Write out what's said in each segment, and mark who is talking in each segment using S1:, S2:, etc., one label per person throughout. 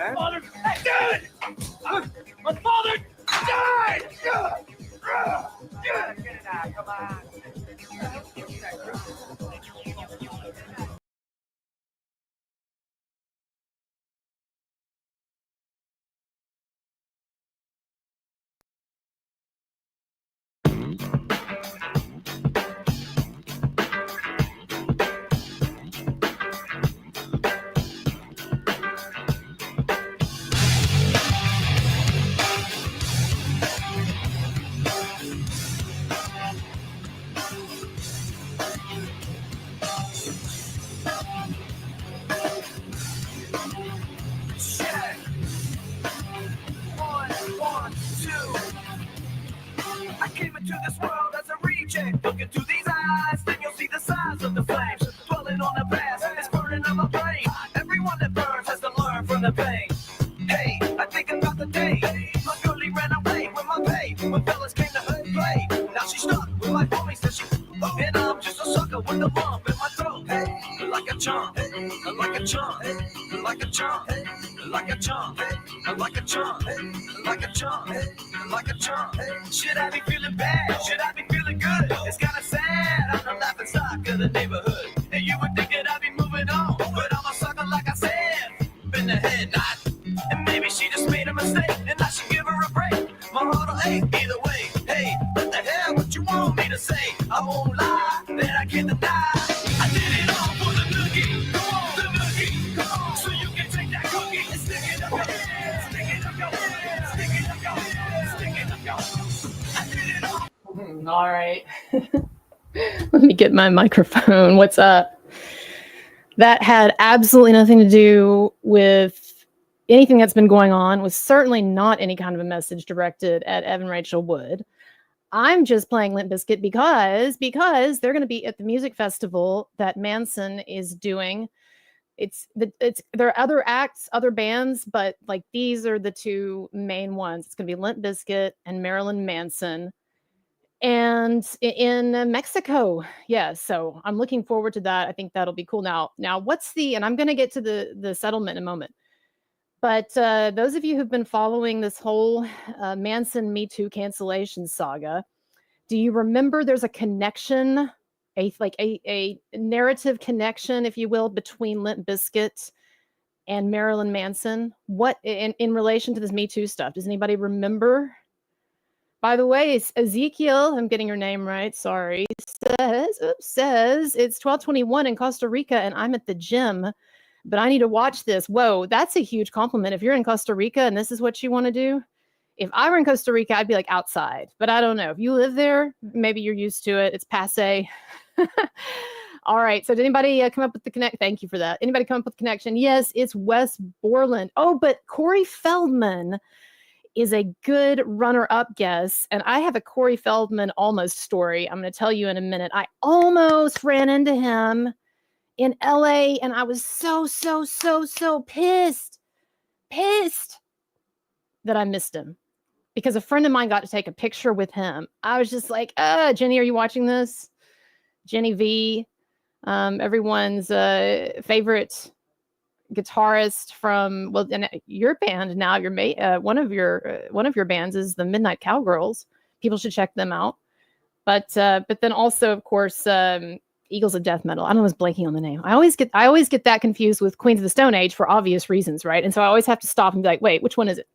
S1: man.
S2: My father died! My father died! Get it out, come on. I came into this world as a reject. Look into these eyes, then you'll see the size of the flames. Dwelling on the past, it's burning on my brain. Everyone that burns has to learn from the pain. Hey, I think about the day my girlie ran away with my pay. When fellas came to her play, now she's stuck with my homies that she and I'm just a sucker with a lump in my throat. Hey, like a chump, like a chump, like a chump, like a chump, like a chump, like a chump, like a chump. Should I be feeling bad? Should I be feeling good? It's kinda sad. I'm the laughing stock of the neighborhood. And you would think that I'd be moving on, but I'm a sucker like I said. In the head knot. And maybe she just made a mistake, and I should give her a break. My heart'll ache either way. Hey, what the hell? What you want me to say? I won't lie, that I can't deny. I did it all for the nookie. Come on, the nookie. Come on, so you can take that cookie and stick it up your head. Stick it up your head. Stick it up your head. Stick it up your head. I did it all.
S3: All right. Let me get my microphone. What's up? That had absolutely nothing to do with anything that's been going on, was certainly not any kind of a message directed at Evan Rachel Wood. I'm just playing Limp Bizkit because they're going to be at the music festival that Manson is doing. There are other acts, other bands, but like these are the two main ones. It's going to be Limp Bizkit and Marilyn Manson. And in Mexico, yeah. So I'm looking forward to that. I think that'll be cool. Now, and I'm going to get to the settlement in a moment. But those of you who've been following this whole Manson Me Too cancellation saga, do you remember there's a connection, a narrative connection, if you will, between Limp Bizkit and Marilyn Manson? What in relation to this Me Too stuff? Does anybody remember? By the way, Ezekiel, I'm getting your name right, sorry, says it's 12:21 in Costa Rica and I'm at the gym, but I need to watch this. Whoa, that's a huge compliment. If you're in Costa Rica and this is what you want to do, if I were in Costa Rica, I'd be like outside, but I don't know. If you live there, maybe you're used to it. It's passe. All right, so did anybody come up with the connect? Thank you for that. Anybody come up with the connection? Yes, it's Wes Borland. Oh, but Corey Feldman is a good runner-up guess, and I have a Corey Feldman almost story I'm going to tell you in a minute. I almost ran into him in LA, and I was so pissed that I missed him because a friend of mine got to take a picture with him. I was just like, Jenny, are you watching this? Jenny V, everyone's favorite guitarist from your band now. One of your bands is the Midnight Cowgirls. People should check them out. But then also, of course, Eagles of Death Metal. I was blanking on the name. I always get that confused with Queens of the Stone Age for obvious reasons, right? And so I always have to stop and be like, wait, which one is it?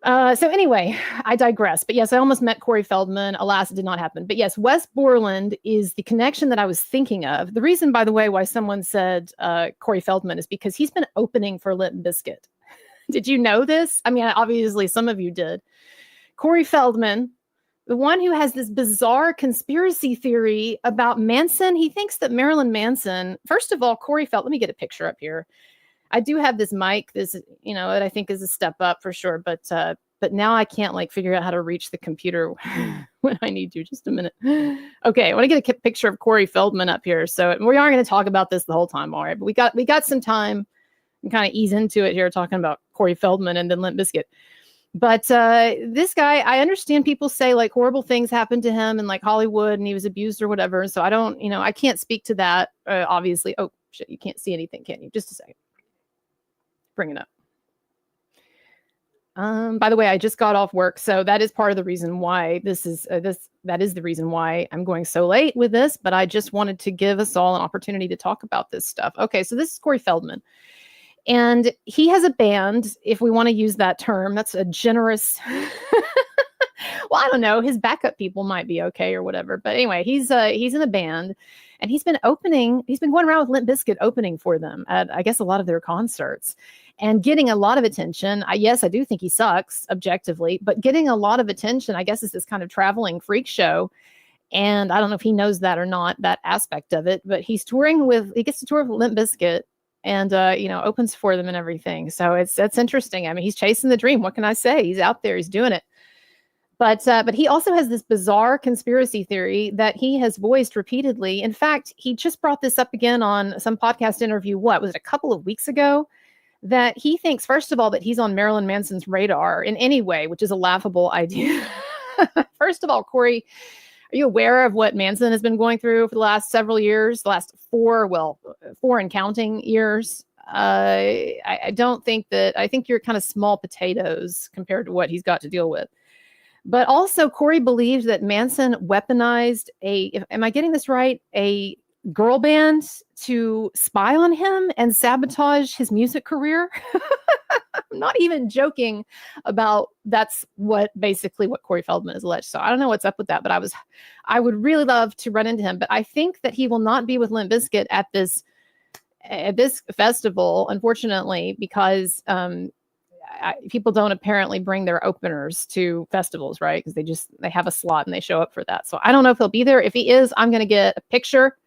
S3: So anyway, I digress. But yes, I almost met Corey Feldman. Alas, it did not happen. But yes, Wes Borland is the connection that I was thinking of. The reason, by the way, why someone said Corey Feldman is because he's been opening for Limp Bizkit. Did you know this? I mean, obviously some of you did. Corey Feldman, the one who has this bizarre conspiracy theory about Manson. He thinks that Marilyn Manson, first of all, Corey Feldman, let me get a picture up here. I do have this mic, that I think is a step up for sure. But now I can't figure out how to reach the computer when I need to. Just a minute. Okay, I want to get a picture of Corey Feldman up here. So we aren't going to talk about this the whole time, all right? But we got some time and kind of ease into it here, talking about Corey Feldman and then Limp Bizkit. But this guy, I understand people say horrible things happened to him in Hollywood and he was abused or whatever. So I can't speak to that, obviously. Oh, shit, you can't see anything, can you? Just a second. bring it up. By the way, I just got off work, so that is part of the reason why that is the reason why I'm going so late with this, but I just wanted to give us all an opportunity to talk about this stuff. Okay, so this is Corey Feldman. And he has a band, if we want to use that term. That's a generous well, I don't know. His backup people might be okay or whatever. But anyway, he's in a band, and he's been going around with Limp Bizkit opening for them at, I guess, a lot of their concerts and getting a lot of attention. Yes, I do think he sucks objectively, but getting a lot of attention, I guess, is this kind of traveling freak show. And I don't know if he knows that or not, that aspect of it, but he gets to tour with Limp Bizkit and, opens for them and everything. So that's interesting. I mean, he's chasing the dream. What can I say? He's out there, he's doing it. But he also has this bizarre conspiracy theory that he has voiced repeatedly. In fact, he just brought this up again on some podcast interview. What was it, a couple of weeks ago? That he thinks, first of all, that he's on Marilyn Manson's radar in any way, which is a laughable idea. First of all, Corey, are you aware of what Manson has been going through for the last several years, the last four and counting years? I don't think that, I think you're kind of small potatoes compared to what he's got to deal with. But also, Corey believed that Manson weaponized am I getting this right? A girl band to spy on him and sabotage his music career. I'm not even joking about that's basically what Corey Feldman is alleged. So I don't know what's up with that, but I would really love to run into him. But I think that he will not be with Limp Bizkit at this festival, unfortunately, because people don't apparently bring their openers to festivals, right? Because they have a slot and they show up for that. So I don't know if he'll be there. If he is, I'm going to get a picture.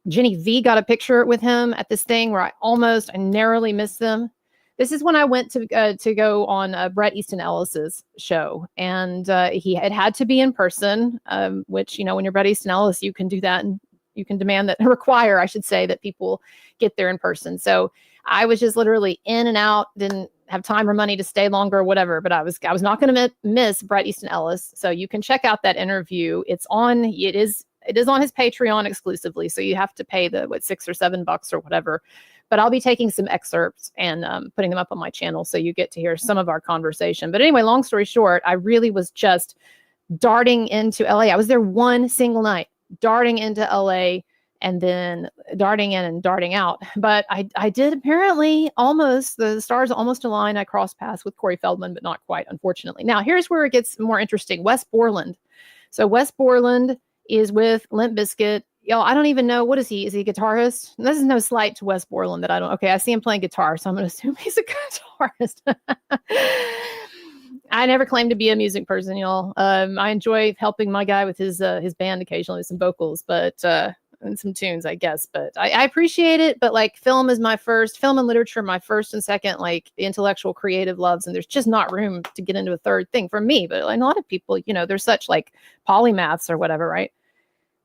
S3: Jenny V got a picture with him at this thing where I narrowly missed them. This is when I went to go on Bret Easton Ellis's show, and he had to be in person, which, when you're Bret Easton Ellis, you can do that, and you can require, I should say, that people get there in person. So I was just literally in and out, didn't have time or money to stay longer or whatever, but I was not going to miss Bret Easton Ellis. So you can check out that interview. It is on his Patreon exclusively. So you have to pay the $6 or $7 or whatever, but I'll be taking some excerpts and putting them up on my channel. So you get to hear some of our conversation. But anyway, long story short, I really was just darting into LA. I was there one single night, darting into LA, and then darting in and darting out. But I did apparently the stars almost aligned. I crossed paths with Corey Feldman, but not quite, unfortunately. Now, here's where it gets more interesting. Wes Borland. So Wes Borland is with Limp Bizkit. Y'all, I don't even know. What is he? Is he a guitarist? And this is no slight to Wes Borland that I see him playing guitar, so I'm going to assume he's a guitarist. I never claimed to be a music person, y'all. I enjoy helping my guy with his band occasionally with some vocals, but and some tunes, I guess. But I appreciate it. But film and literature, my first and second intellectual creative loves, and there's just not room to get into a third thing for me. But a lot of people, they're such polymaths or whatever, right?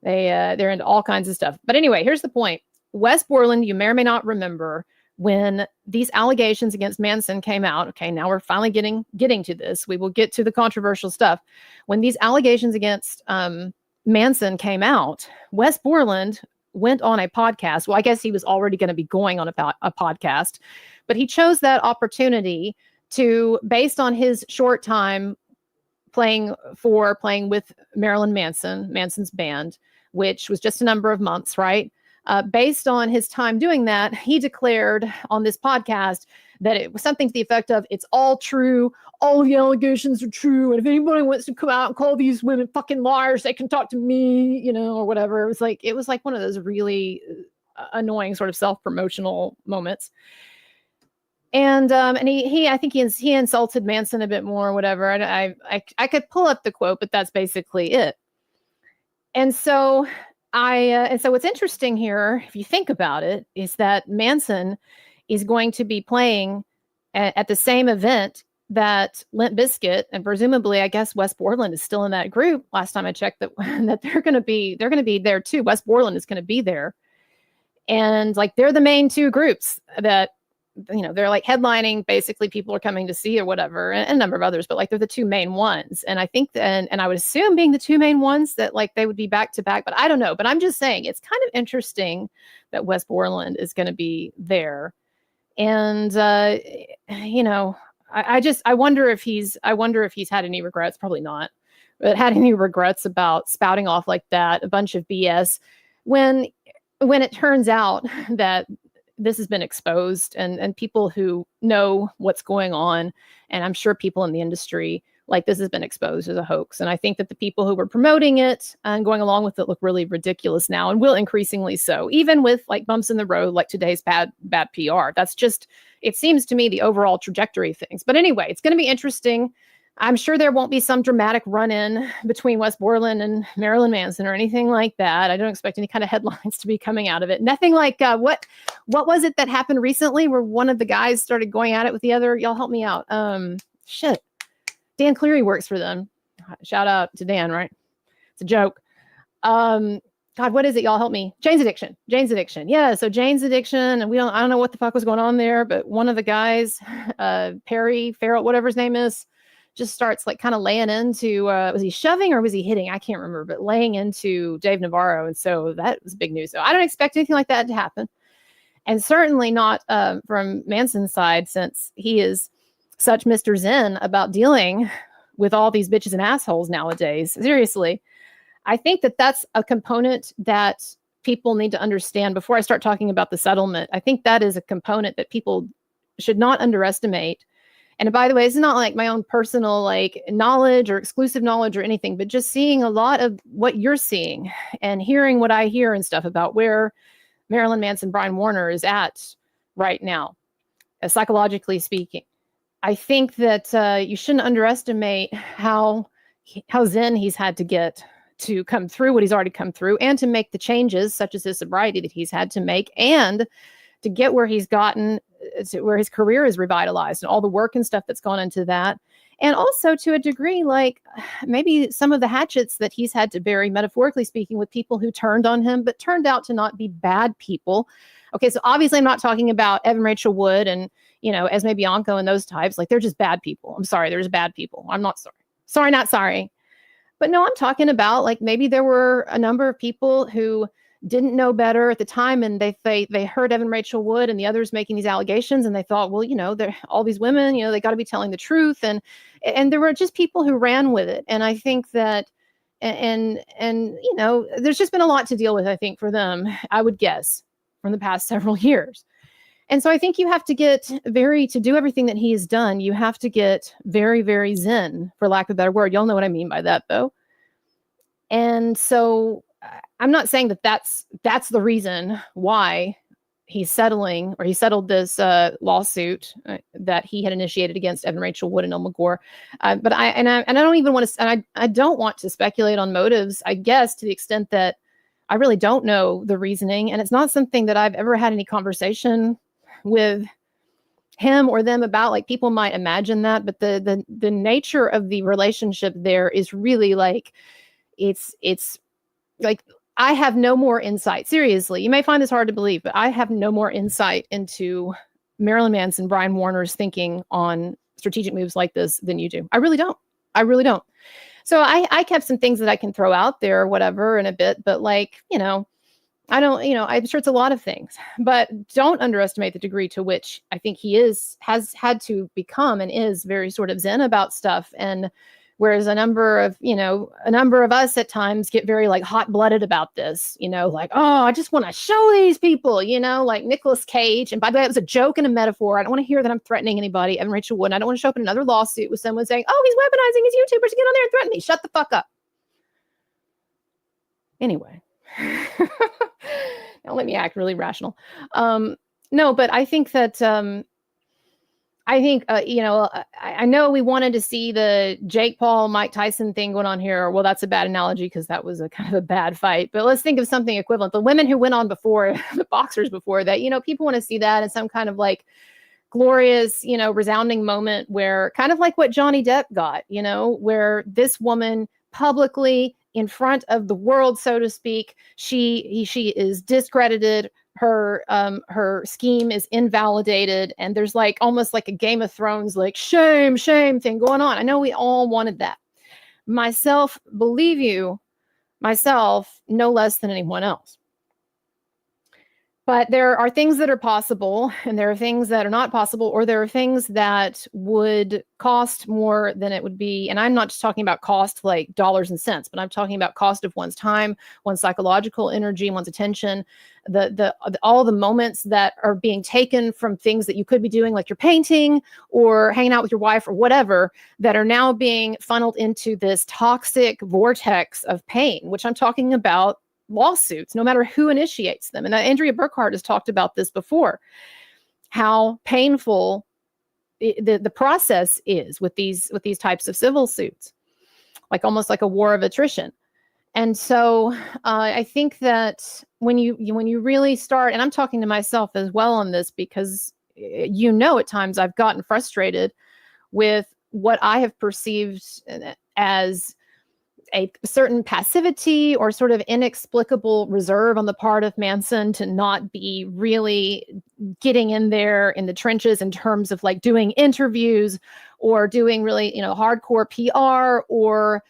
S3: They're into all kinds of stuff. But anyway, here's the point. Wes Borland, you may or may not remember, when these allegations against Manson came out. Okay, now we're finally getting to this. We will get to the controversial stuff. When these allegations against Manson came out, Wes Borland went on a podcast. Well, I guess he was already going to be going on a podcast, but he chose that opportunity based on his short time playing with Marilyn Manson's band, which was just a number of months, right? Based on his time doing that, he declared on this podcast that it was something to the effect of, it's all true. All of the allegations are true. And if anybody wants to come out and call these women fucking liars, they can talk to me, or whatever. It was like one of those really annoying sort of self-promotional moments. And I think he insulted Manson a bit more or whatever. And I could pull up the quote, but that's basically it. And so what's interesting here, if you think about it, is that Manson is going to be playing at the same event that Limp Bizkit, and presumably, I guess Wes Borland is still in that group. Last time I checked, that they're going to be there too. Wes Borland is going to be there, and they're the main two groups that they're headlining. Basically, people are coming to see or whatever, and a number of others, but they're the two main ones. And I think and I would assume, being the two main ones, that they would be back to back. But I don't know. But I'm just saying, it's kind of interesting that Wes Borland is going to be there. And I wonder if he's had any regrets. Probably not, but had any regrets about spouting off like that, a bunch of BS, when it turns out that this has been exposed, and people who know what's going on, and I'm sure people in the industry, like, this has been exposed as a hoax. And I think that the people who were promoting it and going along with it look really ridiculous now, and will increasingly so, even with like bumps in the road, like today's bad PR. That's just, it seems to me, the overall trajectory of things. But anyway, it's going to be interesting. I'm sure there won't be some dramatic run-in between Wes Borland and Marilyn Manson or anything like that. I don't expect any kind of headlines to be coming out of it. Nothing like what was it that happened recently where one of the guys started going at it with the other? Y'all help me out. Shit. Dan Cleary works for them. Shout out to Dan, right? It's a joke. God, what is it? Y'all help me. Jane's Addiction. Yeah, so Jane's Addiction, and I don't know what the fuck was going on there, but one of the guys, Perry Farrell, whatever his name is, just starts like kind of laying into, was he shoving or was he hitting? I can't remember, but laying into Dave Navarro. And so that was big news. So I don't expect anything like that to happen. And certainly not from Manson's side, since he is such Mr. Zen about dealing with all these bitches and assholes nowadays. Seriously. I think that that's a component that people need to understand before I start talking about the settlement. I think that is a component that people should not underestimate. And by the way, it's not like my own personal like knowledge or exclusive knowledge or anything, but just seeing a lot of what you're seeing and hearing what I hear and stuff about where Marilyn Manson, Brian Warner is at right now, psychologically speaking. I think that you shouldn't underestimate how zen he's had to get to come through what he's already come through, and to make the changes such as his sobriety that he's had to make, and to get where he's gotten, to where his career is revitalized and all the work and stuff that's gone into that. And also to a degree, like maybe some of the hatchets that he's had to bury, metaphorically speaking, with people who turned on him, but turned out to not be bad people. Okay, so obviously I'm not talking about Evan Rachel Wood and, Esme Bianco and those types. Like, they're just bad people. I'm sorry, they're just bad people. I'm not sorry. Sorry, not sorry. But no, I'm talking about like maybe there were a number of people who didn't know better at the time, and they heard Evan Rachel Wood and the others making these allegations, and they thought, well, they're all these women, they got to be telling the truth, and there were just people who ran with it. And I think that, and there's just been a lot to deal with, I think, for them, I would guess, from the past several years. And so I think you have to get to do everything that he has done, you have to get very, very zen, for lack of a better word. Y'all know what I mean by that, though. And so I'm not saying that that's the reason why he's settling, or he settled this lawsuit that he had initiated against Evan Rachel Wood and Ilma Gore. But I don't even want to, and I don't want to speculate on motives, I guess, to the extent that I really don't know the reasoning. And it's not something that I've ever had any conversation with him or them about. Like, people might imagine that, but the nature of the relationship there is really like, it's like, I have no more insight. Seriously, you may find this hard to believe, but I have no more insight into Marilyn Manson, Brian Warner's thinking on strategic moves like this than you do. I really don't. So I kept some things that I can throw out there, whatever, in a bit, but like, I don't, I'm sure it's a lot of things, but don't underestimate the degree to which I think he has had to become and is very sort of zen about stuff. And whereas a number of us at times get very like hot-blooded about this, like, oh, I just want to show these people, like Nicolas Cage. And by the way, it was a joke and a metaphor. I don't want to hear that I'm threatening anybody, Evan Rachel Wood. I don't want to show up in another lawsuit with someone saying, oh, he's weaponizing his YouTubers to get on there and threaten me. Shut the fuck up. Anyway. Don't let me act really rational. No, but I think that, I know we wanted to see the Jake Paul, Mike Tyson thing going on here. Well, that's a bad analogy because that was a kind of a bad fight. But let's think of something equivalent. The women who went on before, the boxers before that, people want to see that in some kind of like glorious, resounding moment where kind of like what Johnny Depp got, where this woman publicly in front of the world, so to speak, she is discredited. Her scheme is invalidated, and there's like almost like a Game of Thrones, like shame thing going on. I know we all wanted that. Myself, believe you, no less than anyone else. But there are things that are possible, and there are things that are not possible, or there are things that would cost more than it would be. And I'm not just talking about cost like dollars and cents, but I'm talking about cost of one's time, one's psychological energy, one's attention, all the moments that are being taken from things that you could be doing, like you're painting or hanging out with your wife or whatever, that are now being funneled into this toxic vortex of pain, which I'm talking about lawsuits, no matter who initiates them. And Andrea Burkhart has talked about this before, how painful the process is with these types of civil suits, like almost like a war of attrition. And so I think that when you really start, and I'm talking to myself as well on this, because at times I've gotten frustrated with what I have perceived as a certain passivity or sort of inexplicable reserve on the part of Manson to not be really getting in there in the trenches in terms of like doing interviews or doing really, hardcore PR or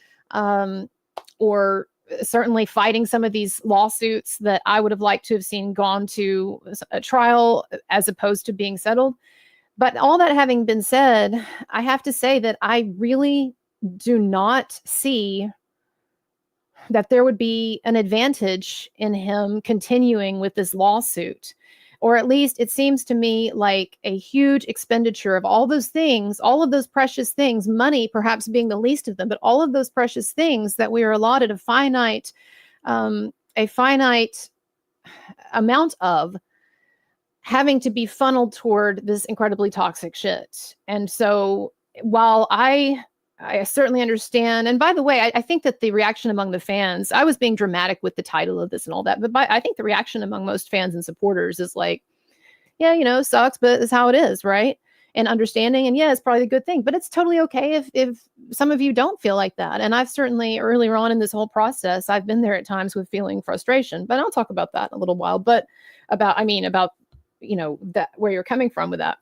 S3: certainly fighting some of these lawsuits that I would have liked to have seen gone to a trial as opposed to being settled. But all that having been said, I have to say that I really do not see that there would be an advantage in him continuing with this lawsuit. Or at least it seems to me like a huge expenditure of all those things, all of those precious things, money perhaps being the least of them, but all of those precious things that we are allotted a finite amount of, having to be funneled toward this incredibly toxic shit. And so while I certainly understand. And by the way, I think that the reaction among the fans, I was being dramatic with the title of this and all that, but I think the reaction among most fans and supporters is like, yeah, sucks, but it's how it is, right? And understanding, and yeah, it's probably a good thing, but it's totally okay if some of you don't feel like that. And I've certainly earlier on in this whole process, I've been there at times with feeling frustration, but I'll talk about that in a little while. But about that, where you're coming from with that.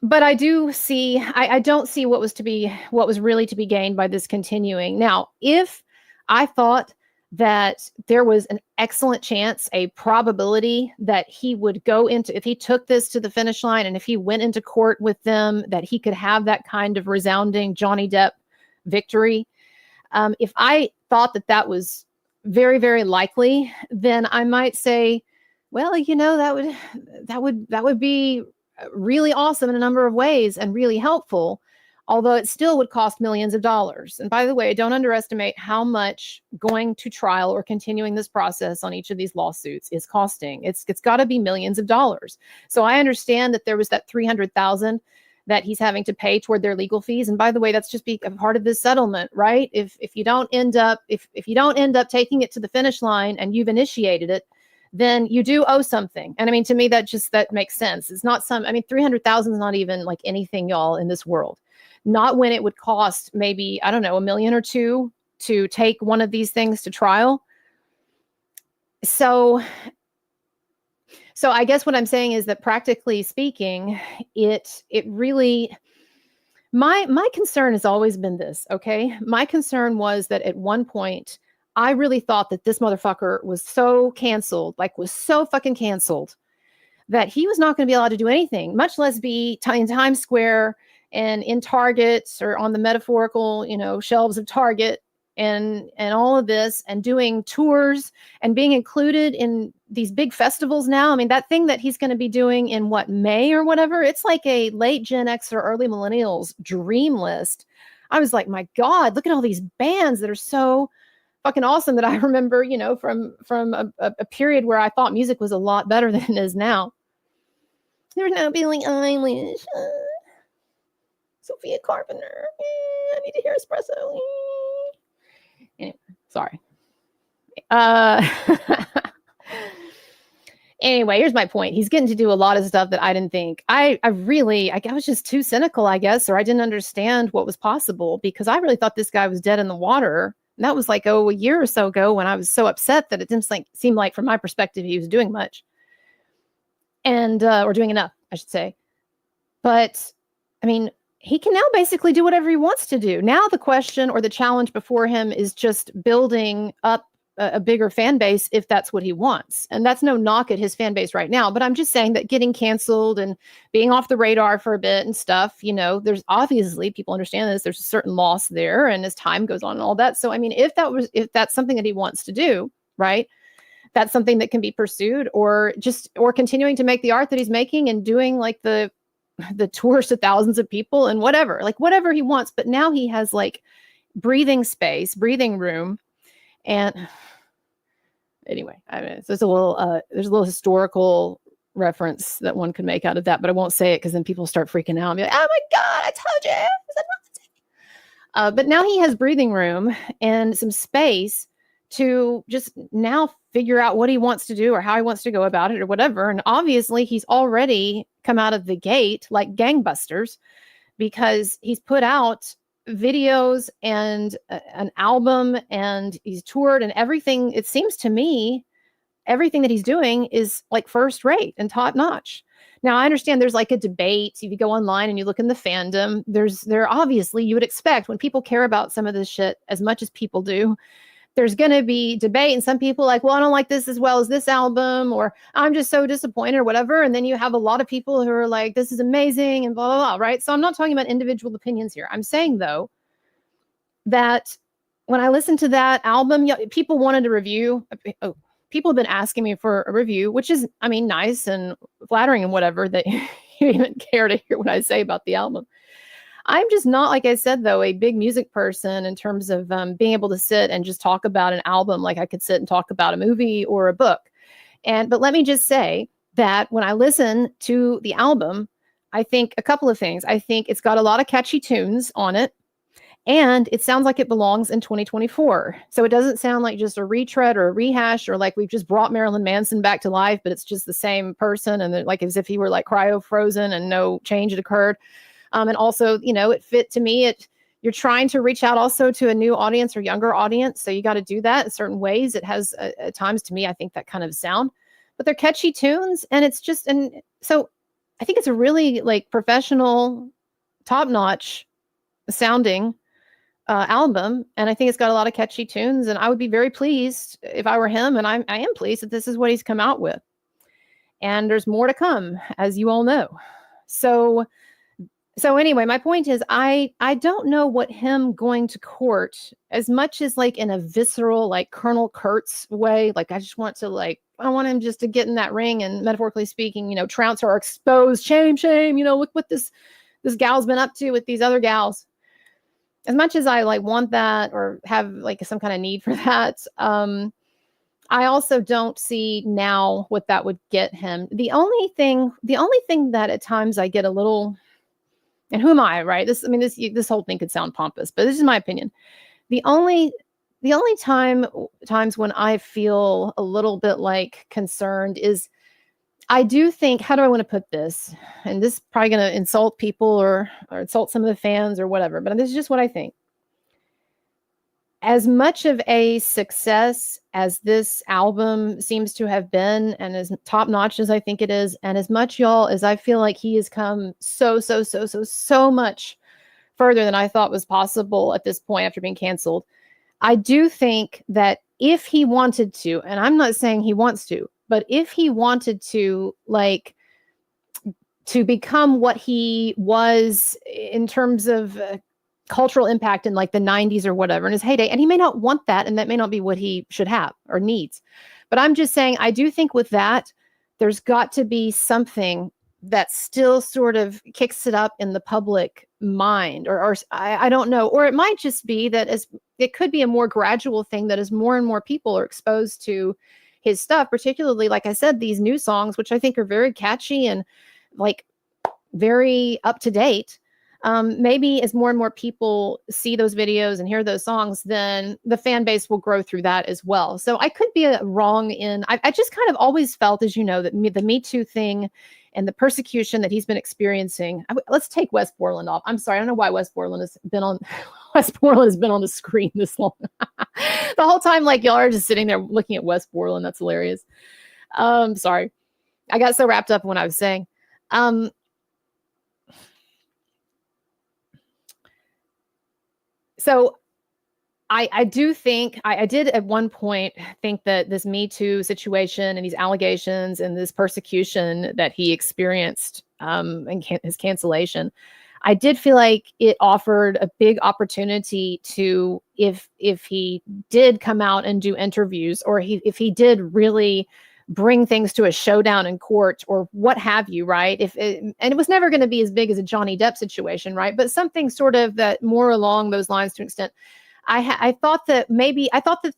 S3: But I do see, I don't see what was really to be gained by this continuing. Now, if I thought that there was an excellent chance, a probability that he would if he took this to the finish line and if he went into court with them, that he could have that kind of resounding Johnny Depp victory. If I thought that was very, very likely, then I might say, well, that would be really awesome in a number of ways and really helpful, although it still would cost millions of dollars. And by the way, don't underestimate how much going to trial or continuing this process on each of these lawsuits is costing. It's got to be millions of dollars. So I understand that there was that $300,000 that he's having to pay toward their legal fees. And by the way, that's just a part of this settlement, right? If you don't end up taking it to the finish line and you've initiated it, then you do owe something. And I mean, to me, that makes sense. It's not $300,000 is not even like anything, y'all, in this world. Not when it would cost maybe, I don't know, $1 million or $2 million to take one of these things to trial. So I guess what I'm saying is that practically speaking, it really, my concern has always been this, okay? My concern was that at one point, I really thought that this motherfucker was so canceled, was so fucking canceled, that he was not going to be allowed to do anything, much less be in Times Square and in Target or on the metaphorical, shelves of Target and all of this, and doing tours and being included in these big festivals now. I mean, that thing that he's going to be doing in May or whatever, it's like a late Gen X or early millennials dream list. I was like, my God, look at all these bands that are so fucking awesome, that I remember, from a period where I thought music was a lot better than it is now. There's no Billie Eilish, Sophia Carpenter. I need to hear Espresso. Anyway, sorry. Anyway, here's my point. He's getting to do a lot of stuff that I didn't think. I was just too cynical, I guess, or I didn't understand what was possible, because I really thought this guy was dead in the water. And that was a year or so ago, when I was so upset that it didn't seem like, from my perspective, he was doing much. And, or doing enough, I should say. But, I mean, he can now basically do whatever he wants to do. Now the question or the challenge before him is just building up a bigger fan base if that's what he wants. And that's no knock at his fan base right now. But I'm just saying that getting canceled and being off the radar for a bit and stuff, there's obviously, people understand this, there's a certain loss there, and as time goes on and all that. So, I mean, if that's something that he wants to do, right? That's something that can be pursued, or continuing to make the art that he's making and doing like the tours to thousands of people and whatever he wants. But now he has like breathing space, breathing room. And anyway, I mean, so there's a little historical reference that one could make out of that, but I won't say it because then people start freaking out and be like, oh my God, I told you. But now he has breathing room and some space to just now figure out what he wants to do or how he wants to go about it or whatever. And obviously he's already come out of the gate like gangbusters, because he's put out videos and an album, and he's toured, and everything. It seems to me, everything that he's doing is like first rate and top notch. Now, I understand there's like a debate. If you go online and you look in the fandom, there obviously, you would expect, when people care about some of this shit as much as people do, there's going to be debate, and some people like, well, I don't like this as well as this album, or I'm just so disappointed or whatever. And then you have a lot of people who are like, this is amazing and blah, blah, blah, right? So I'm not talking about individual opinions here. I'm saying, though, that when I listened to that album, people wanted a review. People have been asking me for a review, which is, I mean, nice and flattering and whatever, that you even care to hear what I say about the album. I'm just not, like I said, though, a big music person in terms of being able to sit and just talk about an album like I could sit and talk about a movie or a book. But let me just say that when I listen to the album, I think a couple of things. I think it's got a lot of catchy tunes on it, and it sounds like it belongs in 2024. So it doesn't sound like just a retread or a rehash, or like we've just brought Marilyn Manson back to life, but it's just the same person, and like as if he were like cryo frozen and no change had occurred. And also, it fit to me. You're trying to reach out also to a new audience or younger audience. So you got to do that in certain ways. It has at times, to me, I think, that kind of sound, but they're catchy tunes. And it's just, and so I think it's a really like professional, top notch sounding album. And I think it's got a lot of catchy tunes, and I would be very pleased if I were him. And I am pleased that this is what he's come out with. And there's more to come, as you all know. So anyway, my point is, I don't know what him going to court, as much as like in a visceral, like Colonel Kurtz way, like I just want to I want him just to get in that ring and, metaphorically speaking, trounce or expose, shame, look what this gal's been up to with these other gals. As much as I like want that or have like some kind of need for that, I also don't see now what that would get him. The only thing that at times I get a little, and who am I, right? This whole thing could sound pompous, but this is my opinion. The only times when I feel a little bit like concerned is, I do think, how do I want to put this? And this is probably going to insult people or insult some of the fans or whatever, but this is just what I think. As much of a success as this album seems to have been, and as top notch as I think it is, and as much, y'all, as I feel like he has come so much further than I thought was possible at this point after being canceled, I do think that if he wanted to, and I'm not saying he wants to, but if he wanted to, like, to become what he was in terms of cultural impact in like the 90s or whatever in his heyday, and he may not want that, and that may not be what he should have or needs, but I'm just saying, I do think with that, there's got to be something that still sort of kicks it up in the public mind, or I don't know, or it might just be that it could be a more gradual thing, that as more and more people are exposed to his stuff, particularly, like I said, these new songs, which I think are very catchy and like very up to date. Maybe as more and more people see those videos and hear those songs, then the fan base will grow through that as well. So I could be wrong in, I just kind of always felt, as you know, that the Me Too thing and the persecution that he's been experiencing. Let's take Wes Borland off. I'm sorry, I don't know why Wes Borland has been on the screen this long. The whole time, like, y'all are just sitting there looking at Wes Borland. That's hilarious. Sorry, I got so wrapped up in what I was saying. So I do think I did at one point think that this Me Too situation and these allegations and this persecution that he experienced and his cancellation, I did feel like it offered a big opportunity to, if he did come out and do interviews, or if he did really bring things to a showdown in court or what have you, right? And it was never going to be as big as a Johnny Depp situation, right? But something sort of that more along those lines to an extent. I thought that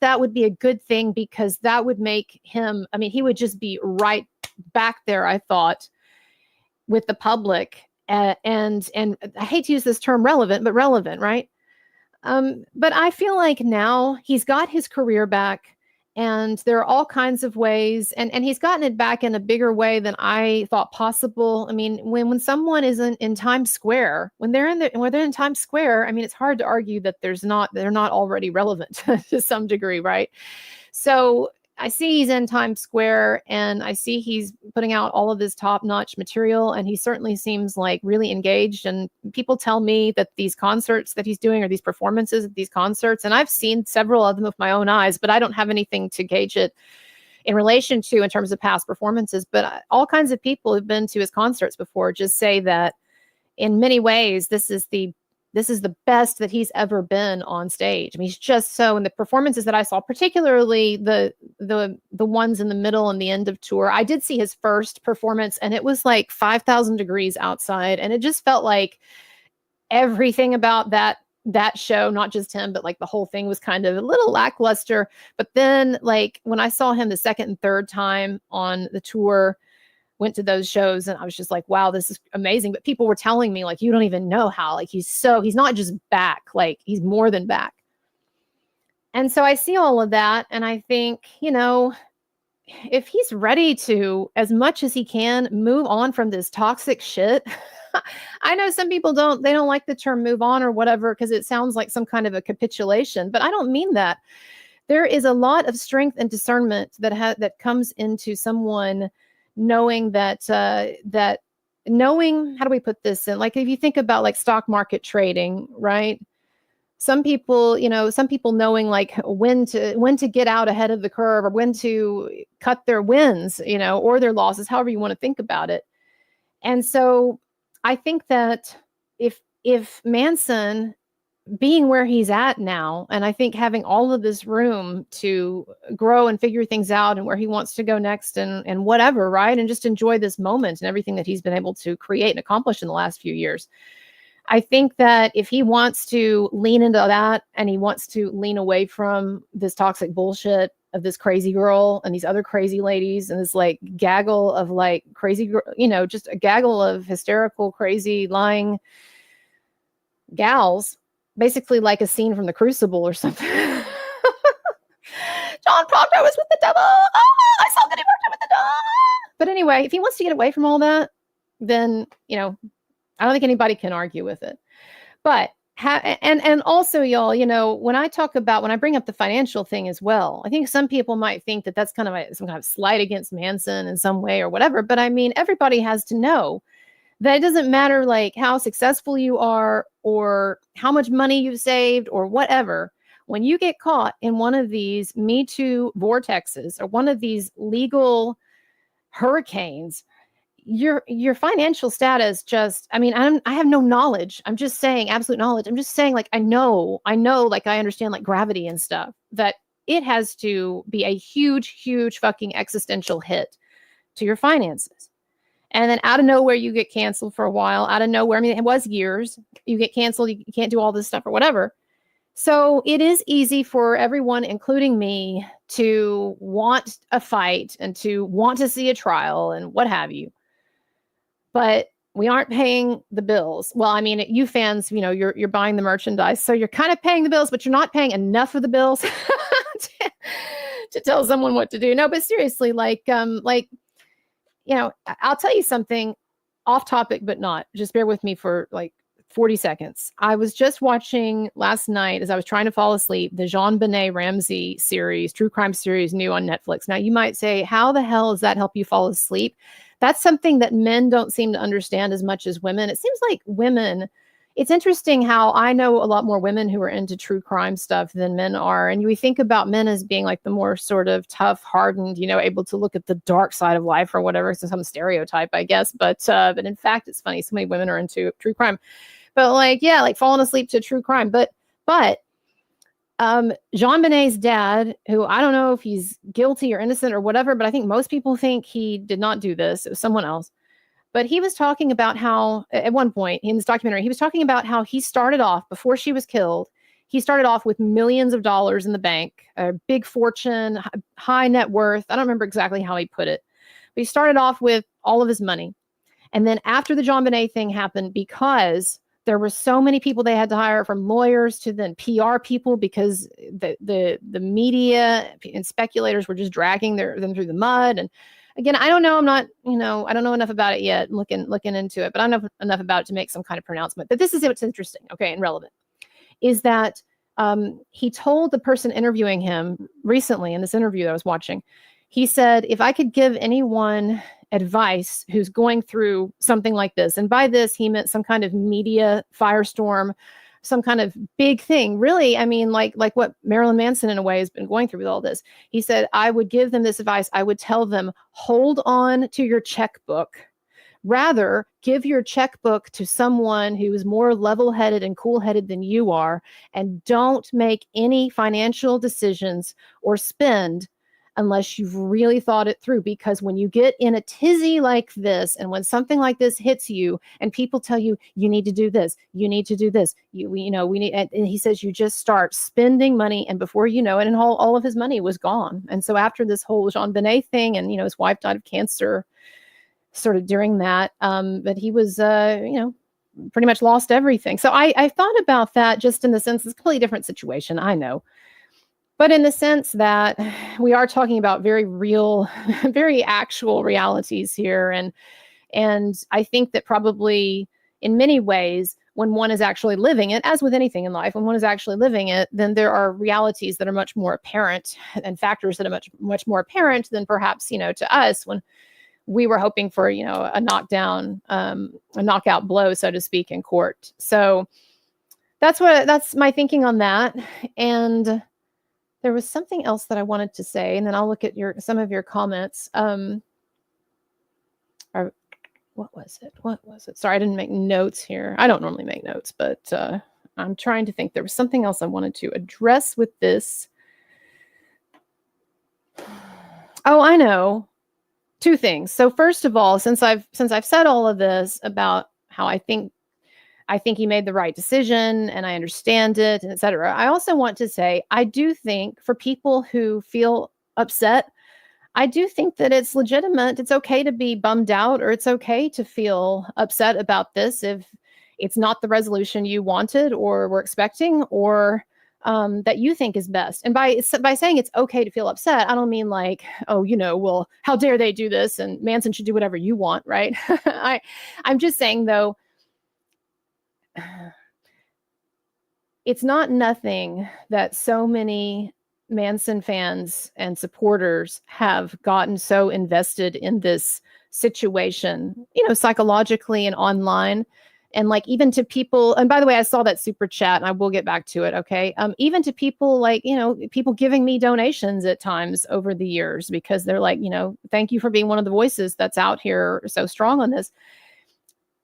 S3: that would be a good thing, because that would make him, I mean, he would just be right back there, I thought, with the public. And I hate to use this term relevant, but relevant, right? But I feel like now he's got his career back, and there are all kinds of ways, and he's gotten it back in a bigger way than I thought possible. I mean, when someone is in Times Square, when they're in Times Square, I mean, it's hard to argue that they're not already relevant to some degree, right? So I see he's in Times Square, and I see he's putting out all of this top-notch material, and he certainly seems like really engaged. And people tell me that these concerts that he's doing, or these performances at these concerts, and I've seen several of them with my own eyes, but I don't have anything to gauge it in relation to in terms of past performances. But all kinds of people who've been to his concerts before just say that in many ways, this is the best that he's ever been on stage. I mean, he's just so, in the performances that I saw, particularly the ones in the middle and the end of tour, I did see his first performance, and it was like 5,000 degrees outside. And it just felt like everything about that show, not just him, but like the whole thing was kind of a little lackluster. But then, like, when I saw him the second and third time on the tour, went to those shows, and I was just like, wow, this is amazing. But people were telling me, like, you don't even know how, like, he's not just back, like, he's more than back. And so I see all of that, and I think, if he's ready to, as much as he can, move on from this toxic shit. I know some people don't like the term move on or whatever, because it sounds like some kind of a capitulation, but I don't mean that. There is a lot of strength and discernment that comes into someone knowing that knowing, how do we put this in? Like, if you think about like stock market trading, right? Some people knowing like when to get out ahead of the curve, or when to cut their wins, or their losses, however you want to think about it. And so I think that if Manson, being where he's at now, and I think having all of this room to grow and figure things out, and where he wants to go next, and whatever, right? And just enjoy this moment and everything that he's been able to create and accomplish in the last few years. I think that if he wants to lean into that, and he wants to lean away from this toxic bullshit of this crazy girl and these other crazy ladies, and this like gaggle of like crazy, just a gaggle of hysterical, crazy, lying gals, basically like a scene from The Crucible or something. John Proctor was with the devil. I saw that he worked with the devil. But anyway, if he wants to get away from all that, then, I don't think anybody can argue with it. But and also, y'all, when I bring up the financial thing as well, I think some people might think that that's kind of some kind of slight against Manson in some way or whatever. But I mean, everybody has to know that it doesn't matter like how successful you are, or how much money you've saved, or whatever. When you get caught in one of these Me Too vortexes, or one of these legal hurricanes, your financial status just, I mean, I have no knowledge. I'm just saying absolute knowledge. I'm just saying, like, I know, like, I understand like gravity and stuff, that it has to be a huge, huge fucking existential hit to your finances. And then out of nowhere, you get canceled for a while. Out of nowhere, I mean, it was years. You get canceled. You can't do all this stuff or whatever. So it is easy for everyone, including me, to want a fight and to want to see a trial and what have you. But we aren't paying the bills. Well, I mean, you fans, you're buying the merchandise, so you're kind of paying the bills, but you're not paying enough of the bills to tell someone what to do. No, but seriously, I'll tell you something off topic, but not. Just bear with me for like 40 seconds. I was just watching last night, as I was trying to fall asleep, the JonBenet Ramsey series, true crime series, new on Netflix. Now, you might say, how the hell does that help you fall asleep? That's something that men don't seem to understand as much as women. It seems like women, it's interesting how I know a lot more women who are into true crime stuff than men are. And we think about men as being like the more sort of tough, hardened, able to look at the dark side of life or whatever. So some stereotype, I guess. But in fact, it's funny. So many women are into true crime. But like falling asleep to true crime. But JonBenét's dad, who I don't know if he's guilty or innocent or whatever, but I think most people think he did not do this. It was someone else. But he was talking about how, at one point in this documentary, he was talking about how he started off, before she was killed, he started off with millions of dollars in the bank, a big fortune, high net worth. I don't remember exactly how he put it, but he started off with all of his money. And then after the JonBenet thing happened, because there were so many people they had to hire, from lawyers to then PR people, because the media and speculators were just dragging them through the mud. And again, I don't know. I'm not, I don't know enough about it yet. Looking into it, but I know enough about it to make some kind of pronouncement. But this is what's interesting, okay, and relevant, is that he told the person interviewing him recently in this interview that I was watching, he said, if I could give anyone advice who's going through something like this, and by this he meant some kind of media firestorm, some kind of big thing, really, I mean, like what Marilyn Manson in a way has been going through with all this. He said, I would give them this advice. I would tell them, hold on to your checkbook. Rather, give your checkbook to someone who is more level-headed and cool-headed than you are, and don't make any financial decisions or spend unless you've really thought it through. Because when you get in a tizzy like this, and when something like this hits you, and people tell you, you need to do this, you need to do this, we need, and he says, you just start spending money, and before you know it, and all of his money was gone. And so after this whole JonBenet thing, and his wife died of cancer sort of during that, but he was pretty much lost everything. So I thought about that, just in the sense, it's a completely different situation, I know. But in the sense that we are talking about very real, very actual realities here. And I think that probably in many ways, when one is actually living it, as with anything in life, when one is actually living it, then there are realities that are much more apparent, and factors that are much more apparent than perhaps, to us, when we were hoping for, a knockdown, a knockout blow, so to speak, in court. So that's my thinking on that. And there was something else that I wanted to say, and then I'll look at some of your comments. What was it? Sorry, I didn't make notes here. I don't normally make notes, but I'm trying to think. There was something else I wanted to address with this. Oh, I know. Two things. So first of all, since I've said all of this about how I think he made the right decision, and I understand it, and et cetera, I also want to say, I do think for people who feel upset, I do think that it's legitimate. It's okay to be bummed out, or it's okay to feel upset about this if it's not the resolution you wanted or were expecting, or that you think is best. And by saying it's okay to feel upset, I don't mean like, oh, well, how dare they do this, and Manson should do whatever you want, right? I'm just saying, though, it's not nothing that so many Manson fans and supporters have gotten so invested in this situation, psychologically and online. And like, even to people, and by the way, I saw that super chat, and I will get back to it. Okay. Even to people like, people giving me donations at times over the years, because they're like, thank you for being one of the voices that's out here so strong on this.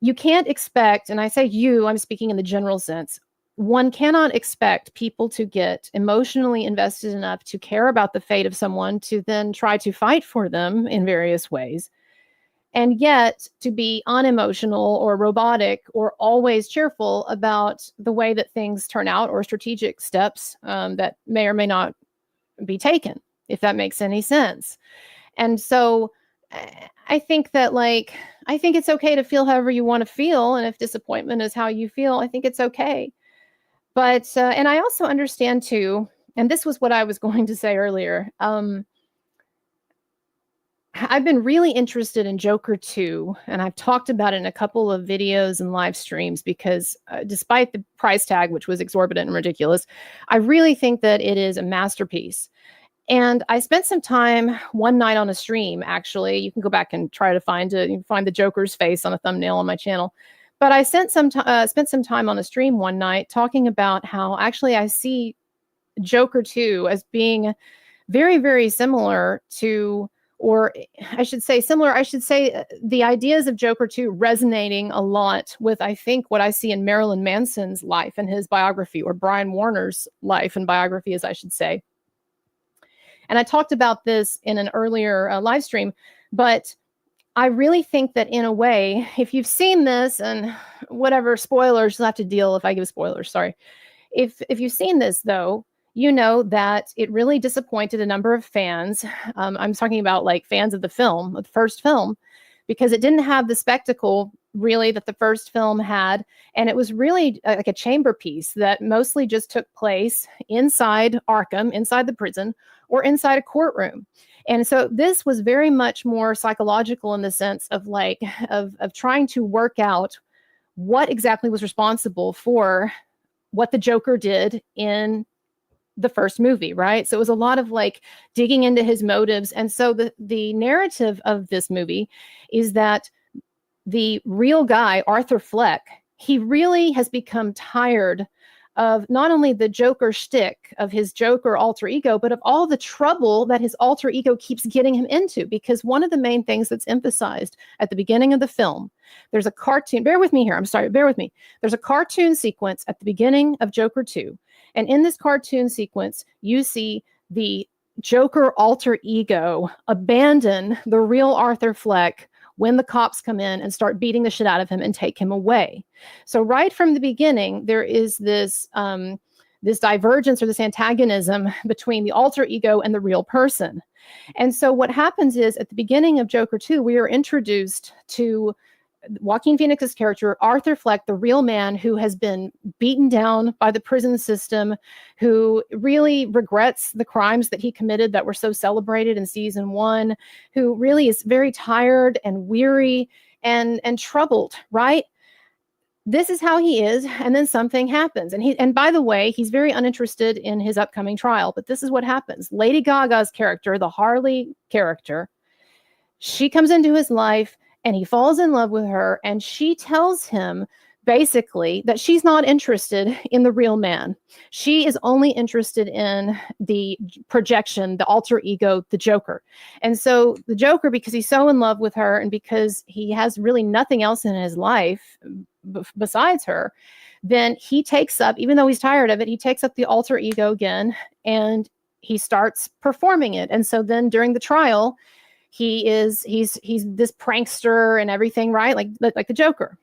S3: You can't expect, and I say I'm speaking in the general sense, one cannot expect people to get emotionally invested enough to care about the fate of someone to then try to fight for them in various ways, and yet to be unemotional or robotic or always cheerful about the way that things turn out, or strategic steps that may or may not be taken, if that makes any sense. And so I think that, I think it's okay to feel however you want to feel. And if disappointment is how you feel, I think it's okay. But, and I also understand too, and this was what I was going to say earlier. I've been really interested in Joker 2, and I've talked about it in a couple of videos and live streams, because despite the price tag, which was exorbitant and ridiculous, I really think that it is a masterpiece. And I spent some time one night on a stream, actually. You can go back and try to find the Joker's face on a thumbnail on my channel. But I spent some time on a stream one night talking about how actually I see Joker 2 as being very, very similar to, or I should say the ideas of Joker 2 resonating a lot with, I think, what I see in Marilyn Manson's life and his biography, or Brian Warner's life and biography, as I should say. And I talked about this in an earlier live stream, but I really think that in a way, if you've seen this, and whatever spoilers, you'll have to deal if I give spoilers, sorry. If you've seen this, though, you know that it really disappointed a number of fans. I'm talking about like fans of the film, of the first film, because it didn't have the spectacle really that the first film had. And it was really like a chamber piece that mostly just took place inside Arkham, inside the prison, or inside a courtroom. And so this was very much more psychological in the sense of like, of trying to work out what exactly was responsible for what the Joker did in the first movie, right? So it was a lot of like digging into his motives. And so the narrative of this movie is that the real guy, Arthur Fleck, he really has become tired of not only the Joker shtick of his Joker alter ego, but of all the trouble that his alter ego keeps getting him into. Because one of the main things that's emphasized at the beginning of the film, there's a cartoon, bear with me here, I'm sorry, bear with me. There's a cartoon sequence at the beginning of Joker 2. And in this cartoon sequence, you see the Joker alter ego abandon the real Arthur Fleck when the cops come in and start beating the shit out of him and take him away. So right from the beginning, there is this divergence or this antagonism between the alter ego and the real person. And so what happens is at the beginning of Joker 2, we are introduced to Joaquin Phoenix's character, Arthur Fleck, the real man who has been beaten down by the prison system, who really regrets the crimes that he committed that were so celebrated in season 1, who really is very tired and weary and troubled, right? This is how he is, and then something happens. And by the way, he's very uninterested in his upcoming trial, but this is what happens. Lady Gaga's character, the Harley character, she comes into his life and he falls in love with her, and she tells him basically that she's not interested in the real man. She is only interested in the projection, the alter ego, the Joker. And so the Joker, because he's so in love with her and because he has really nothing else in his life besides her, then he takes up, even though he's tired of it, he takes up the alter ego again and he starts performing it. And so then during the trial, he's this prankster and everything, right? Like the Joker.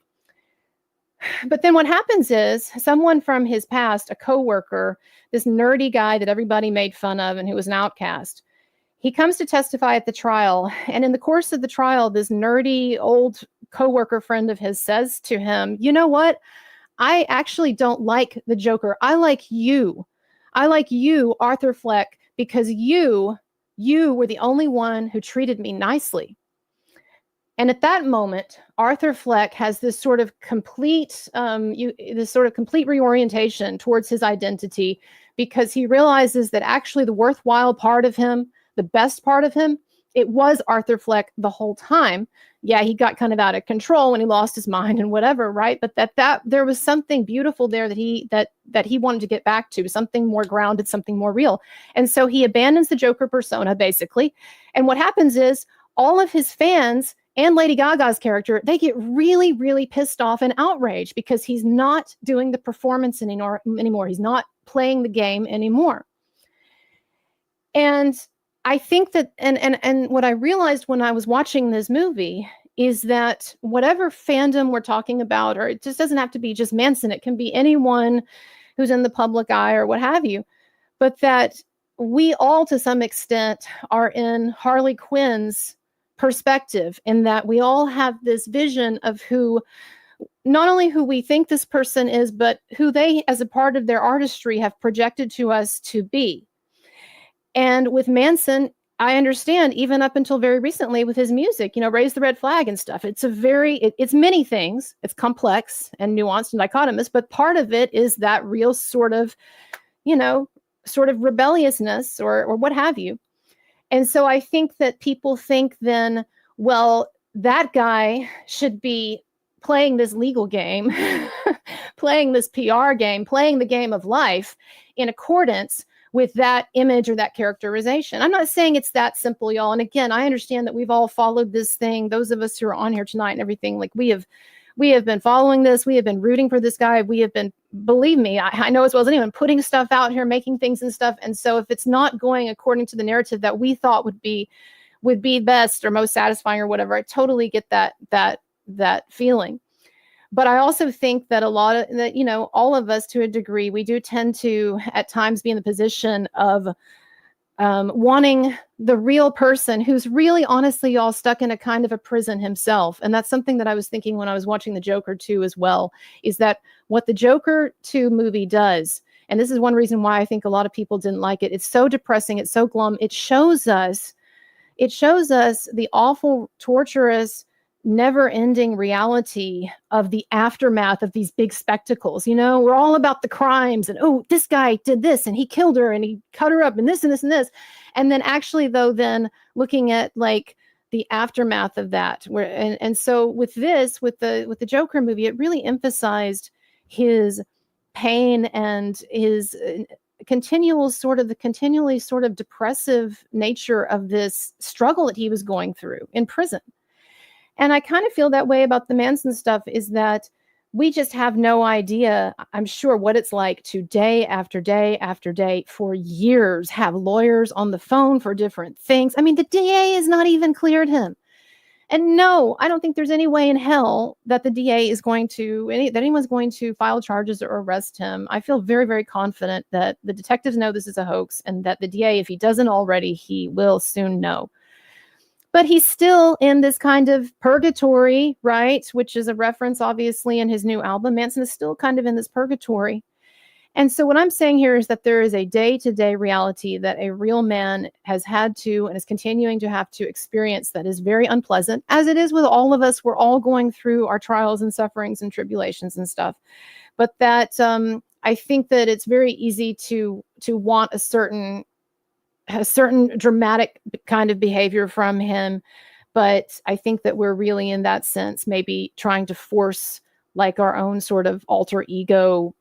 S3: But then what happens is someone from his past, a coworker, this nerdy guy that everybody made fun of and who was an outcast, he comes to testify at the trial. And in the course of the trial, this nerdy old coworker friend of his says to him, you know what? I actually don't like the Joker. I like you. I like you, Arthur Fleck, because you were the only one who treated me nicely. And at that moment, Arthur Fleck has this sort of complete reorientation towards his identity, because he realizes that actually the worthwhile part of him, the best part of him, it was Arthur Fleck the whole time. Yeah, he got kind of out of control when he lost his mind and whatever, right? But that there was something beautiful there that he wanted to get back to, something more grounded, something more real. And so he abandons the Joker persona, basically. And what happens is all of his fans and Lady Gaga's character, they get really, really pissed off and outraged because he's not doing the performance anymore. He's not playing the game anymore. And I think that, and what I realized when I was watching this movie is that whatever fandom we're talking about, or it just doesn't have to be just Manson, it can be anyone who's in the public eye or what have you, but that we all to some extent are in Harley Quinn's perspective, in that we all have this vision of who, not only who we think this person is, but who they, as a part of their artistry, have projected to us to be. And with Manson, I understand, even up until very recently with his music, Raise the Red Flag and stuff. It's it's many things. It's complex and nuanced and dichotomous, but part of it is that real sort of rebelliousness or what have you. And so I think that people think then, well, that guy should be playing this legal game, playing this PR game, playing the game of life in accordance with that image or that characterization. I'm not saying it's that simple, y'all. And again, I understand that we've all followed this thing. Those of us who are on here tonight and everything, like we have been following this. We have been rooting for this guy. We have been, believe me, I know as well as anyone, putting stuff out here, making things and stuff. And so if it's not going according to the narrative that we thought would be best or most satisfying or whatever, I totally get that feeling. But I also think that all of us to a degree, we do tend to at times be in the position of wanting the real person who's really honestly, y'all, stuck in a kind of a prison himself. And that's something that I was thinking when I was watching the Joker 2 as well, is that what the Joker 2 movie does, and this is one reason why I think a lot of people didn't like it. It's so depressing. It's so glum. It shows us the awful, torturous, never-ending reality of the aftermath of these big spectacles. We're all about the crimes and, oh, this guy did this and he killed her and he cut her up and this and this and this. And then actually, though, then looking at like the aftermath of that, and so with the Joker movie, it really emphasized his pain and his continually sort of depressive nature of this struggle that he was going through in prison. And I kind of feel that way about the Manson stuff, is that we just have no idea, I'm sure, what it's like to day after day after day for years have lawyers on the phone for different things. I mean, the DA has not even cleared him. And no, I don't think there's any way in hell that the DA is that anyone's going to file charges or arrest him. I feel very, very confident that the detectives know this is a hoax, and that the DA, if he doesn't already, he will soon know. But he's still in this kind of purgatory, right? Which is a reference, obviously, in his new album. Manson is still kind of in this purgatory. And so what I'm saying here is that there is a day-to-day reality that a real man has had to and is continuing to have to experience that is very unpleasant, as it is with all of us. We're all going through our trials and sufferings and tribulations and stuff. But that I think that it's very easy to want a certain dramatic kind of behavior from him. But I think that we're really, in that sense, maybe trying to force like our own sort of alter ego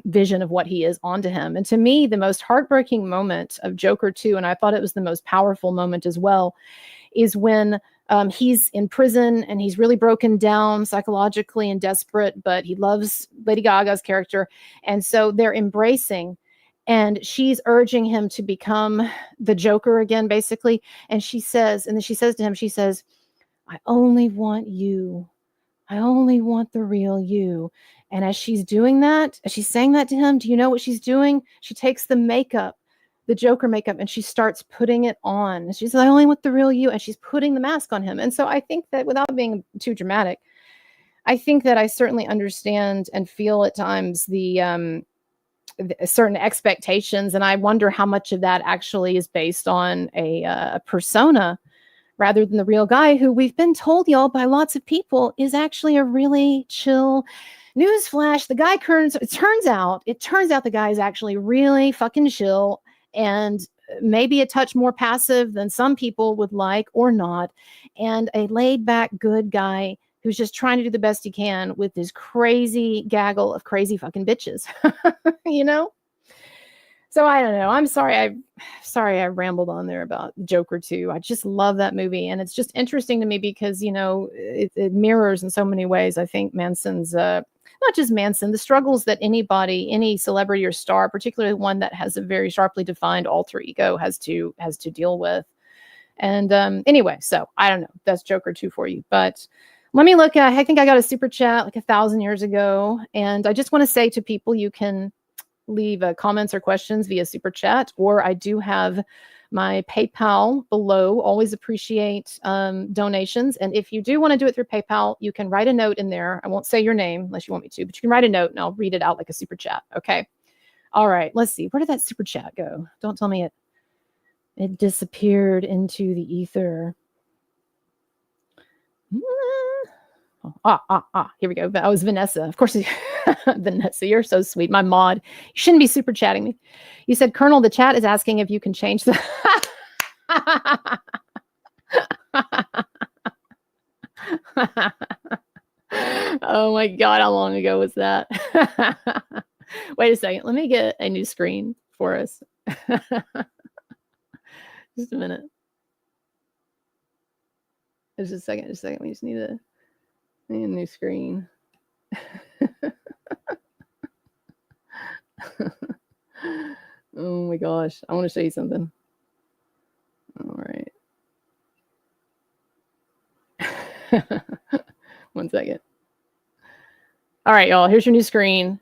S3: vision of what he is onto him. And to me, the most heartbreaking moment of Joker 2, and I thought it was the most powerful moment as well, is when he's in prison and he's really broken down psychologically and desperate, but he loves Lady Gaga's character. And so they're embracing. And she's urging him to become the Joker again, basically. And then she says to him, I only want you. I only want the real you. And as she's doing that, as she's saying that to him, do you know what she's doing? She takes the makeup, the Joker makeup, and she starts putting it on. And she says, I only want the real you. And she's putting the mask on him. And so I think that, without being too dramatic, I think that I certainly understand and feel at times the certain expectations. And I wonder how much of that actually is based on a persona rather than the real guy, who we've been told, y'all, by lots of people, is actually a really chill. Newsflash, the guy it turns out the guy is actually really fucking chill, and maybe a touch more passive than some people would like, or not, and a laid back good guy who's just trying to do the best he can with this crazy gaggle of crazy fucking bitches. So I don't know. I'm sorry I rambled on there about Joker 2. I just love that movie. And it's just interesting to me because, it mirrors in so many ways, I think, Manson's, not just Manson, the struggles that any celebrity or star, particularly one that has a very sharply defined alter ego, has to deal with. And anyway, so I don't know. That's Joker 2 for you. But let me look at, I think I got a super chat like 1,000 years ago. And I just want to say to people, you can leave comments or questions via super chat, or I do have my PayPal below. Always appreciate donations. And if you do want to do it through PayPal, you can write a note in there. I won't say your name unless you want me to, but you can write a note and I'll read it out like a super chat. Okay. All right. Let's see. Where did that super chat go? Don't tell me it disappeared into the ether. Here we go. That was Vanessa. Of course, Vanessa, you're so sweet. My mod. You shouldn't be super chatting me. You said, Colonel, the chat is asking if you can change the... Oh my God, how long ago was that? Wait a second. Let me get a new screen for us. Just a minute. Just a second. We just need a new screen. Oh my gosh. I want to show you something. All right. 1 second. All right, y'all. Here's your new screen.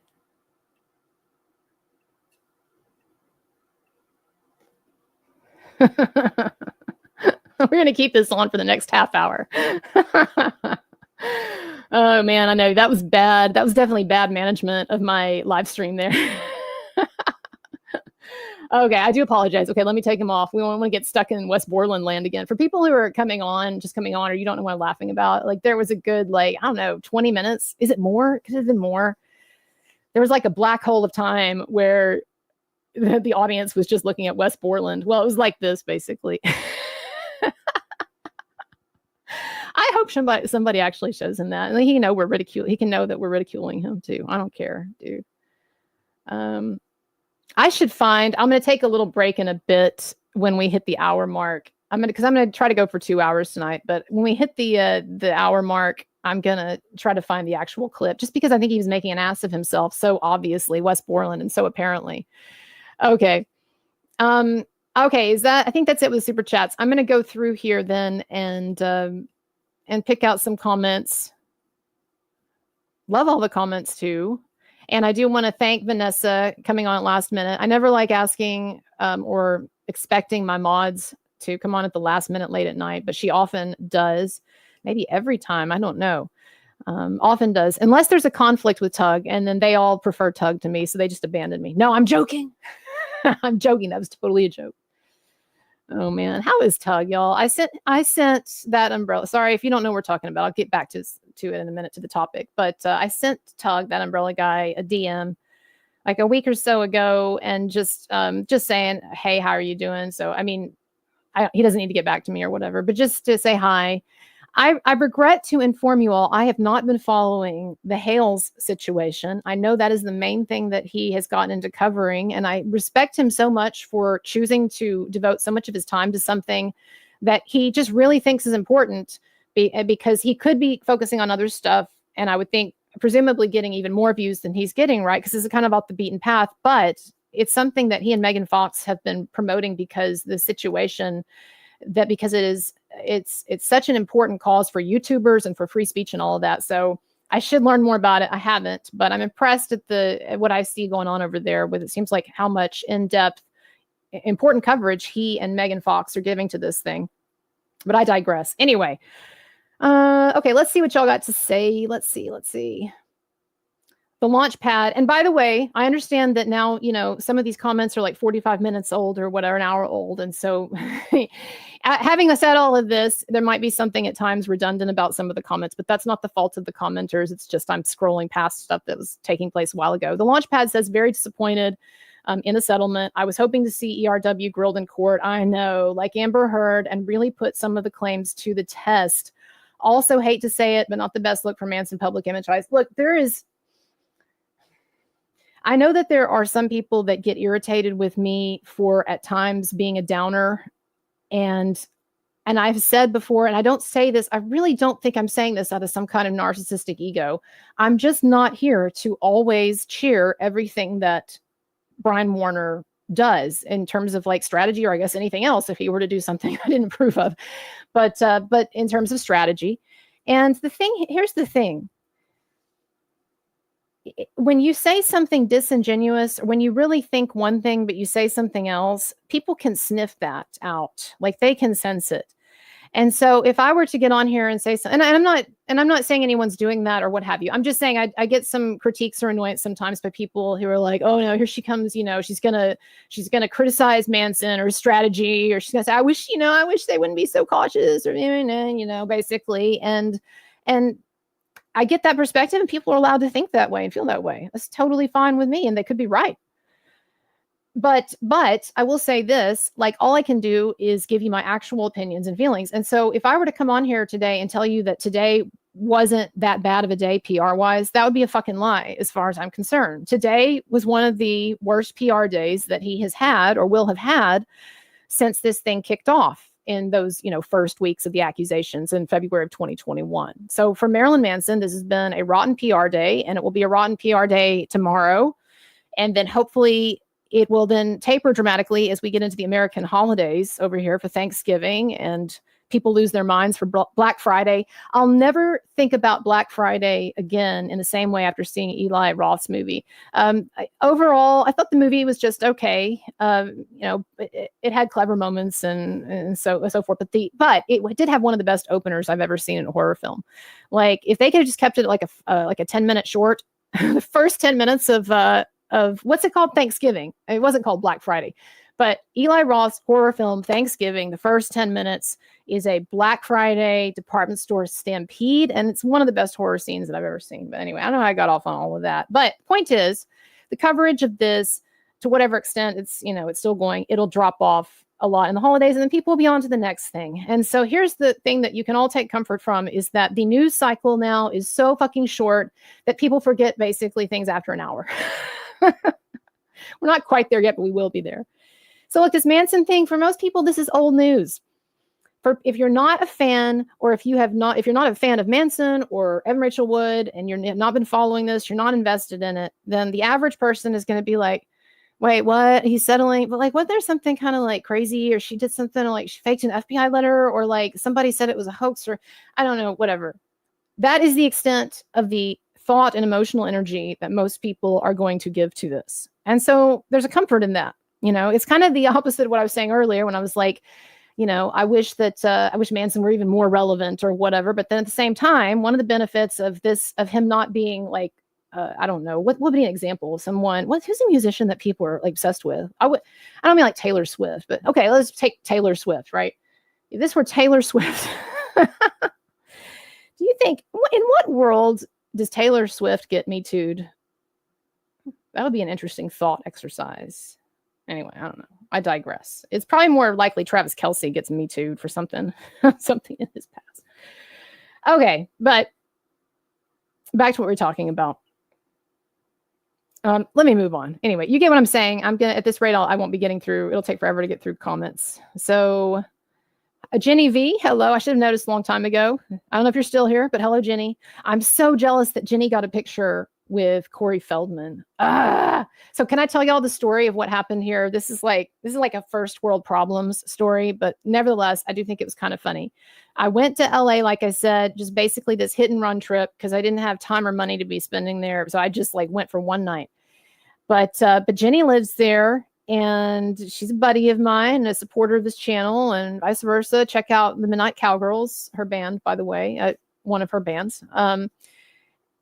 S3: We're going to keep this on for the next half hour. Oh, man, I know. That was bad. That was definitely bad management of my live stream there. Okay, I do apologize. Okay, let me take him off. We don't want to get stuck in Wes Borland land again. For people who are coming on, or you don't know what I'm laughing about, like there was a good, I don't know, 20 minutes. Is it more? Could it have been more? There was like a black hole of time where the audience was just looking at Wes Borland. Well, it was like this, basically. I hope somebody actually shows him that. And he can know he can know that we're ridiculing him too. I don't care, dude. I'm going to take a little break in a bit when we hit the hour mark. I'm going to try to go for 2 hours tonight. But when we hit the hour mark, I'm going to try to find the actual clip just because I think he was making an ass of himself. So obviously Wes Borland and so apparently. Okay. Okay. I think that's it with super chats. I'm going to go through here then and pick out some comments. Love all the comments too. And I do want to thank Vanessa coming on at last minute. I never like asking or expecting my mods to come on at the last minute late at night, but she often does. Maybe every time. I don't know. Often does. Unless there's a conflict with Tug, and then they all prefer Tug to me, so they just abandon me. No, I'm joking. I'm joking. That was totally a joke. Oh, man. How is Tug, y'all? I sent that umbrella. Sorry, if you don't know what we're talking about, I'll get back to it in a minute to the topic. But I sent Tug, that umbrella guy, a DM like a week or so ago and just saying, hey, how are you doing? So, I mean, he doesn't need to get back to me or whatever, but just to say hi. I regret to inform you all, I have not been following the Hales situation. I know that is the main thing that he has gotten into covering, and I respect him so much for choosing to devote so much of his time to something that he just really thinks is important, because he could be focusing on other stuff, and I would think presumably getting even more views than he's getting, right? Because it's kind of off the beaten path, but it's something that he and Megan Fox have been promoting because the situation that because it's such an important cause for YouTubers and for free speech and all of that. So I should learn more about it. I haven't, but I'm impressed at what I see going on over there with, it seems like how much in-depth, important coverage he and Megan Fox are giving to this thing. But I digress. Anyway, okay, let's see what y'all got to say. Let's see. The launch pad. And by the way, I understand that now, some of these comments are like 45 minutes old or whatever, an hour old. And so having said all of this, there might be something at times redundant about some of the comments, but that's not the fault of the commenters. It's just I'm scrolling past stuff that was taking place a while ago. The launch pad says very disappointed in the settlement. I was hoping to see ERW grilled in court. I know, like Amber Heard, and really put some of the claims to the test. Also hate to say it, but not the best look for Manson public image-wise. Look, I know that there are some people that get irritated with me for at times being a downer. And I've said before, and I don't say this, I really don't think I'm saying this out of some kind of narcissistic ego. I'm just not here to always cheer everything that Brian Warner does in terms of like strategy, or I guess anything else if he were to do something I didn't approve of. But in terms of strategy. And here's the thing. When you say something disingenuous, when you really think one thing, but you say something else, people can sniff that out. Like they can sense it. And so if I were to get on here and say something, and I'm not saying anyone's doing that or what have you. I'm just saying I get some critiques or annoyance sometimes by people who are like, oh no, here she comes, she's gonna criticize Manson or his strategy, or she's gonna say, I wish they wouldn't be so cautious, or basically. And I get that perspective, and people are allowed to think that way and feel that way. That's totally fine with me, and they could be right. But I will say this, like all I can do is give you my actual opinions and feelings. And so if I were to come on here today and tell you that today wasn't that bad of a day PR wise, that would be a fucking lie as far as I'm concerned. Today was one of the worst PR days that he has had or will have had since this thing kicked off in those, first weeks of the accusations in February of 2021. So for Marilyn Manson, this has been a rotten PR day, and it will be a rotten PR day tomorrow. And then hopefully it will then taper dramatically as we get into the American holidays over here for Thanksgiving and people lose their minds for Black Friday. I'll never think about Black Friday again in the same way after seeing Eli Roth's movie. Overall, I thought the movie was just okay. It had clever moments and so forth. But it did have one of the best openers I've ever seen in a horror film. Like if they could have just kept it like a 10-minute short, the first 10 minutes of what's it called? Thanksgiving. It wasn't called Black Friday. But Eli Roth's horror film, Thanksgiving, the first 10 minutes is a Black Friday department store stampede. And it's one of the best horror scenes that I've ever seen. But anyway, I don't know how I got off on all of that. But point is, the coverage of this, to whatever extent it's still going, it'll drop off a lot in the holidays. And then people will be on to the next thing. And so here's the thing that you can all take comfort from is that the news cycle now is so fucking short that people forget basically things after an hour. We're not quite there yet, but we will be there. So look, this Manson thing, for most people, this is old news. If you're not a fan, or if you're not a fan of Manson or Evan Rachel Wood, and you're not been following this, you're not invested in it, then the average person is going to be like, wait, what? He's settling, but like, what? There's something kind of like crazy, or she did something, or like she faked an FBI letter, or like somebody said it was a hoax, or I don't know, whatever. That is the extent of the thought and emotional energy that most people are going to give to this. And so there's a comfort in that. It's kind of the opposite of what I was saying earlier when I was like, I wish Manson were even more relevant or whatever. But then at the same time, one of the benefits of him not being like, I don't know, what would be an example of someone, who's a musician that people are like obsessed with? I don't mean like Taylor Swift, but okay, let's take Taylor Swift, right? If this were Taylor Swift, do you think, in what world does Taylor Swift get Me Too'd? That would be an interesting thought exercise. Anyway, I don't know. I digress. It's probably more likely Travis Kelce gets Me Too'd for something in his past. Okay, but back to what we're talking about. Let me move on. Anyway, you get what I'm saying. At this rate, I won't be getting through. It'll take forever to get through comments. So, Jenny V, hello. I should have noticed a long time ago. I don't know if you're still here, but hello, Jenny. I'm so jealous that Jenny got a picture with Corey Feldman. So can I tell y'all the story of what happened here? This is like a first world problems story, but nevertheless, I do think it was kind of funny. I went to LA, like I said, just basically this hit and run trip because I didn't have time or money to be spending there. So I just like went for one night. But Jenny lives there, and she's a buddy of mine and a supporter of this channel, and vice versa. Check out the Midnight Cowgirls, her band, by the way, one of her bands.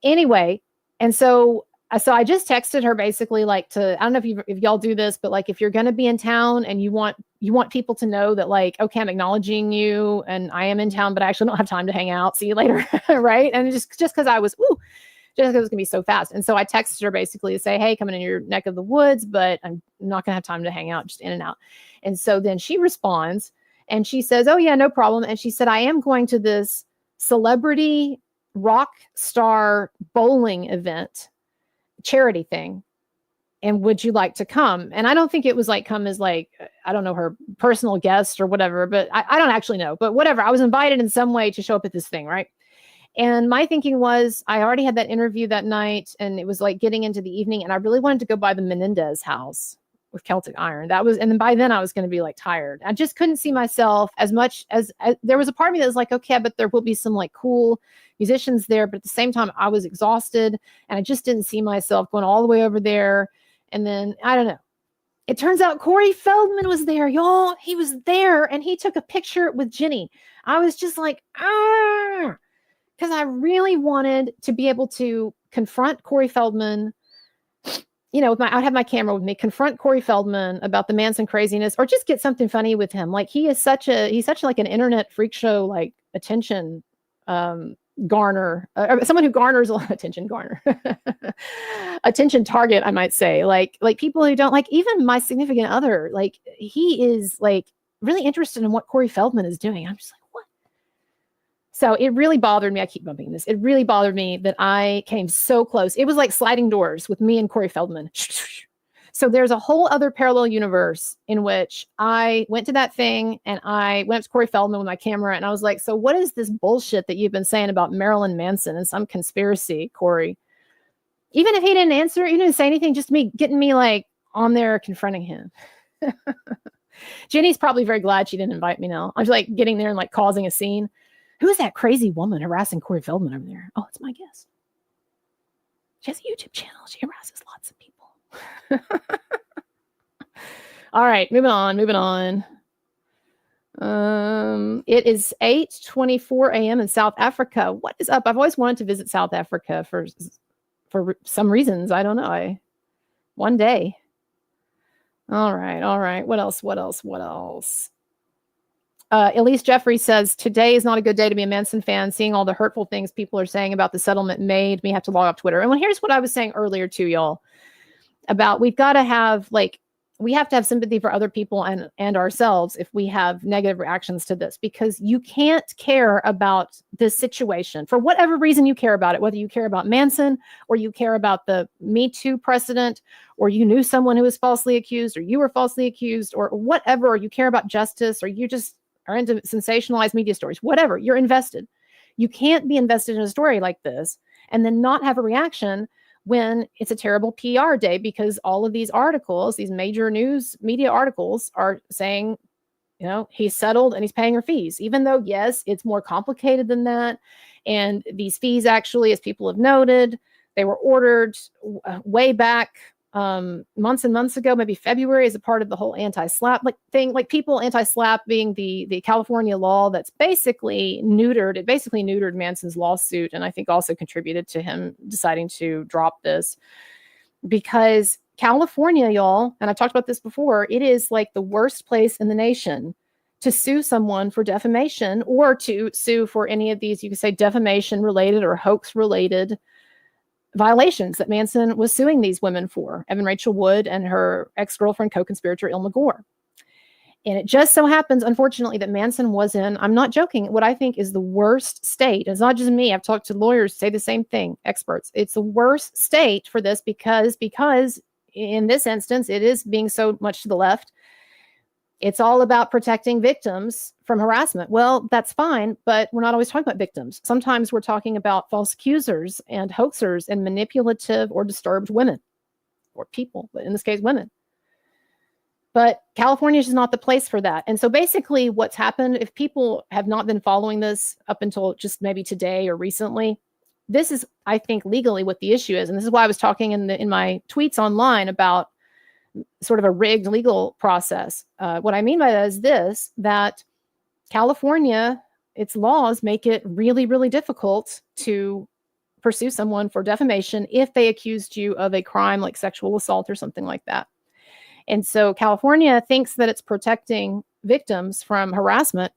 S3: Anyway. And so I just texted her basically like I don't know if y'all do this, but like if you're going to be in town and you want people to know that like, okay, I'm acknowledging you and I am in town, but I actually don't have time to hang out. See you later. Right. And just because I was, just because it was going to be so fast. And so I texted her basically to say, hey, coming in your neck of the woods, but I'm not going to have time to hang out, just in and out. And so then she responds and she says, oh yeah, no problem. And she said, I am going to this celebrity rock star bowling event charity thing, and would you like to come? And I don't think it was like come as like, I don't know, her personal guest or whatever, but I don't actually know, but whatever, I was invited in some way to show up at this thing, right? And my thinking was, I already had that interview that night, and it was like getting into the evening, and I really wanted to go by the Menendez house with Celtic Iron. And then by then I was going to be like tired. I just couldn't see myself as much as there was a part of me that was like, okay, but there will be some like cool musicians there. But at the same time, I was exhausted and I just didn't see myself going all the way over there. And then I don't know. It turns out Corey Feldman was there, y'all. He was there and he took a picture with Jenny. I was just like, because I really wanted to be able to confront Corey Feldman. I'd have my camera with me, confront Corey Feldman about the Manson craziness, or just get something funny with him. Like he's such like an internet freak show, like attention garner, someone who garners a lot of attention target, I might say. Like people who don't like, even my significant other, like he is like really interested in what Corey Feldman is doing. I'm just like, what? So it really bothered me. I keep bumping this. It really bothered me that I came so close. It was like sliding doors with me and Corey Feldman. So there's a whole other parallel universe in which I went to that thing and I went up to Corey Feldman with my camera and I was like, so what is this bullshit that you've been saying about Marilyn Manson and some conspiracy, Corey? Even if he didn't answer, he didn't say anything, just me getting me like on there confronting him. Jenny's probably very glad she didn't invite me now. I'm just like getting there and like causing a scene. Who's that crazy woman harassing Corey Feldman over there? Oh, it's my guest. She has a YouTube channel. She harasses lots of people. All right, moving on. It is 8:24 a.m. in South Africa. What is up? I've always wanted to visit South Africa for some reasons. I don't know. One day. All right. What else? Elise Jeffrey says, today is not a good day to be a Manson fan. Seeing all the hurtful things people are saying about the settlement made me have to log off Twitter. And here's what I was saying earlier too, y'all, about we have to have sympathy for other people and ourselves if we have negative reactions to this, because you can't care about this situation for whatever reason you care about it, whether you care about Manson or you care about the Me Too precedent, or you knew someone who was falsely accused, or you were falsely accused, or whatever, or you care about justice, or you just are into sensationalized media stories, whatever, you're invested. You can't be invested in a story like this and then not have a reaction when it's a terrible PR day, because all of these articles, these major news media articles, are saying, he's settled and he's paying her fees, even though, yes, it's more complicated than that. And these fees actually, as people have noted, they were ordered way back months and months ago, maybe February, as a part of the whole anti-SLAPP thing, like people anti-SLAPP being the California law that's basically neutered. It basically neutered Manson's lawsuit, and I think also contributed to him deciding to drop this, because California, y'all, and I've talked about this before, it is like the worst place in the nation to sue someone for defamation, or to sue for any of these, you could say, defamation related or hoax related violations that Manson was suing these women for, Evan Rachel Wood and her ex-girlfriend, co-conspirator Ilma Gore. And it just so happens, unfortunately, that Manson was in, I'm not joking, what I think is the worst state. It's not just me. I've talked to lawyers who say the same thing, experts. It's the worst state for this because in this instance, it is being so much to the left. It's all about protecting victims from harassment. Well, that's fine, but we're not always talking about victims. Sometimes we're talking about false accusers and hoaxers and manipulative or disturbed women or people, but in this case, women. But California is not the place for that. And so basically what's happened, if people have not been following this up until just maybe today or recently, this is, I think, legally what the issue is. And this is why I was talking in my tweets online about sort of a rigged legal process. What I mean by that is this, that California, its laws make it really, really difficult to pursue someone for defamation if they accused you of a crime like sexual assault or something like that. And so California thinks that it's protecting victims from harassment,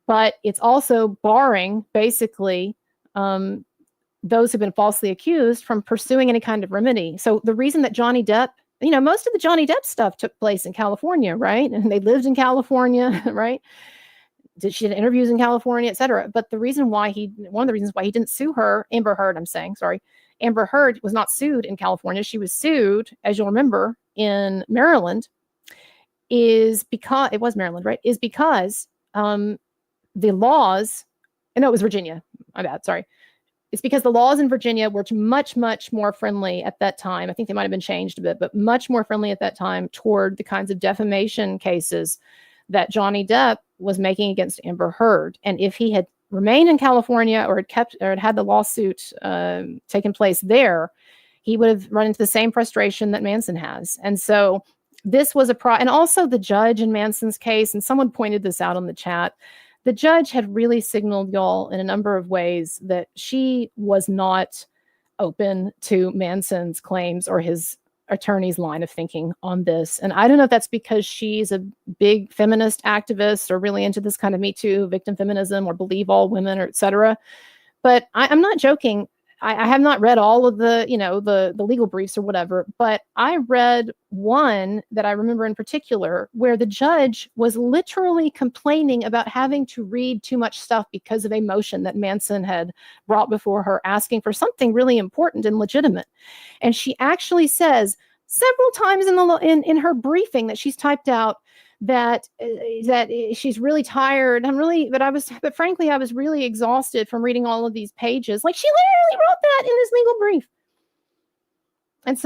S3: but it's also barring basically those who've been falsely accused from pursuing any kind of remedy. So the reason that Johnny Depp, most of the Johnny Depp stuff took place in California, right? And they lived in California, right? She did interviews in California, et cetera. But one of the reasons why he didn't sue her, Amber Heard was not sued in California. She was sued, as you'll remember, in Maryland, is because it was Maryland, right? Is because the laws, no, it was Virginia. My bad. Sorry. It's because the laws in Virginia were much, much more friendly at that time. I think they might have been changed a bit, but much more friendly at that time toward the kinds of defamation cases that Johnny Depp was making against Amber Heard. And if he had remained in California or had the lawsuit taken place there, he would have run into the same frustration that Manson has. And so this was and also the judge in Manson's case, and someone pointed this out on the chat, the judge had really signaled, y'all, in a number of ways that she was not open to Manson's claims or his attorney's line of thinking on this. And I don't know if that's because she's a big feminist activist or really into this kind of Me Too, victim feminism, or believe all women, or et cetera. But I'm not joking. I have not read all of the, the legal briefs or whatever, but I read one that I remember in particular where the judge was literally complaining about having to read too much stuff because of a motion that Manson had brought before her asking for something really important and legitimate. And she actually says several times in her briefing that she's typed out that she's really tired. But frankly, I was really exhausted from reading all of these pages. Like, she literally wrote that in this legal brief.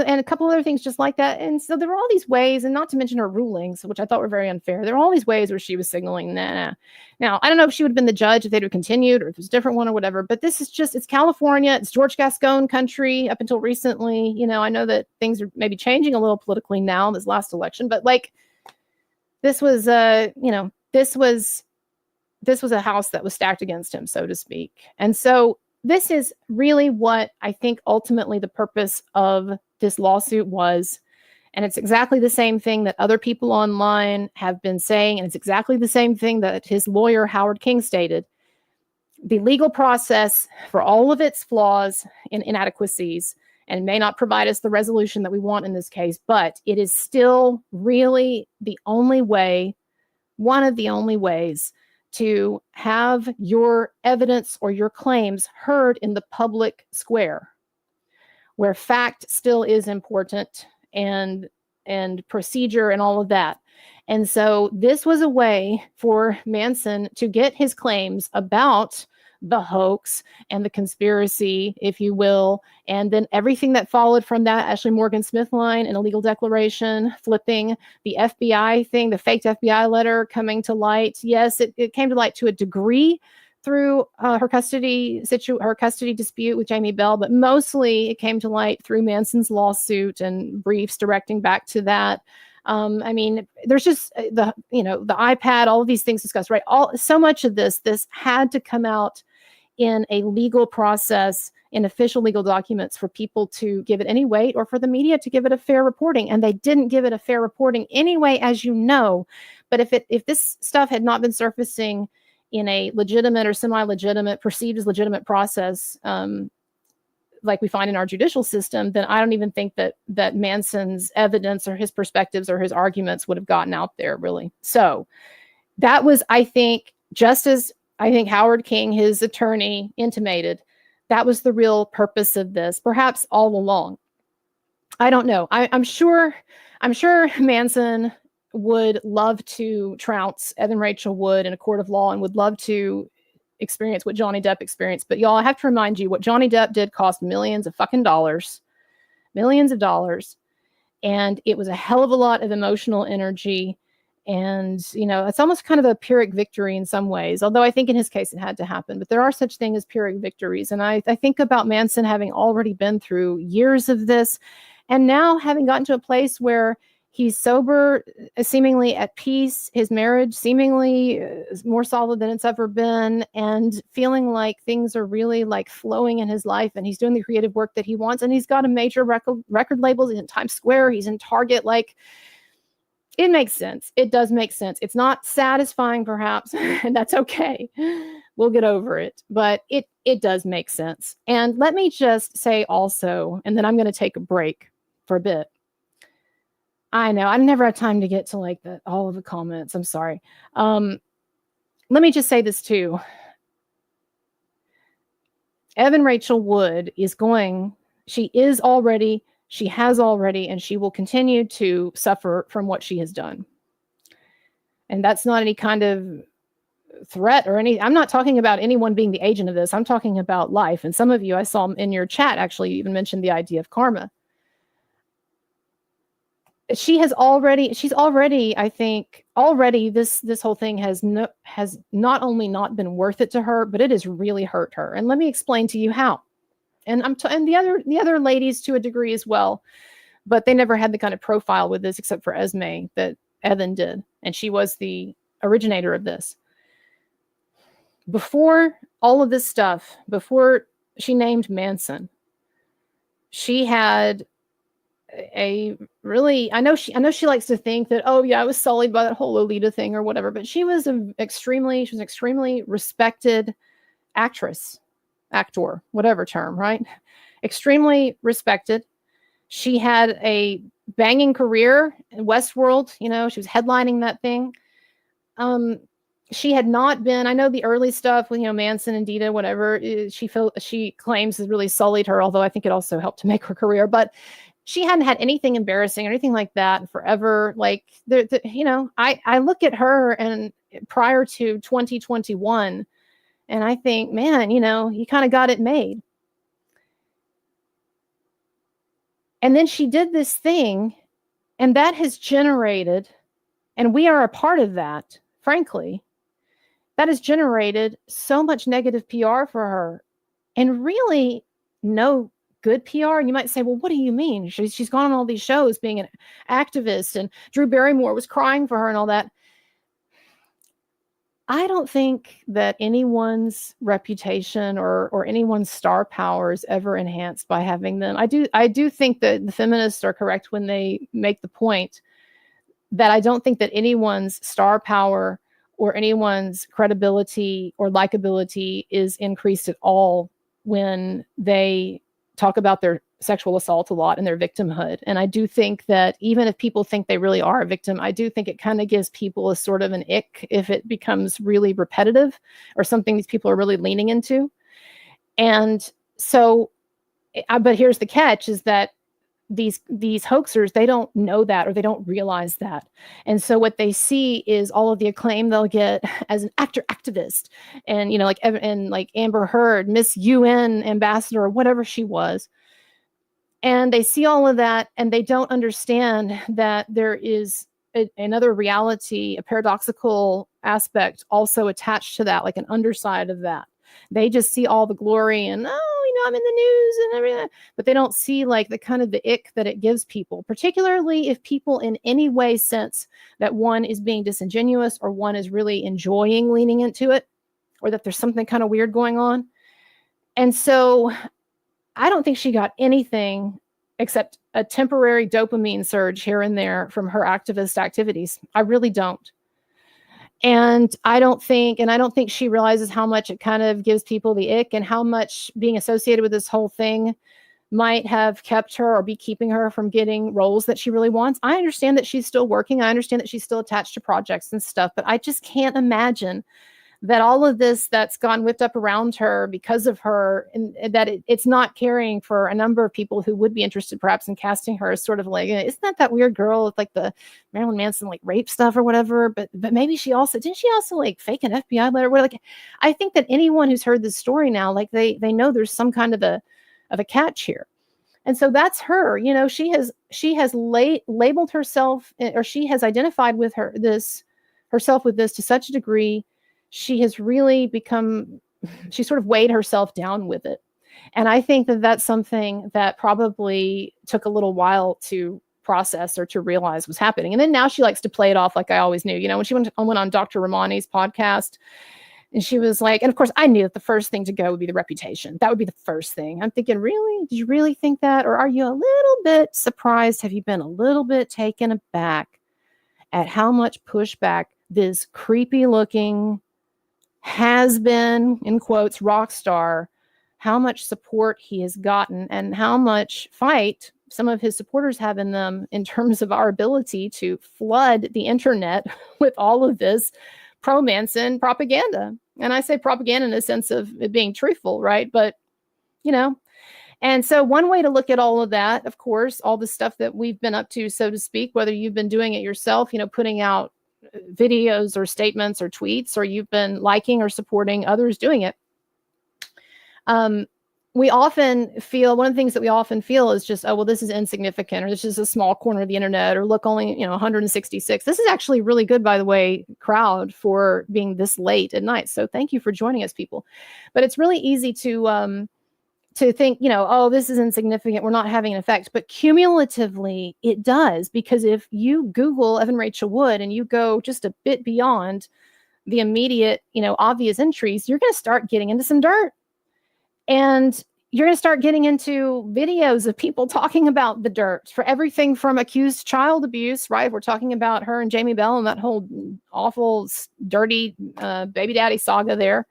S3: And a couple other things just like that. And so there were all these ways, and not to mention her rulings, which I thought were very unfair. There were all these ways where she was signaling, nah. Now, I don't know if she would have been the judge if they'd have continued or if it was a different one or whatever, but this is just, it's California. It's George Gascon country up until recently. I know that things are maybe changing a little politically now, this last election, but like, this was this was a house that was stacked against him, so to speak. And so this is really what I think ultimately the purpose of this lawsuit was. And it's exactly the same thing that other people online have been saying. And it's exactly the same thing that his lawyer, Howard King, stated. The legal process, for all of its flaws and inadequacies, and may not provide us the resolution that we want in this case, but it is still really the only way, one of the only ways to have your evidence or your claims heard in the public square, where fact still is important and procedure and all of that. And so this was a way for Manson to get his claims about the hoax and the conspiracy, if you will, and then everything that followed from that, Ashley Morgan Smith line, an illegal declaration, flipping, the FBI thing, the faked FBI letter coming to light. Yes, it came to light to a degree through her custody dispute with Jamie Bell, but mostly it came to light through Manson's lawsuit and briefs directing back to that. I mean, there's just the iPad, all of these things discussed, right? So much of this had to come out in a legal process, in official legal documents, for people to give it any weight or for the media to give it a fair reporting. And they didn't give it a fair reporting anyway, as you know. But if this stuff had not been surfacing in a legitimate or semi-legitimate, perceived as legitimate process, like we find in our judicial system, then I don't even think that Manson's evidence or his perspectives or his arguments would have gotten out there, really. So that was, I think, just as I think Howard King, his attorney, intimated, that was the real purpose of this, perhaps all along. I don't know. I'm sure Manson would love to trounce Evan Rachel Wood in a court of law and would love to experience what Johnny Depp experienced. But y'all, I have to remind you, what Johnny Depp did cost millions of fucking dollars. Millions of dollars. And it was a hell of a lot of emotional energy. And, it's almost kind of a Pyrrhic victory in some ways, although I think in his case it had to happen. But there are such things as Pyrrhic victories. And I think about Manson having already been through years of this, and now having gotten to a place where he's sober, seemingly at peace, his marriage seemingly more solid than it's ever been, and feeling like things are really like flowing in his life, and he's doing the creative work that he wants, and he's got a major record label. He's in Times Square, he's in Target. Like, it makes sense. It does make sense. It's not satisfying, perhaps, and that's okay. We'll get over it. But it does make sense. And let me just say also, and then I'm going to take a break for a bit. I know I never have time to get to all of the comments. I'm sorry. Let me just say this too. Evan Rachel Wood she has already, and she will continue to suffer from what she has done. And that's not any kind of threat or I'm not talking about anyone being the agent of this. I'm talking about life. And some of you, I saw in your chat, actually even mentioned the idea of karma. She's already, I think, this whole thing has not only not been worth it to her, but it has really hurt her. And let me explain to you how. And and the other ladies to a degree as well, but they never had the kind of profile with this except for Esme that Evan did, and she was the originator of this. Before all of this stuff, before she named Manson, she had a really, I know she likes to think that, oh yeah, I was sullied by that whole Lolita thing or whatever, but she was an extremely respected actress. actor, whatever term, right? Extremely respected. She had a banging career in Westworld. She was headlining that thing. She had not been, I know the early stuff with, Manson and Dita, whatever, she claims has really sullied her, although I think it also helped to make her career. But she hadn't had anything embarrassing or anything like that forever. Like, I look at her and prior to 2021, and I think, man, you kind of got it made. And then she did this thing, and that has generated, and we are a part of that, frankly, that has generated so much negative PR for her, and really no good PR. And you might say, well, what do you mean? She's gone on all these shows being an activist, and Drew Barrymore was crying for her and all that. I don't think that anyone's reputation or anyone's star power is ever enhanced by having them. I do think that the feminists are correct when they make the point that I don't think that anyone's star power or anyone's credibility or likability is increased at all when they talk about their sexual assault a lot and their victimhood. And I do think that even if people think they really are a victim, I do think it kind of gives people a sort of an ick if it becomes really repetitive or something these people are really leaning into. And so, but here's the catch, is that these hoaxers, they don't know that, or they don't realize that. And so what they see is all of the acclaim they'll get as an activist, and like Amber Heard, Miss UN ambassador, or whatever she was. And they see all of that, and they don't understand that there is another reality, a paradoxical aspect also attached to that, like an underside of that. They just see all the glory and, I'm in the news and everything, but they don't see like the kind of the ick that it gives people, particularly if people in any way sense that one is being disingenuous, or one is really enjoying leaning into it, or that there's something kind of weird going on. And so I don't think she got anything except a temporary dopamine surge here and there from her activist activities. I really don't. And I don't think she realizes how much it kind of gives people the ick, and how much being associated with this whole thing might have kept her or be keeping her from getting roles that she really wants. I understand that she's still working. I understand that she's still attached to projects and stuff, but I just can't imagine that all of this that's gone whipped up around her because of her, and that it's not carrying for a number of people who would be interested perhaps in casting her as sort of like, isn't that weird girl with like the Marilyn Manson like rape stuff or whatever, but maybe didn't she also like fake an FBI letter? Like, I think that anyone who's heard this story now, like they know there's some kind of a catch here. And so that's her. She has labeled herself, or she has identified with herself with this to such a degree. She has really she sort of weighed herself down with it. And I think that that's something that probably took a little while to process or to realize was happening. And then now she likes to play it off like I always knew. When she went on Dr. Ramani's podcast, and she was like, and of course I knew that the first thing to go would be the reputation. That would be the first thing. I'm thinking, really? Did you really think that? Or are you a little bit surprised? Have you been a little bit taken aback at how much pushback this creepy looking has been, in quotes, rock star, how much support he has gotten, and how much fight some of his supporters have in them in terms of our ability to flood the internet with all of this pro-Manson propaganda. And I say propaganda in the sense of it being truthful, right? But, and so one way to look at all of that, of course, all the stuff that we've been up to, so to speak, whether you've been doing it yourself, putting out videos or statements or tweets, or you've been liking or supporting others doing it. We often feel, one of the things that we often feel is just, oh, well, this is insignificant, or this is a small corner of the internet, or look, only, 166. This is actually really good, by the way, crowd for being this late at night. So thank you for joining us, people. But it's really easy to think, oh, this is insignificant, we're not having an effect. But cumulatively, it does, because if you Google Evan Rachel Wood and you go just a bit beyond the immediate, obvious entries, you're going to start getting into some dirt. And you're going to start getting into videos of people talking about the dirt, for everything from accused child abuse, right? We're talking about her and Jamie Bell and that whole awful, dirty baby daddy saga there.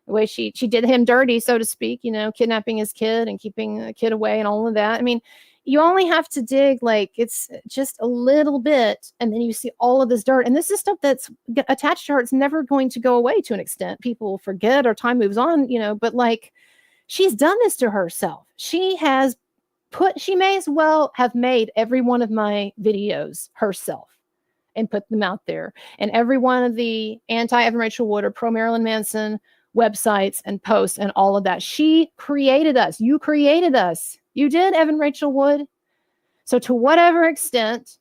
S3: the way she did him dirty, so to speak, kidnapping his kid and keeping the kid away and all of that. I mean, you only have to dig like it's just a little bit, and then you see all of this dirt. And this is stuff that's attached to her. It's never going to go away to an extent. People forget or time moves on, but like she's done this to herself. She may as well have made every one of my videos herself and put them out there. And every one of the anti-Evan Rachel Wood or pro-Marilyn Manson websites and posts and all of that. She created us. You created us. You did, Evan Rachel Wood. So to whatever extent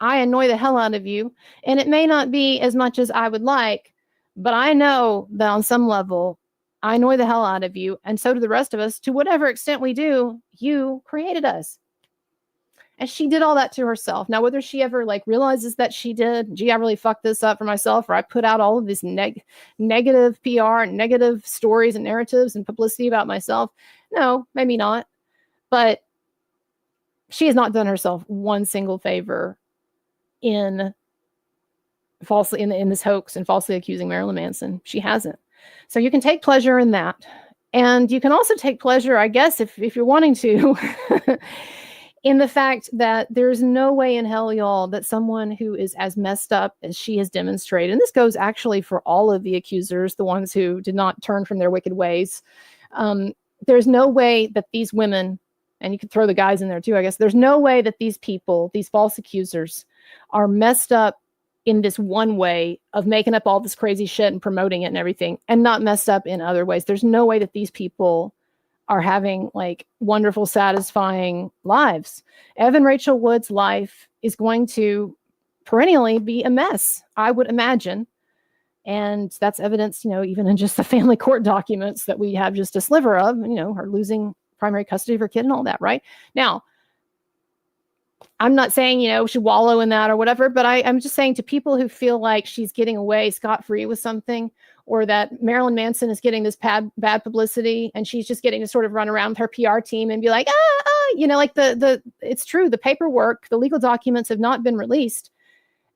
S3: I annoy the hell out of you, and it may not be as much as I would like, but I know that on some level, I annoy the hell out of you, and so do the rest of us. To whatever extent we do, you created us. And she did all that to herself. Now, whether she ever realizes that she did, gee, I really fucked this up for myself, or I put out all of this negative PR and negative stories and narratives and publicity about myself. No, maybe not. But she has not done herself one single favor in this hoax and falsely accusing Marilyn Manson. She hasn't. So you can take pleasure in that. And you can also take pleasure, I guess, if you're wanting to, in the fact that there's no way in hell, y'all, that someone who is as messed up as she has demonstrated, and this goes actually for all of the accusers, the ones who did not turn from their wicked ways, there's no way that these women, and you could throw the guys in there too, I guess, there's no way that these people, these false accusers, are messed up in this one way of making up all this crazy shit and promoting it and everything, and not messed up in other ways. There's no way that these people are having wonderful, satisfying lives. Evan Rachel Wood's life is going to perennially be a mess, I would imagine. And that's evidenced, even in just the family court documents that we have just a sliver of, her losing primary custody of her kid and all that, right? Now, I'm not saying, we should wallow in that or whatever, but I'm just saying to people who feel like she's getting away scot-free with something, or that Marilyn Manson is getting this bad publicity and she's just getting to sort of run around with her PR team and be like, it's true. The paperwork, the legal documents have not been released.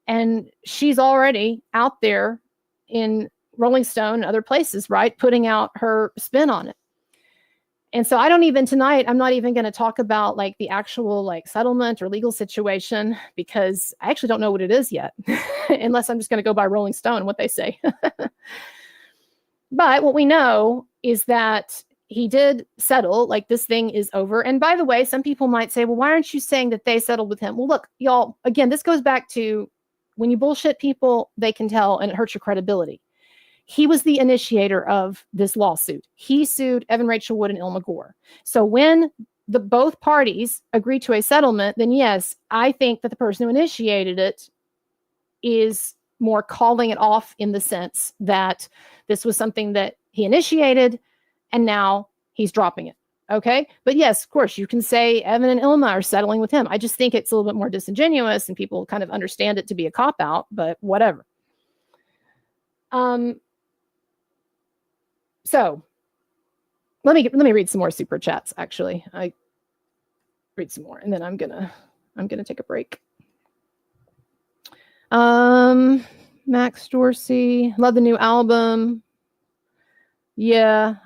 S3: And she's already out there in Rolling Stone and other places, right? Putting out her spin on it. And so tonight, I'm not even going to talk about the actual settlement or legal situation, because I actually don't know what it is yet, unless I'm just going to go by Rolling Stone and what they say. But what we know is that he did settle, this thing is over. And by the way, some people might say, well, why aren't you saying that they settled with him? Well, look, y'all, again, this goes back to when you bullshit people, they can tell, and it hurts your credibility. He was the initiator of this lawsuit. He sued Evan Rachel Wood and Ilma Gore. So when both parties agree to a settlement, then yes, I think that the person who initiated it is more calling it off in the sense that this was something that he initiated and now he's dropping it. Okay. But yes, of course, you can say Evan and Ilma are settling with him. I just think it's a little bit more disingenuous and people kind of understand it to be a cop-out, but whatever. So let me read some more super chats. Actually, I read some more and then I'm gonna take a break. Max Dorsey, love the new album. Yeah,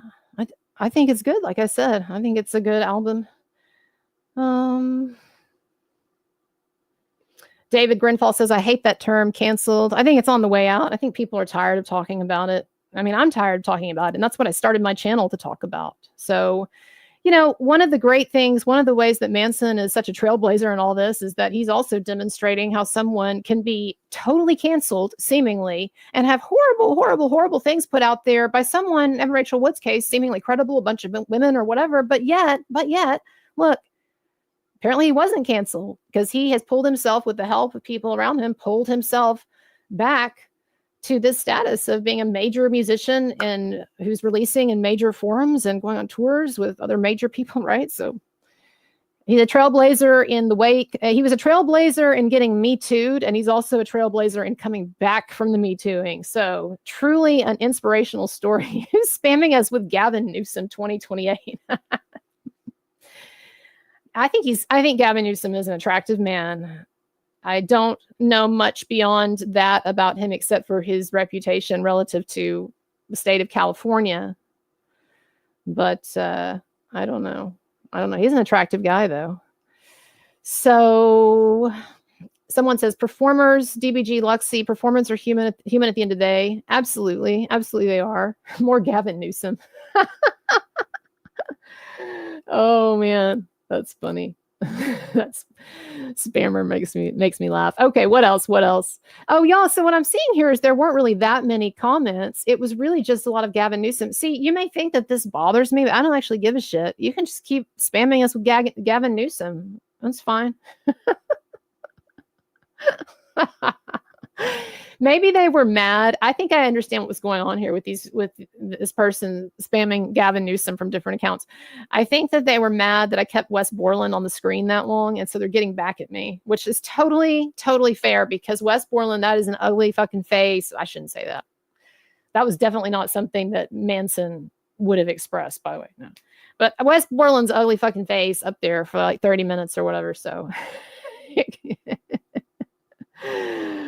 S3: I think it's good. Like I said, I think it's a good album. David Grenfall says, I hate that term, canceled. I think it's on the way out. I think people are tired of talking about it. I mean, I'm tired of talking about it, and that's what I started my channel to talk about. So, one of the great things, one of the ways that Manson is such a trailblazer in all this is that he's also demonstrating how someone can be totally canceled, seemingly, and have horrible, horrible, horrible things put out there by someone, in Rachel Wood's case, seemingly credible, a bunch of women or whatever. But yet, look, apparently he wasn't canceled because he has pulled himself, with the help of people around him, pulled himself back to this status of being a major musician and who's releasing in major forums and going on tours with other major people, right? So he's a trailblazer in the wake. He was a trailblazer in getting Me Too'd, and he's also a trailblazer in coming back from the Me Too'ing. So truly an inspirational story. Who's spamming us with Gavin Newsom 2028? I think Gavin Newsom is an attractive man. I don't know much beyond that about him, except for his reputation relative to the state of California. But I don't know. He's an attractive guy, though. So someone says performers, DBG, Luxy, performers are human at the end of the day. Absolutely. Absolutely they are. More Gavin Newsom. Oh, man. That's funny. That's spammer makes me laugh. Okay, what else? Oh, y'all, so what I'm seeing here is there weren't really that many comments. It was really just a lot of Gavin Newsom. See, you may think that this bothers me, but I don't actually give a shit. You can just keep spamming us with Gavin Newsom. That's fine. Maybe they were mad. I think I understand what was going on here with this person spamming Gavin Newsom from different accounts. I think that they were mad that I kept Wes Borland on the screen that long, and so they're getting back at me, which is totally, totally fair because Wes Borland, that is an ugly fucking face. I shouldn't say that. That was definitely not something that Manson would have expressed, by the way. No. But Wes Borland's ugly fucking face up there for like 30 minutes or whatever, so...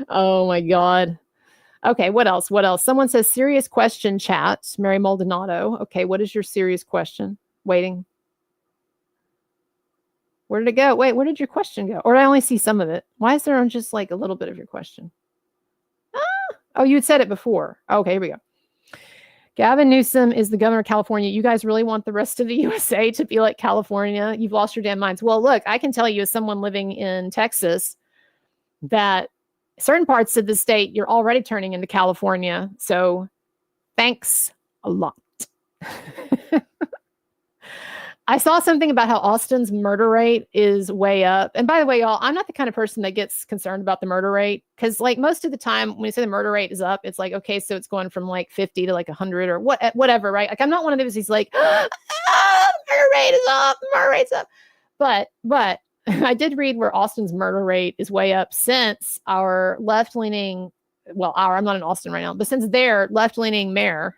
S3: Oh my God. Okay, what else? Someone says serious question chat. Mary Maldonado. Okay, what is your serious question? Waiting. Where did it go? Wait, where did your question go? Or I only see some of it. Why is there just like a little bit of your question? Oh, you had said it before. Okay, here we go. Gavin Newsom is the governor of California. You guys really want the rest of the USA to be like California? You've lost your damn minds. Well, look, I can tell you as someone living in Texas that certain parts of the state, you're already turning into California. So thanks a lot. I saw something about how Austin's murder rate is way up. And by the way, y'all, I'm not the kind of person that gets concerned about the murder rate. Because like most of the time when you say the murder rate is up, it's like, okay, so it's going from like 50 to like 100 or whatever, right? Like I'm not one of those, he's like, murder rate is up, murder rate's up. But I did read where Austin's murder rate is way up since our left-leaning, I'm not in Austin right now, but since their left-leaning mayor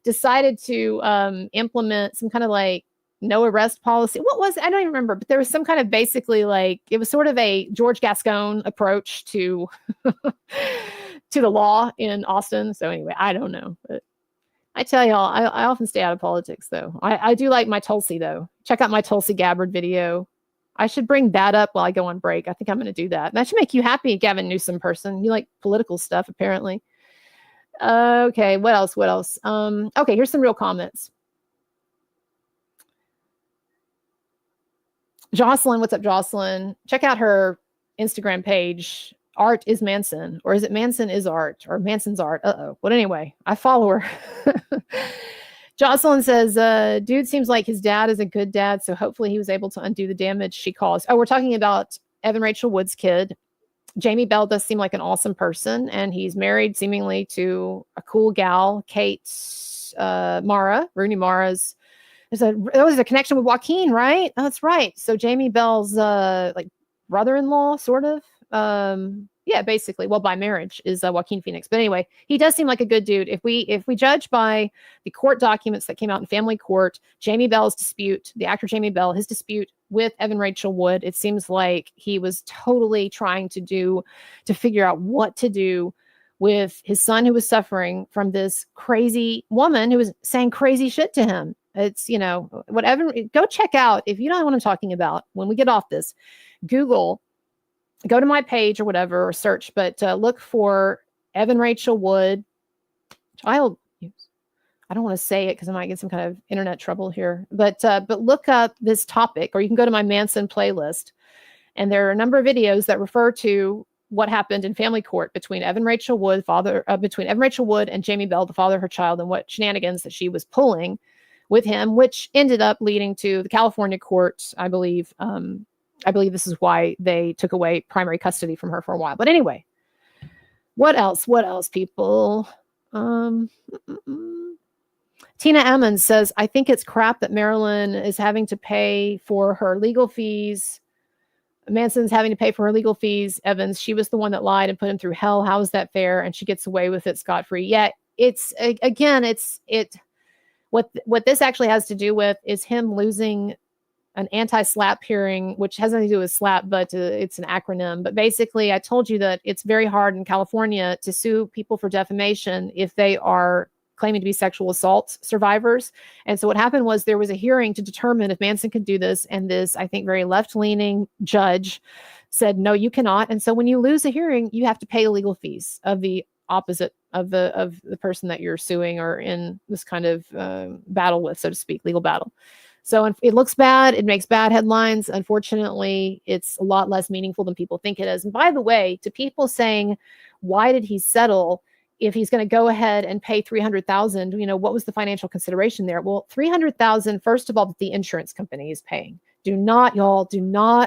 S3: decided to implement some kind of like no arrest policy. What was it? I don't even remember, but there was some kind of basically like, it was sort of a George Gascon approach to to the law in Austin. So anyway, I don't know, but I tell y'all, I often stay out of politics though. I do like my Tulsi though. Check out my Tulsi Gabbard video. I should bring that up while I go on break. I think I'm going to do that. That should make you happy, Gavin Newsom person. You like political stuff, apparently. Okay, what else? Okay, here's some real comments. Jocelyn, what's up, Jocelyn? Check out her Instagram page. Art is Manson. Or is it Manson is art? Or Manson's art? Uh-oh. But anyway, I follow her. Jocelyn says, dude seems like his dad is a good dad, so hopefully he was able to undo the damage she caused. Oh, we're talking about Evan Rachel Wood's kid. Jamie Bell does seem like an awesome person, and he's married seemingly to a cool gal, Kate Mara. Rooney Mara's. There was a connection with Joaquin, right? Oh, that's right. So Jamie Bell's like brother-in-law, sort of. Yeah, basically. Well, by marriage is Joaquin Phoenix. But anyway, he does seem like a good dude. If we judge by the court documents that came out in family court, Jamie Bell's dispute, the actor Jamie Bell, his dispute with Evan Rachel Wood, it seems like he was totally trying to figure out what to do with his son who was suffering from this crazy woman who was saying crazy shit to him. It's, whatever. Go check out, if you don't know what I'm talking about, when we get off this, go to my page or whatever, or search, but look for Evan Rachel Wood child use. I don't want to say it because I might get some kind of internet trouble here, but look up this topic, or you can go to my Manson playlist, and there are a number of videos that refer to what happened in family court between Evan Rachel Wood, and Jamie Bell, the father of her child, and what shenanigans that she was pulling with him, which ended up leading to the California court, I believe. I believe this is why they took away primary custody from her for a while. But anyway, what else, people? Tina Emmons says, I think it's crap that Marilyn is having to pay for her legal fees. Manson's having to pay for her legal fees. Evans, she was the one that lied and put him through hell. How is that fair? And she gets away with it scot-free. Yeah, what this actually has to do with is him losing an anti-SLAPP hearing, which has nothing to do with SLAPP, but it's an acronym. But basically, I told you that it's very hard in California to sue people for defamation if they are claiming to be sexual assault survivors. And so what happened was there was a hearing to determine if Manson could do this. And this, I think, very left-leaning judge said, no, you cannot. And so when you lose a hearing, you have to pay the legal fees of the opposite of the person that you're suing or in this kind of battle with, so to speak, legal battle. So it looks bad. It makes bad headlines. Unfortunately, it's a lot less meaningful than people think it is. And by the way, to people saying, why did he settle if he's going to go ahead and pay $300,000? You know, what was the financial consideration there? Well, $300,000, first of all, that the insurance company is paying. Do not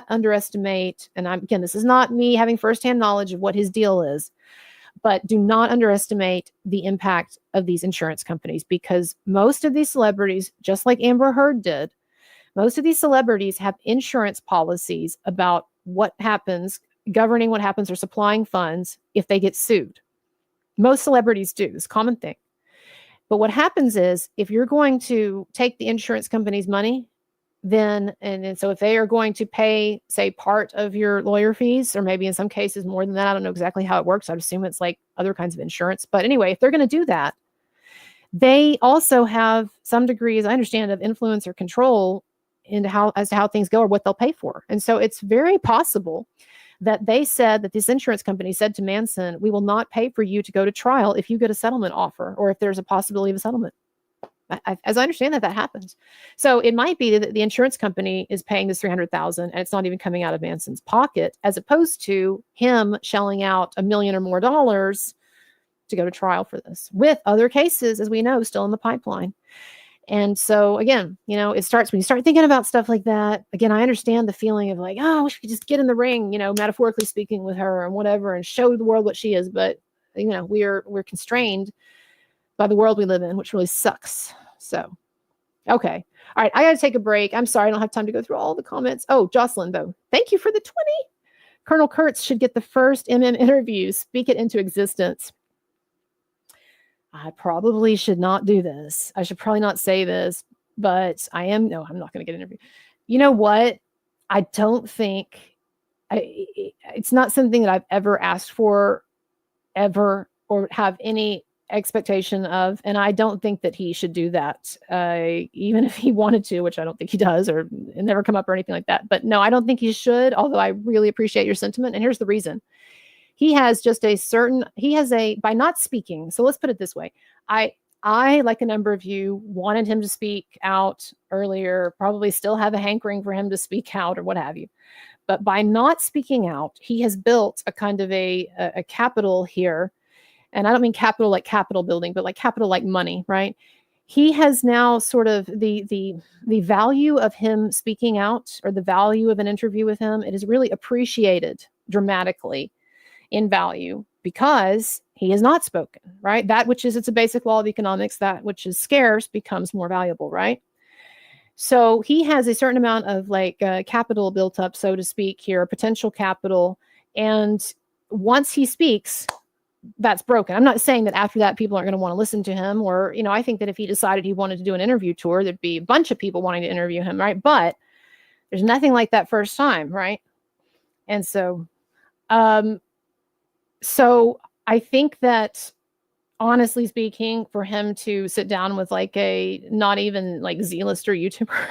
S3: underestimate. And again, this is not me having firsthand knowledge of what his deal is, but do not underestimate the impact of these insurance companies, because most of these celebrities, just like Amber Heard did, most of these celebrities have insurance policies about what happens, governing what happens or supplying funds if they get sued. Most celebrities do. It's a common thing. But what happens is if you're going to take the insurance company's money, then, and so if they are going to pay, say, part of your lawyer fees, or maybe in some cases more than that, I don't know exactly how it works. I'd assume it's like other kinds of insurance. But anyway, if they're going to do that, they also have some degree, as I understand, of influence or control as to how things go or what they'll pay for. And so it's very possible that they said that this insurance company said to Manson, we will not pay for you to go to trial if you get a settlement offer or if there's a possibility of a settlement. As I understand that happens. So it might be that the insurance company is paying this $300,000 and it's not even coming out of Manson's pocket, as opposed to him shelling out $1 million or more to go to trial for this, with other cases, as we know, still in the pipeline. And so again, you know, it starts when you start thinking about stuff like that. Again, I understand the feeling of like, oh, I wish we could just get in the ring, you know, metaphorically speaking, with her and whatever, and show the world what she is. But you know, we're constrained by the world we live in, which really sucks. So, okay. All right. I got to take a break. I'm sorry. I don't have time to go through all the comments. Oh, Jocelyn, though. Thank you for the 20. Colonel Kurtz should get the first interview. Speak it into existence. I probably should not do this. I should probably not say this, but I'm not going to get an interview. You know what? I don't think it's not something that I've ever asked for ever or have any expectation of, and I don't think that he should do that, even if he wanted to, which I don't think he does, or it never come up or anything like that. But no, I don't think he should, although I really appreciate your sentiment. And here's the reason. He has by not speaking. So let's put it this way. I, like a number of you, wanted him to speak out earlier, probably still have a hankering for him to speak out or what have you. But by not speaking out, he has built a kind of a capital here. And I don't mean capital like capital building, but like capital like money, right? He has now sort of the value of him speaking out, or the value of an interview with him, it is really appreciated dramatically in value because he has not spoken, right? That which is, it's a basic law of economics, that which is scarce becomes more valuable, right? So he has a certain amount of like capital built up, so to speak, here, potential capital. And once he speaks, that's broken. I'm not saying that after that people aren't going to want to listen to him, or, you know, I think that if he decided he wanted to do an interview tour, there'd be a bunch of people wanting to interview him, right? But there's nothing like that first time, right? And so, so I think that, honestly speaking, for him to sit down with like a not even like Z-lister YouTuber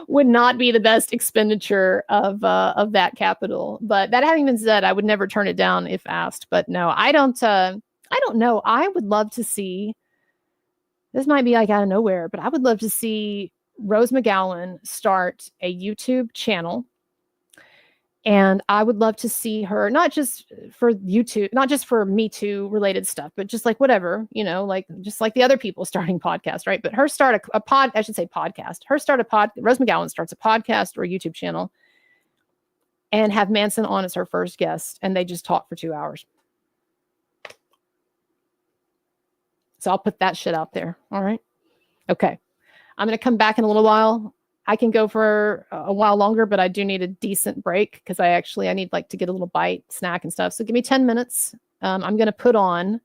S3: would not be the best expenditure of that capital. But that having been said, I would never turn it down if asked. But no, I don't know. I would love to see, this might be like out of nowhere, but I would love to see Rose McGowan start a YouTube channel. And I would love to see her, not just for YouTube, not just for Me Too related stuff, but just like whatever, you know, like just like the other people starting podcasts, right? But her start podcast. Rose McGowan starts a podcast or a YouTube channel and have Manson on as her first guest. And they just talk for 2 hours. So I'll put that shit out there. All right. Okay. I'm going to come back in a little while. I can go for a while longer, but I do need a decent break because I need like to get a little bite, snack and stuff. So give me 10 minutes. I'm going to put on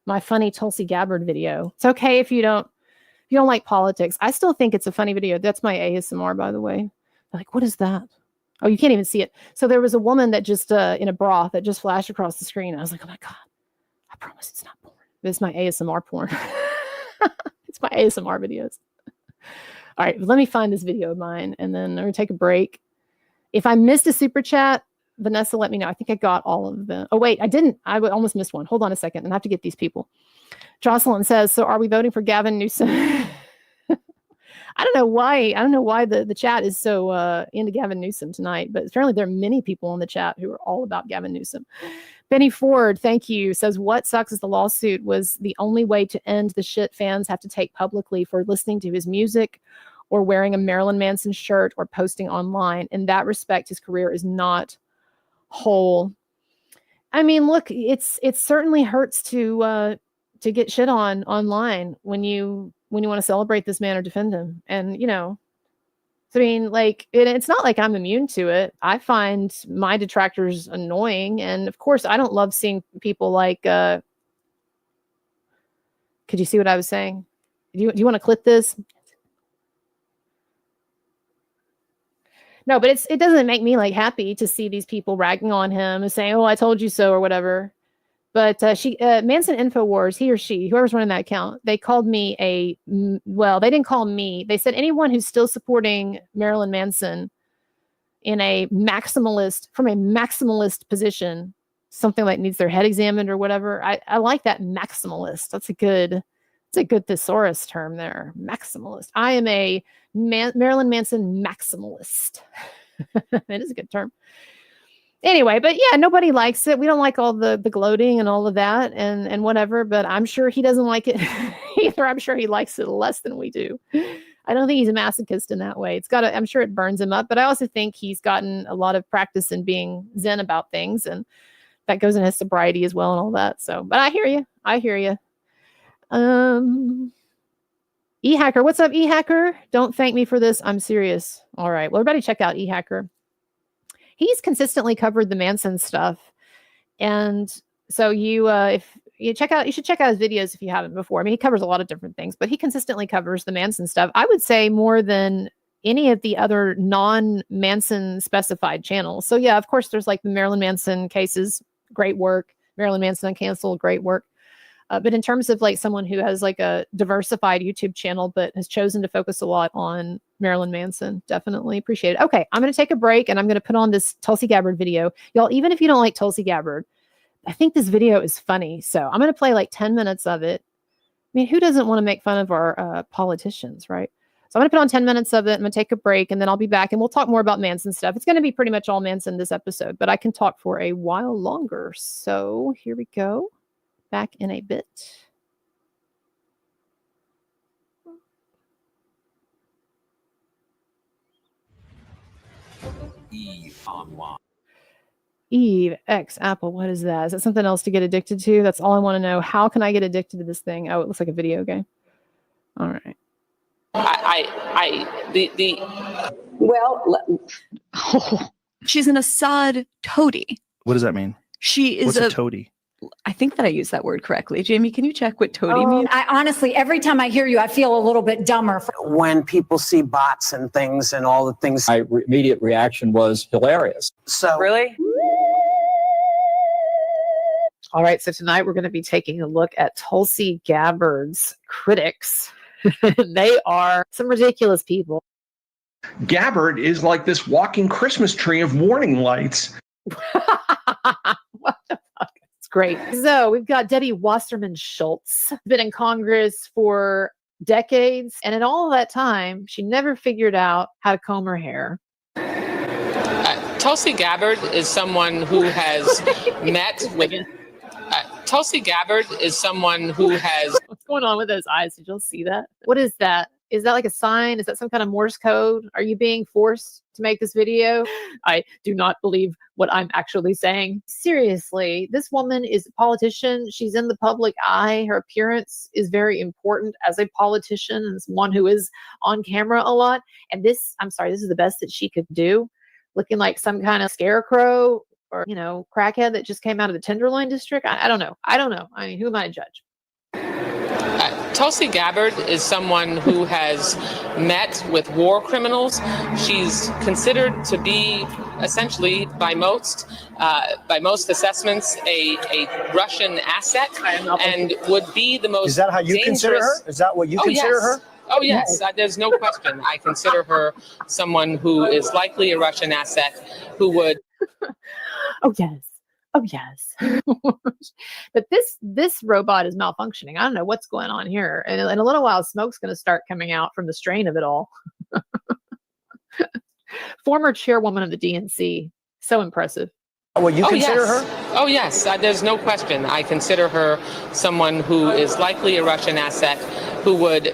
S3: my funny Tulsi Gabbard video. It's okay if you don't like politics. I still think it's a funny video. That's my ASMR, by the way. Like, what is that? Oh, you can't even see it. So there was a woman that just in a bra that just flashed across the screen. I was like, oh my God, I promise it's not porn. It's my ASMR porn. It's my ASMR videos. All right, let me find this video of mine, and then I'm going to take a break. If I missed a super chat, Vanessa, let me know. I think I got all of them. Oh, wait, I didn't. I almost missed one. Hold on a second. I have to get these people. Jocelyn says, so are we voting for Gavin Newsom? I don't know why the chat is so into Gavin Newsom tonight, but apparently there are many people in the chat who are all about Gavin Newsom. Benny Ford, thank you, says, what sucks is the lawsuit was the only way to end the shit fans have to take publicly for listening to his music or wearing a Marilyn Manson shirt or posting online. In that respect, his career is not whole. I mean, look, it certainly hurts to get shit on online when you want to celebrate this man or defend him. And, I mean, like, it's not like I'm immune to it. I find my detractors annoying. And of course, I don't love seeing people like, could you see what I was saying? Do you want to clip this? No, but it doesn't make me like happy to see these people ragging on him and saying, oh, I told you so or whatever. But Manson InfoWars, he or she, whoever's running that account, they called me they didn't call me. They said anyone who's still supporting Marilyn Manson from a maximalist position, something like needs their head examined or whatever. I like that maximalist. That's a good thesaurus term there. Maximalist. I am a Marilyn Manson maximalist. It is a good term. Anyway, but yeah, nobody likes it. We don't like all the gloating and all of that and whatever, but I'm sure he doesn't like it either. I'm sure he likes it less than we do. I don't think he's a masochist in that way. I'm sure it burns him up, but I also think he's gotten a lot of practice in being zen about things, and that goes in his sobriety as well and all that. So, but I hear you. E-Hacker, what's up, E-Hacker? Don't thank me for this. I'm serious. All right. Well, everybody check out E-Hacker. He's consistently covered the Manson stuff. And so you should check out his videos if you haven't before. I mean, he covers a lot of different things, but he consistently covers the Manson stuff. I would say more than any of the other non-Manson specified channels. So yeah, of course, there's like the Marilyn Manson cases, great work. Marilyn Manson Uncanceled, great work. But in terms of like someone who has like a diversified YouTube channel, but has chosen to focus a lot on Marilyn Manson, definitely appreciate it. Okay, I'm going to take a break and I'm going to put on this Tulsi Gabbard video. Y'all, even if you don't like Tulsi Gabbard, I think this video is funny. So I'm going to play like 10 minutes of it. I mean, who doesn't want to make fun of our politicians, right? So I'm going to put on 10 minutes of it. I'm going to take a break and then I'll be back and we'll talk more about Manson stuff. It's going to be pretty much all Manson this episode, but I can talk for a while longer. So here we go. Back in a bit.
S2: Eve Online.
S3: Eve X Apple. What is that? Is that something else to get addicted to? That's all I want to know. How can I get addicted to this thing? Oh, it looks like a video game. All right.
S1: She's an Assad toady.
S4: What does that mean?
S1: She is
S4: What's a toady?
S1: I think that I used that word correctly. Jamie, can you check what toady means?
S5: I honestly, every time I hear you, I feel a little bit dumber.
S6: When people see bots and things and all the things.
S7: My immediate reaction was hilarious.
S6: So
S1: Really?
S3: All right. So tonight we're going to be taking a look at Tulsi Gabbard's critics. They are some ridiculous people.
S8: Gabbard is like this walking Christmas tree of warning lights.
S3: What the fuck? It's great. So we've got Debbie Wasserman Schultz, been in Congress for decades. And in all of that time, she never figured out how to comb her hair.
S9: Tulsi Gabbard is someone who has met with... Tulsi Gabbard is someone who has...
S3: What's going on with those eyes? Did you see that? What is that? Is that like a sign? Is that some kind of Morse code? Are you being forced to make this video? I do not believe what I'm actually saying. Seriously, this woman is a politician. She's in the public eye. Her appearance is very important as a politician and someone who is on camera a lot. And this, I'm sorry, this is the best that she could do. Looking like some kind of scarecrow or, you know, crackhead that just came out of the Tenderloin district. I don't know. I mean, who am I to judge?
S9: Tulsi Gabbard is someone who has met with war criminals. She's considered to be essentially by most assessments a Russian asset and would be the most
S6: Is that how you consider her? Is that what you consider her?
S9: Oh, yes. There's no question. I consider her someone who is likely a Russian asset who would.
S3: Oh, yes. Oh, yes. But this robot is malfunctioning. I don't know what's going on here. And in a little while, smoke's going to start coming out from the strain of it all. Former chairwoman of the DNC. So impressive.
S6: Well, you consider her?
S9: Oh, yes. There's no question. I consider her someone who is likely a Russian asset who would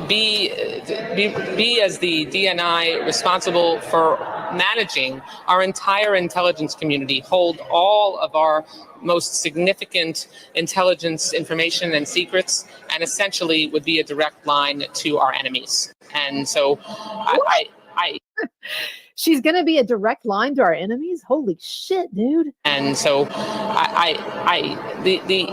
S9: be as the DNI responsible for managing our entire intelligence community, hold all of our most significant intelligence information and secrets, and essentially would be a direct line to our enemies. And so I
S3: She's going to be a direct line to our enemies? Holy shit, dude.
S9: And so the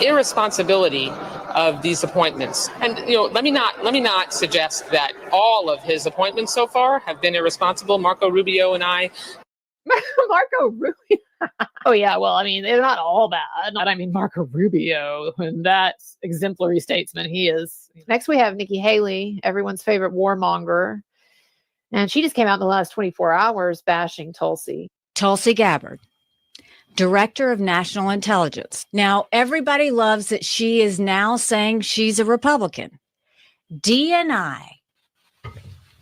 S9: irresponsibility of these appointments, and let me not suggest that all of his appointments so far have been irresponsible. Marco Rubio and I.
S3: Marco Rubio. Oh yeah, well, I mean, they're not all bad. I mean, Marco Rubio, and that exemplary statesman he is. Next we have Nikki Haley, everyone's favorite warmonger. And she just came out in the last 24 hours bashing Tulsi.
S5: Tulsi Gabbard, Director of National Intelligence. Now, everybody loves that she is now saying she's a Republican. DNI,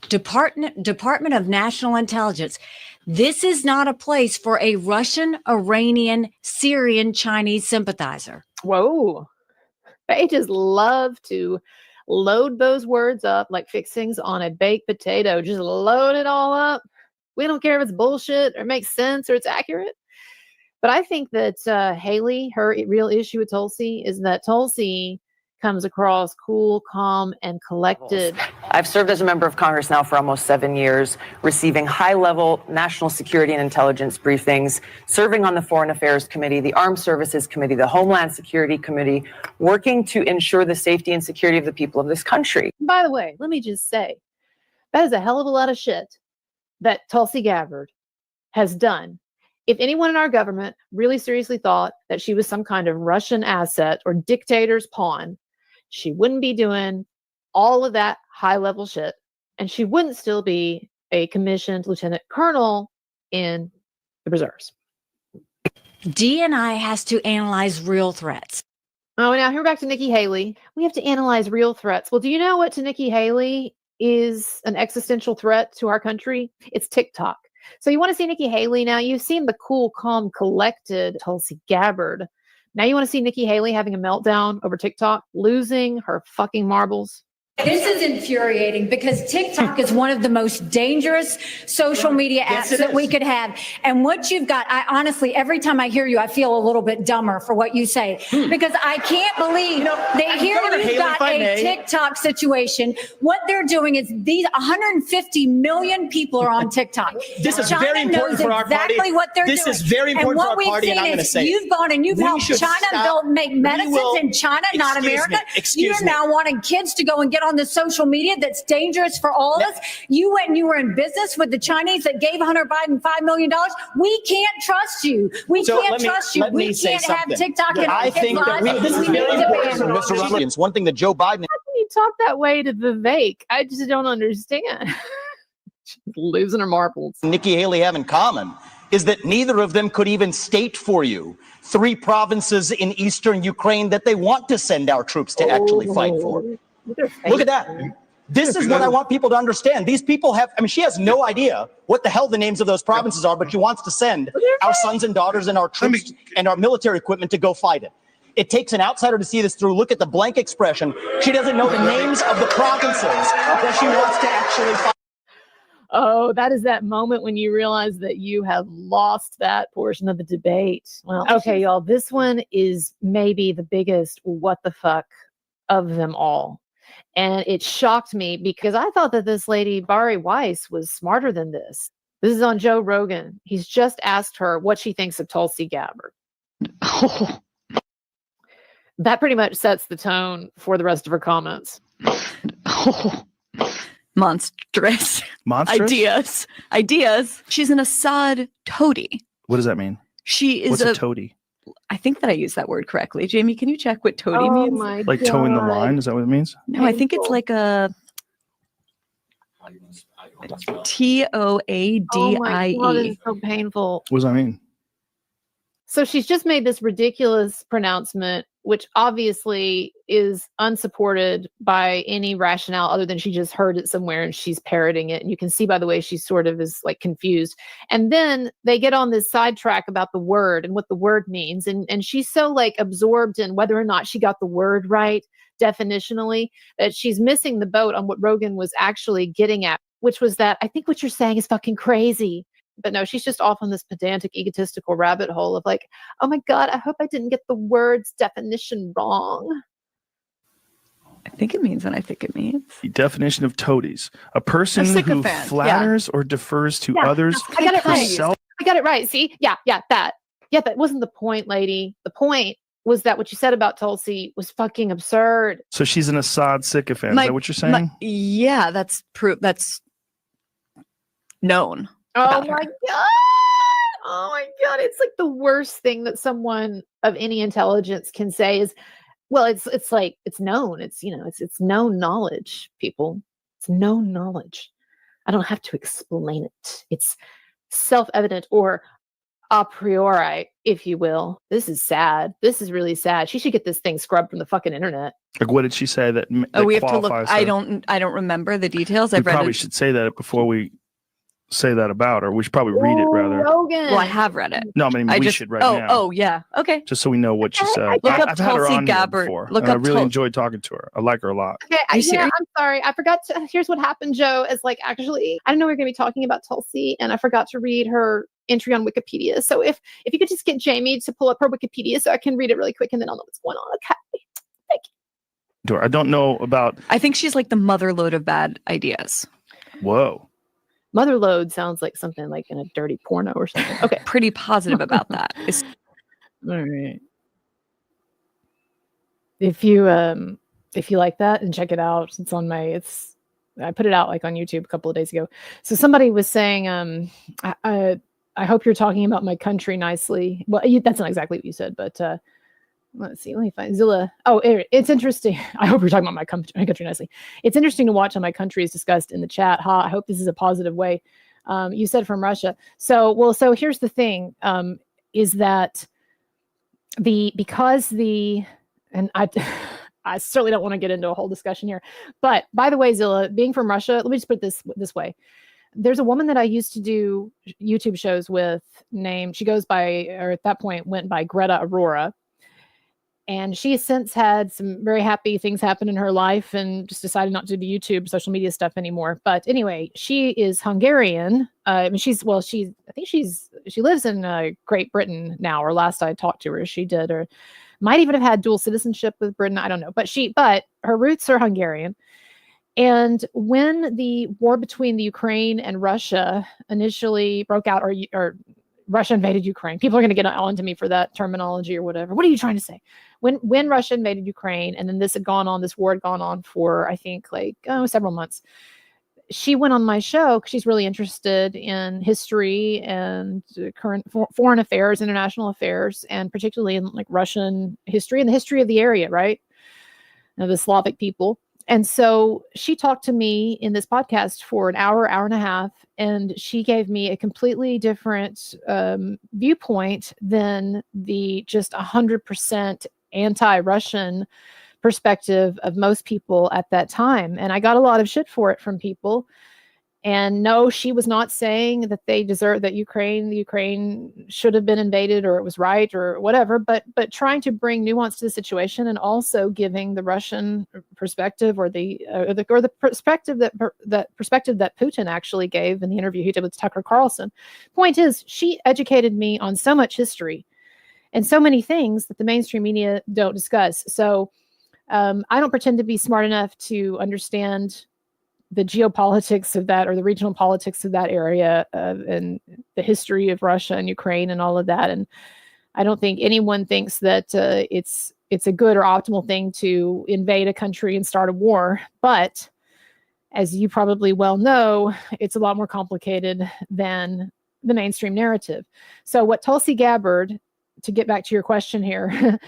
S5: Department of National Intelligence. This is not a place for a Russian, Iranian, Syrian, Chinese sympathizer.
S3: Whoa. They just love to load those words up like fixings on a baked potato. Just load it all up. We don't care if it's bullshit or makes sense or it's accurate. But I think that Haley, her real issue with Tulsi is that Tulsi comes across cool, calm, and collected.
S4: I've served as a member of Congress now for almost 7 years, receiving high-level national security and intelligence briefings, serving on the Foreign Affairs Committee, the Armed Services Committee, the Homeland Security Committee, working to ensure the safety and security of the people of this country.
S3: By the way, let me just say, that is a hell of a lot of shit that Tulsi Gabbard has done. If anyone in our government really seriously thought that she was some kind of Russian asset or dictator's pawn, she wouldn't be doing all of that high-level shit, and she wouldn't still be a commissioned lieutenant colonel in the reserves.
S5: DNI has to analyze real threats.
S3: Oh, now here back to Nikki Haley. We have to analyze real threats. Well, do you know what to Nikki Haley is an existential threat to our country? It's TikTok. So you want to see Nikki Haley now? You've seen the cool, calm, collected Tulsi Gabbard. Now you want to see Nikki Haley having a meltdown over TikTok, losing her fucking marbles?
S5: This is infuriating because TikTok is one of the most dangerous social media apps that we could have. And what you've got, I honestly, every time I hear you, I feel a little bit dumber for what you say because I can't believe that here you've got a TikTok situation. What they're doing is these 150 million people are on TikTok.
S10: This is very important for our party.
S5: Exactly what they're doing.
S10: This is very important for our party, and I'm going to say
S5: you've gone and you've helped China make medicines in China, not America. You're now wanting kids to go and get on the social media that's dangerous for all of us. You went and you were in business with the Chinese that gave Hunter Biden $5 million. We can't trust you. We can't trust you. We can't have TikTok in our
S10: I think that this is very important, Mr. Republicans. One thing that Joe Biden.
S3: How can you talk that way to Vivek? I just don't understand. She's losing her marbles.
S10: Nikki Haley have in common is that neither of them could even state for you 3 provinces in eastern Ukraine that they want to send our troops to actually fight for. Look at that. This is what I want people to understand. These people have, I mean, she has no idea what the hell the names of those provinces are, but she wants to send our sons and daughters and our troops and our military equipment to go fight it. It takes an outsider to see this through. Look at the blank expression. She doesn't know the names of the provinces that she wants to actually fight.
S3: Oh, that is that moment when you realize that you have lost that portion of the debate. Well, okay, y'all, this one is maybe the biggest what the fuck of them all. And it shocked me because I thought that this lady, Bari Weiss, was smarter than this. This is on Joe Rogan. He's just asked her what she thinks of Tulsi Gabbard. That pretty much sets the tone for the rest of her comments.
S1: Oh, monstrous.
S11: Monstrous?
S1: Ideas. She's an Assad toady.
S11: What does that mean?
S1: She is
S11: What's a toady?
S1: I think that I used that word correctly. Jamie, can you check what toady
S3: Oh
S1: means?
S3: my
S11: Like towing the
S3: God.
S11: line? Is that what it means?
S1: No, I think it's like a Toadie.
S3: Oh my God, it's so painful.
S11: What does that mean?
S3: So she's just made this ridiculous pronouncement, which obviously is unsupported by any rationale other than she just heard it somewhere and she's parroting it. And you can see by the way she sort of is like confused. And then they get on this sidetrack about the word and what the word means. And she's so like absorbed in whether or not she got the word right definitionally that she's missing the boat on what Rogan was actually getting at, which was that I think what you're saying is fucking crazy. But no, she's just off on this pedantic, egotistical rabbit hole of like, oh my God, I hope I didn't get the word's definition wrong.
S1: I think it means what I think it means.
S11: The definition of toadies. A person who
S1: sycophant,
S11: flatters or defers to
S3: Yeah,
S11: others
S3: I got it
S11: for
S3: right.
S11: self.
S3: I got it right. See? Yeah, that. Yeah, that wasn't the point, lady. The point was that what you said about Tulsi was fucking absurd.
S11: So she's an Assad sycophant. Is that what you're saying?
S1: Yeah, that's that's known.
S3: Oh
S1: about
S3: my
S1: her.
S3: God. Oh my God. It's like the worst thing that someone of any intelligence can say is, well, it's like, it's known. It's, you know, it's known knowledge, people. It's known knowledge. I don't have to explain it. It's self-evident or a priori, if you will. This is sad. This is really sad. She should get this thing scrubbed from the fucking internet.
S11: Like, what did she say that
S1: We have to look.
S11: qualifies
S1: I
S11: her?
S1: don't remember the details.
S11: We
S1: I've read
S11: probably
S1: it.
S11: should say that before we say that about her. We should probably read it rather.
S3: Rogan.
S1: Well, I have read it.
S11: No, I mean, we should right now.
S1: Oh, yeah. Okay.
S11: Just so we know what she said.
S1: Look up
S11: I've had her
S1: Tulsi
S11: on here
S1: Gabbard.
S11: before.
S1: Look
S11: and
S1: up
S11: I really
S1: Tul-
S11: enjoyed talking to her. I like her a lot.
S3: Okay,
S1: Are you serious?
S3: I'm sorry. I forgot to. Here's what happened, Joe. Is like actually, I didn't know we were going to be talking about Tulsi, and I forgot to read her entry on Wikipedia. So if you could just get Jamie to pull up her Wikipedia, so I can read it really quick, and then I'll know what's going on. Okay. Thank you.
S11: I don't know about.
S1: I think she's like the motherlode of bad ideas.
S11: Whoa.
S3: Motherlode sounds like something like in a dirty porno or something. Okay.
S1: Pretty positive about that. It's
S3: All right. If you like that and check it out, it's on I put it out like on YouTube a couple of days ago. So somebody was saying, I hope you're talking about my country nicely. Well, that's not exactly what you said, but let's see. Let me find Zilla. Oh, it's interesting. I hope you're talking about my country nicely. It's interesting to watch how my country is discussed in the chat. I hope this is a positive way. You said from Russia. So here's the thing, is that I certainly don't want to get into a whole discussion here. But by the way, Zilla, being from Russia, let me just put it this way. There's a woman that I used to do YouTube shows with she goes by, or at that point went by Greta Aurora. And she has since had some very happy things happen in her life and just decided not to do YouTube social media stuff anymore. But anyway, she is Hungarian. I think she lives in Great Britain now, or last I talked to her, she did, or might even have had dual citizenship with Britain. I don't know. But her roots are Hungarian. And when the war between the Ukraine and Russia initially broke out, or Russia invaded Ukraine, people are going to get on to me for that terminology or whatever. What are you trying to say? When Russia invaded Ukraine, and then this war had gone on for, I think, several months, she went on my show because she's really interested in history and current foreign affairs, international affairs, and particularly in like Russian history and the history of the area, right? The Slavic people. And so she talked to me in this podcast for an hour and a half, and she gave me a completely different viewpoint than the just 100% anti-Russian perspective of most people at that time. And I got a lot of shit for it from people. And no, she was not saying that that Ukraine should have been invaded or it was right or whatever, but trying to bring nuance to the situation and also giving the Russian perspective or the perspective that Putin actually gave in the interview he did with Tucker Carlson. Point is, she educated me on so much history and so many things that the mainstream media don't discuss. So I don't pretend to be smart enough to understand the geopolitics of that or the regional politics of that area and the history of Russia and Ukraine and all of that. And I don't think anyone thinks that it's it's a good or optimal thing to invade a country and start a war. But as you probably well know, it's a lot more complicated than the mainstream narrative. So what Tulsi Gabbard, to get back to your question here,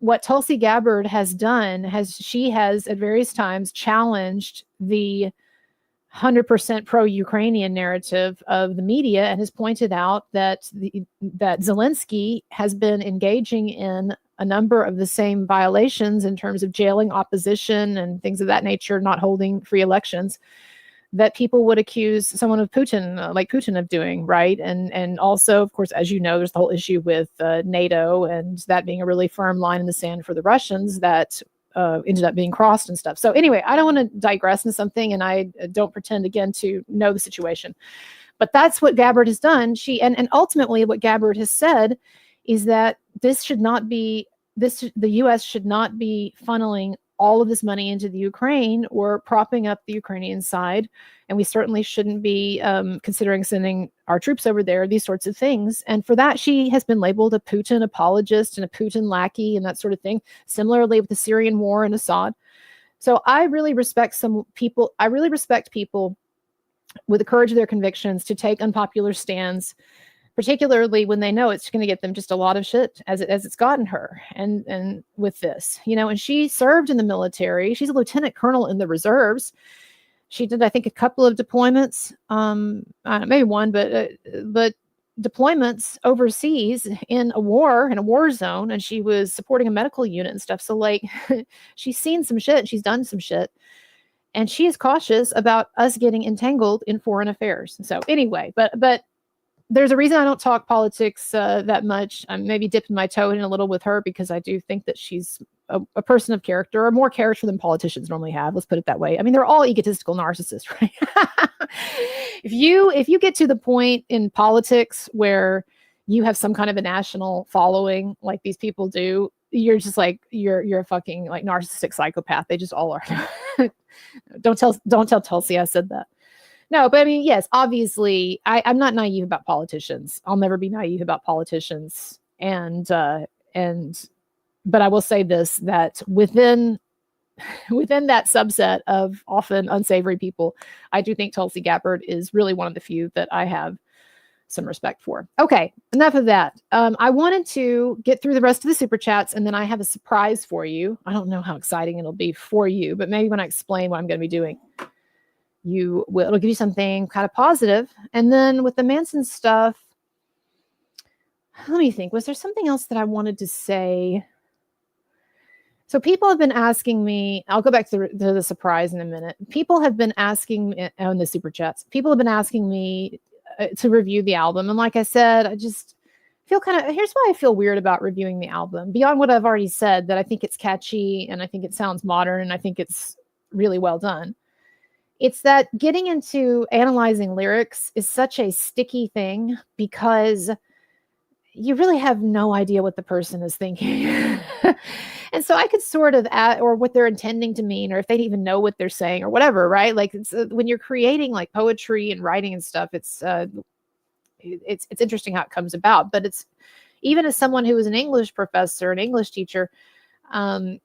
S3: what Tulsi Gabbard has done she has at various times challenged the 100% pro-Ukrainian narrative of the media and has pointed out that that Zelensky has been engaging in a number of the same violations in terms of jailing opposition and things of that nature, not holding free elections, that people would accuse someone of Putin, like Putin, of doing, right? And also, of course, as you know, there's the whole issue with NATO and that being a really firm line in the sand for the Russians that ended up being crossed and stuff. So anyway, I don't want to digress into something, and I don't pretend again to know the situation. But that's what Gabbard has done. And ultimately what Gabbard has said is that the U.S. should not be funneling all of this money into the Ukraine or propping up the Ukrainian side. And we certainly shouldn't be considering sending our troops over there, these sorts of things. And for that, she has been labeled a Putin apologist and a Putin lackey and that sort of thing. Similarly with the Syrian war and Assad. So I really respect people with the courage of their convictions to take unpopular stands, particularly when they know it's going to get them just a lot of shit as it's gotten her. And with this, and she served in the military. She's a lieutenant colonel in the reserves. She did, I think, a couple of deployments, maybe one, but deployments overseas in a war zone, and she was supporting a medical unit and stuff. So like, she's seen some shit, she's done some shit, and she is cautious about us getting entangled in foreign affairs. So anyway, but there's a reason I don't talk politics that much. I'm maybe dipping my toe in a little with her because I do think that she's a person of character, or more character than politicians normally have. Let's put it that way. I mean, they're all egotistical narcissists, right? If you get to the point in politics where you have some kind of a national following like these people do, you're just like you're a fucking like narcissistic psychopath. They just all are. Don't tell Tulsi I said that. No, but I mean, yes, obviously, I'm not naive about politicians. I'll never be naive about politicians. But I will say this, that within that subset of often unsavory people, I do think Tulsi Gabbard is really one of the few that I have some respect for. Okay, enough of that. I wanted to get through the rest of the super chats, and then I have a surprise for you. I don't know how exciting it'll be for you, but maybe when I explain what I'm going to be doing, it'll give you something kind of positive. And then with the Manson stuff, let me think. Was there something else that I wanted to say? So people have been asking me, I'll go back to the surprise in a minute. People have been asking me on the super chats, people have been asking me to review the album. And like I said, I just feel here's why I feel weird about reviewing the album. Beyond what I've already said, that I think it's catchy and I think it sounds modern and I think it's really well done. It's that getting into analyzing lyrics is such a sticky thing because you really have no idea what the person is thinking. And so I could sort of or what they're intending to mean, or if they even know what they're saying or whatever, right? Like it's when you're creating like poetry and writing and stuff, it's interesting how it comes about. But it's, even as someone who was an English professor, an English teacher, I'm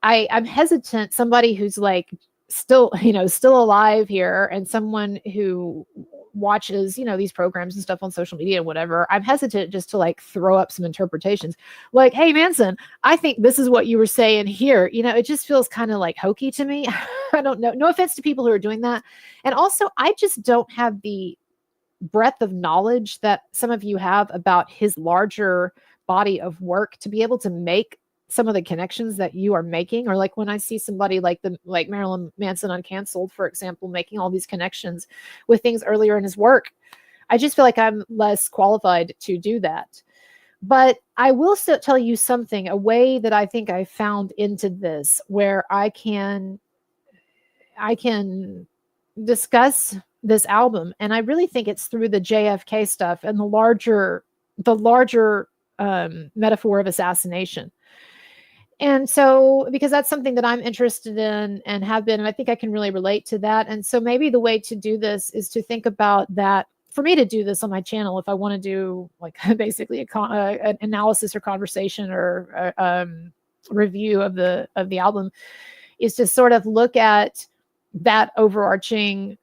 S3: hesitant, somebody who's like still alive here, and someone who watches, these programs and stuff on social media and whatever, I'm hesitant just to like throw up some interpretations like, hey, Manson, I think this is what you were saying here. It just feels kind of like hokey to me. I don't know. No offense to people who are doing that. And also, I just don't have the breadth of knowledge that some of you have about his larger body of work to be able to make some of the connections that you are making. Or like when I see somebody like Marilyn Manson Uncanceled, for example, making all these connections with things earlier in his work, I just feel like I'm less qualified to do that. But I will still tell you something, a way that I think I found into this, where I can discuss this album. And I really think it's through the JFK stuff and the larger metaphor of assassination. And so, because that's something that I'm interested in and have been, and I think I can really relate to that. And so maybe the way to do this is to think about that for me to do this on my channel, if I want to do like basically an analysis or conversation or review of the album, is to sort of look at that overarching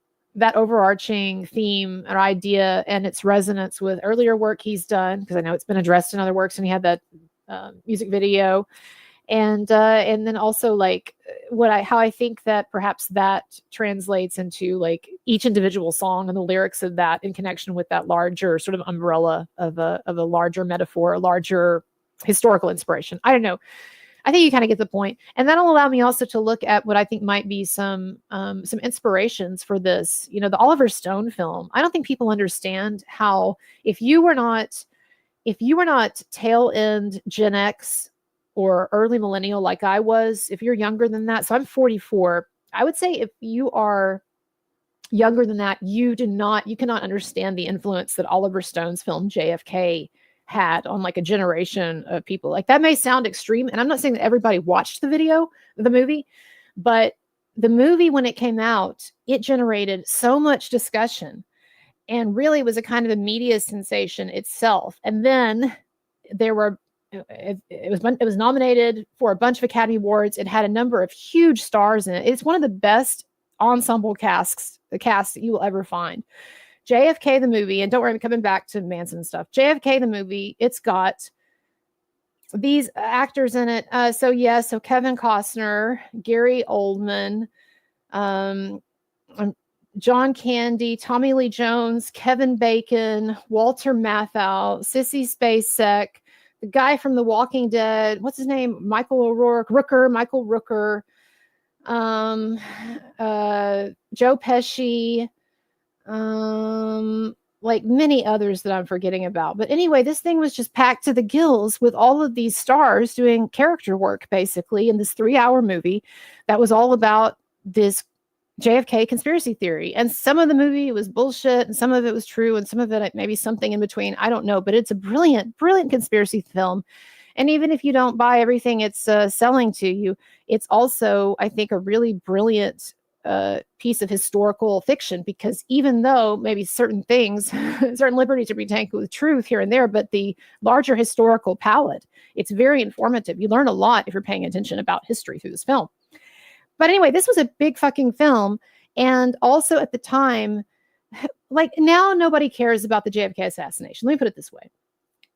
S3: theme or idea and its resonance with earlier work he's done, because I know it's been addressed in other works, and he had that music video, and then also like how I think that perhaps that translates into like each individual song and the lyrics of that in connection with that larger sort of umbrella of a larger metaphor, a larger historical inspiration. I don't know. I think you kind of get the point. And that'll allow me also to look at what I think might be some inspirations for this. You know, the Oliver Stone film. I don't think people understand how, if you were not tail end Gen X or early millennial like I was, if you're younger than that, so I'm 44, I would say if you are younger than that, you cannot understand the influence that Oliver Stone's film JFK had on like a generation of people. Like, that may sound extreme, and I'm not saying that everybody watched the movie, but the movie, when it came out, it generated so much discussion and really was a kind of a media sensation itself. And then it was nominated for a bunch of Academy Awards. It had a number of huge stars in it. It's one of the best ensemble casts that you will ever find. JFK the movie, and don't worry, I'm coming back to Manson stuff. JFK the movie, it's got these actors in it. So Kevin Costner, Gary Oldman, John Candy, Tommy Lee Jones, Kevin Bacon, Walter Matthau, Sissy Spacek, the guy from The Walking Dead, what's his name? Michael Rooker, Joe Pesci, like many others that I'm forgetting about. But anyway, this thing was just packed to the gills with all of these stars doing character work, basically, in this 3-hour movie that was all about this JFK conspiracy theory. And some of the movie was bullshit, and some of it was true, and some of it maybe something in between. I don't know, but it's a brilliant, brilliant conspiracy film. And even if you don't buy everything it's selling to you, it's also, I think, a really brilliant piece of historical fiction, because even though maybe certain things, certain liberties are being taken with truth here and there, but the larger historical palette, it's very informative. You learn a lot if you're paying attention about history through this film. But anyway, this was a big fucking film. And also at the time, like, now nobody cares about the JFK assassination. Let me put it this way.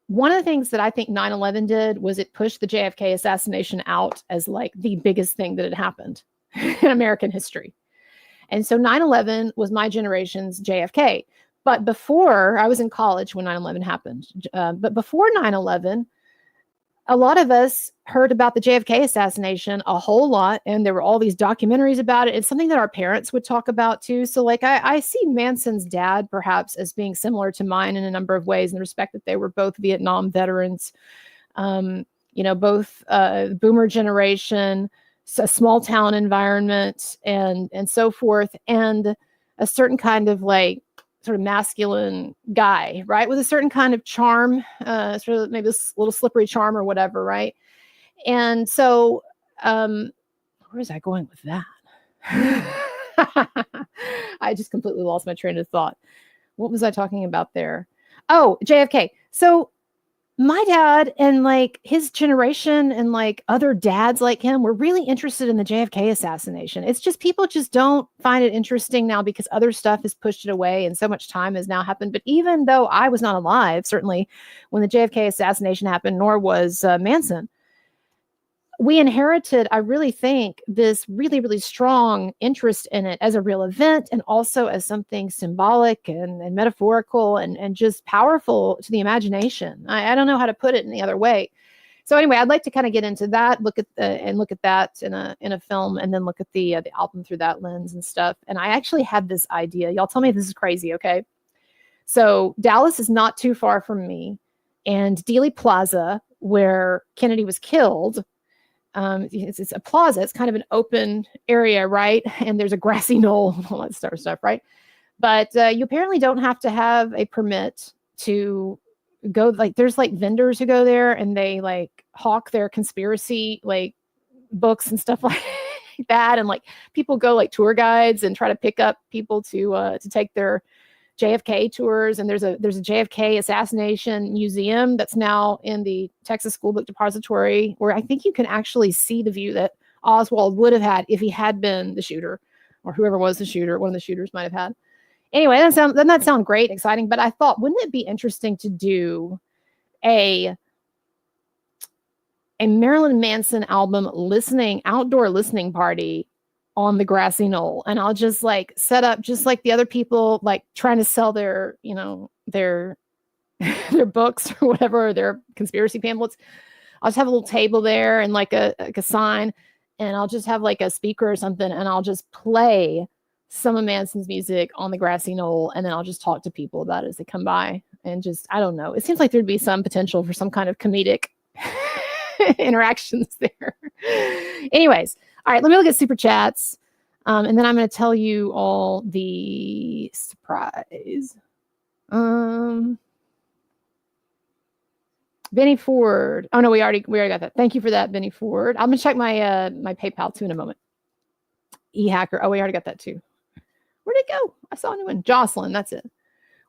S3: One of the things that I think 9/11 did was it pushed the JFK assassination out as like the biggest thing that had happened in American history. And so 9/11 was my generation's JFK. But before, I was in college when 9/11 happened. But before 9/11, a lot of us heard about the JFK assassination a whole lot, and there were all these documentaries about it. It's something that our parents would talk about too. So like, I see Manson's dad perhaps as being similar to mine in a number of ways, in the respect that they were both Vietnam veterans, both boomer generation, a small town environment, and so forth, and a certain kind of like sort of masculine guy, right? With a certain kind of charm, sort of maybe a little slippery charm or whatever, right? And so, where was I going with that? I just completely lost my train of thought. What was I talking about there? Oh, JFK. So my dad and like his generation and like other dads like him were really interested in the JFK assassination. It's just people just don't find it interesting now because other stuff has pushed it away and so much time has now happened. But even though I was not alive, certainly when the JFK assassination happened, nor was Manson, we inherited, I really think, this really, really strong interest in it as a real event, and also as something symbolic and metaphorical and just powerful to the imagination. I don't know how to put it any other way. So anyway, I'd like to kind of get into that, look at that in a film, and then look at the album through that lens and stuff. And I actually had this idea. Y'all tell me if this is crazy, okay? So Dallas is not too far from me, and Dealey Plaza, where Kennedy was killed, it's a plaza. It's kind of an open area, right? And there's a grassy knoll, all that sort of stuff, right? But you apparently don't have to have a permit to go. Like, there's like vendors who go there and they like hawk their conspiracy like books and stuff like that. And like people go like tour guides and try to pick up people to take their JFK tours, and there's a JFK assassination museum that's now in the Texas School Book Depository, where I think you can actually see the view that Oswald would have had if he had been the shooter, or whoever was the shooter. One of the shooters might have had. Anyway, doesn't that sound great, exciting? But I thought, wouldn't it be interesting to do a Marilyn Manson album outdoor listening party on the grassy knoll, and I'll just like set up just like the other people like trying to sell their, their books or whatever, or their conspiracy pamphlets. I'll just have a little table there and like a sign, and I'll just have like a speaker or something, and I'll just play some of Manson's music on the grassy knoll, and then I'll just talk to people about it as they come by, and just, I don't know. It seems like there'd be some potential for some kind of comedic interactions there. Anyways. All right, let me look at super chats, and then I'm going to tell you all the surprise. Benny Ford. Oh no, we already got that. Thank you for that, Benny Ford. I'm going to check my my PayPal too in a moment. E-hacker. Oh, we already got that too. Where'd it go? I saw a new one. Jocelyn. That's it.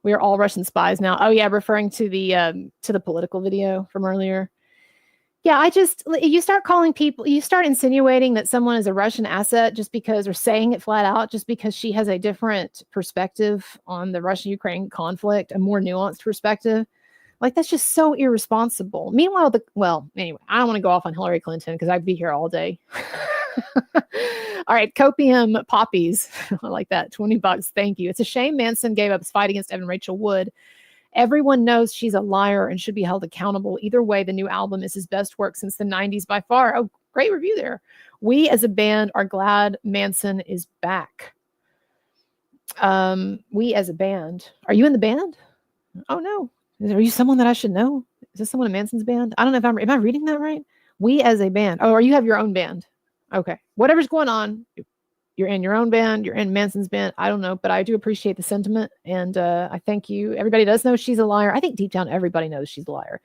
S3: We are all Russian spies now. Oh yeah, referring to the political video from earlier. Yeah, you start calling people, you start insinuating that someone is a Russian asset just because, or saying it flat out, just because she has a different perspective on the Russia-Ukraine conflict, a more nuanced perspective. Like, that's just so irresponsible. Meanwhile, anyway, I don't want to go off on Hillary Clinton because I'd be here all day. All right, Copium Poppies. I like that. $20. Thank you. It's a shame Manson gave up his fight against Evan Rachel Wood. Everyone knows she's a liar and should be held accountable. Either way, the new album is his best work since the 90s by far. Oh, great review there. We as a band are glad Manson is back. We as a band. Are you in the band? Oh, no. Are you someone that I should know? Is this someone in Manson's band? I don't know if am I reading that right? We as a band. Oh, or you have your own band. Okay. Whatever's going on, you're in your own band, you're in Manson's band. I don't know, but I do appreciate the sentiment. And I thank you. Everybody does know she's a liar. I think deep down, everybody knows she's a liar.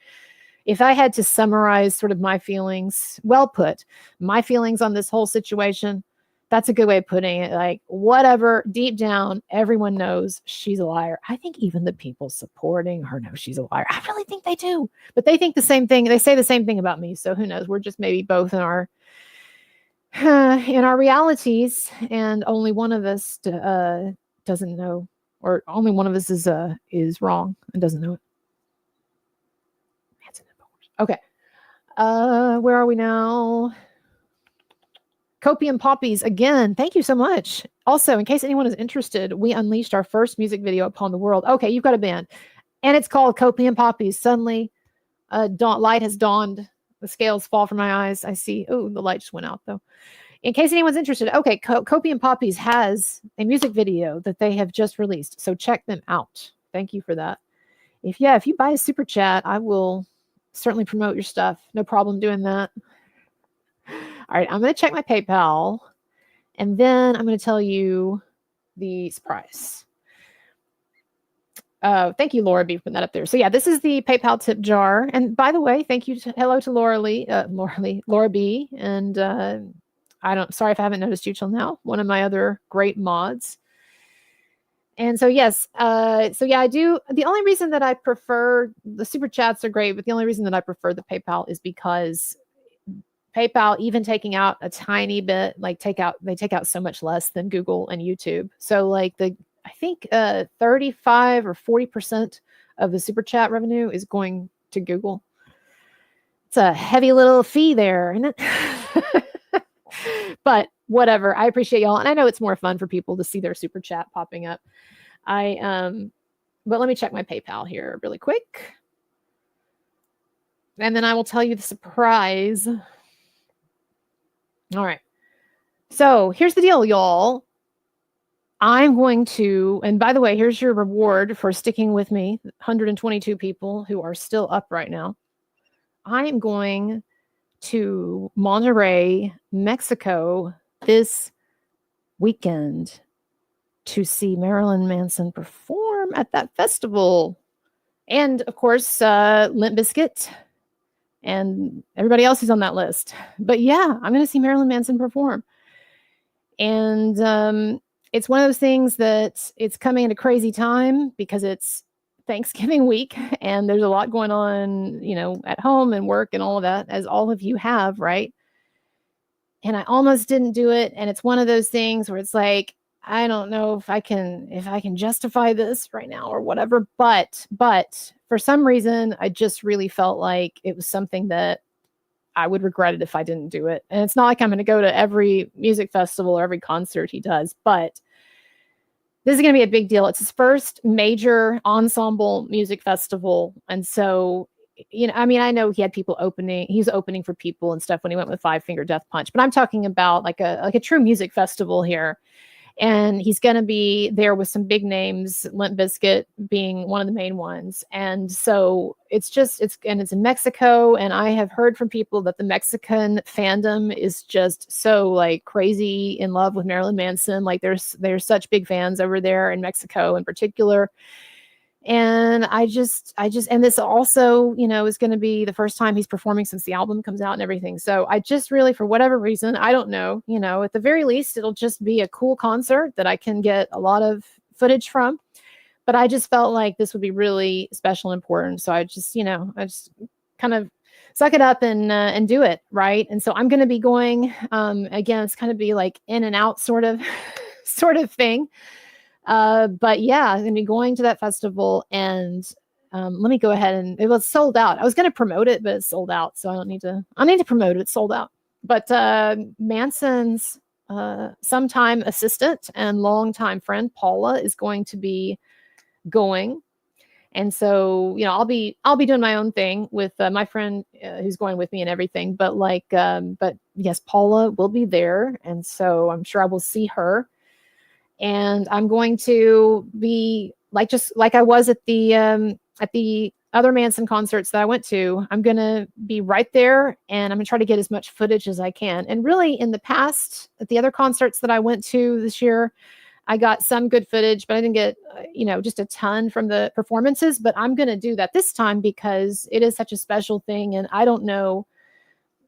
S3: If I had to summarize sort of my feelings, well put, my feelings on this whole situation, that's a good way of putting it. Like, whatever, deep down, everyone knows she's a liar. I think even the people supporting her know she's a liar. I really think they do. But they think the same thing. They say the same thing about me. So who knows? We're just maybe both in our realities, and only one of us doesn't know, or only one of us is wrong and doesn't know it. Okay. Where are we now? Copium Poppies again. Thank you so much. Also, in case anyone is interested, we unleashed our first music video upon the world. Okay, you've got a band, and it's called Copium Poppies. Suddenly, light has dawned. The scales fall from my eyes. I see. Oh, the light just went out though. In case anyone's interested, okay, Copium Poppies has a music video that they have just released, so check them out. Thank you for that. If you buy a super chat, I will certainly promote your stuff. No problem doing that. All right, I'm going to check my PayPal, and then I'm going to tell you the surprise. Thank you, Laura B, for putting that up there. So yeah, this is the PayPal tip jar. And by the way, hello to Laura B. And sorry if I haven't noticed you till now. One of my other great mods. And so yes, I do. The only reason that I prefer the super chats are great, but the only reason that I prefer the PayPal is because PayPal, even taking out a tiny bit, they take out so much less than Google and YouTube. So like I think 35 or 40% of the super chat revenue is going to Google. It's a heavy little fee there, isn't it? But whatever. I appreciate y'all. And I know it's more fun for people to see their super chat popping up. But let me check my PayPal here really quick. And then I will tell you the surprise. All right. So here's the deal, y'all. I'm going to, and by the way, here's your reward for sticking with me, 122 people who are still up right now. I am going to Monterrey, Mexico this weekend to see Marilyn Manson perform at that festival. And of course, Limp Bizkit and everybody else who's on that list. But yeah, I'm going to see Marilyn Manson perform. And it's one of those things that it's coming at a crazy time because it's Thanksgiving week and there's a lot going on, at home and work and all of that, as all of you have, right? And I almost didn't do it. And it's one of those things where it's like, I don't know if I can justify this right now or whatever, but for some reason, I just really felt like it was something that I would regret it if I didn't do it. And it's not like I'm going to go to every music festival or every concert he does, but this is going to be a big deal. It's his first major ensemble music festival. And so, I know he had people opening, he was opening for people and stuff when he went with Five Finger Death Punch, but I'm talking about like a true music festival here. And he's going to be there with some big names, Limp Bizkit being one of the main ones. And so it's in Mexico. And I have heard from people that the Mexican fandom is just so like crazy in love with Marilyn Manson. Like there's such big fans over there in Mexico in particular. And I just, and this also, is going to be the first time he's performing since the album comes out and everything. So I just really, for whatever reason, I don't know, at the very least, it'll just be a cool concert that I can get a lot of footage from. But I just felt like this would be really special and important. So I just kind of suck it up and do it. Right. And so I'm going to be going, again, it's kind of be like in and out sort of thing. But yeah, I'm going to be going to that festival and let me go ahead and it was sold out. I was going to promote it, but it's sold out. So I need to promote it. It's sold out. But Manson's sometime assistant and longtime friend, Paula, is going to be going. And so, I'll be doing my own thing with my friend who's going with me and everything. But but yes, Paula will be there. And so I'm sure I will see her. And I'm going to be just like I was at the other Manson concerts that I went to. I'm going to be right there and I'm going to try to get as much footage as I can. And really in the past, at the other concerts that I went to this year, I got some good footage, but I didn't get, just a ton from the performances. But I'm going to do that this time because it is such a special thing. And I don't know,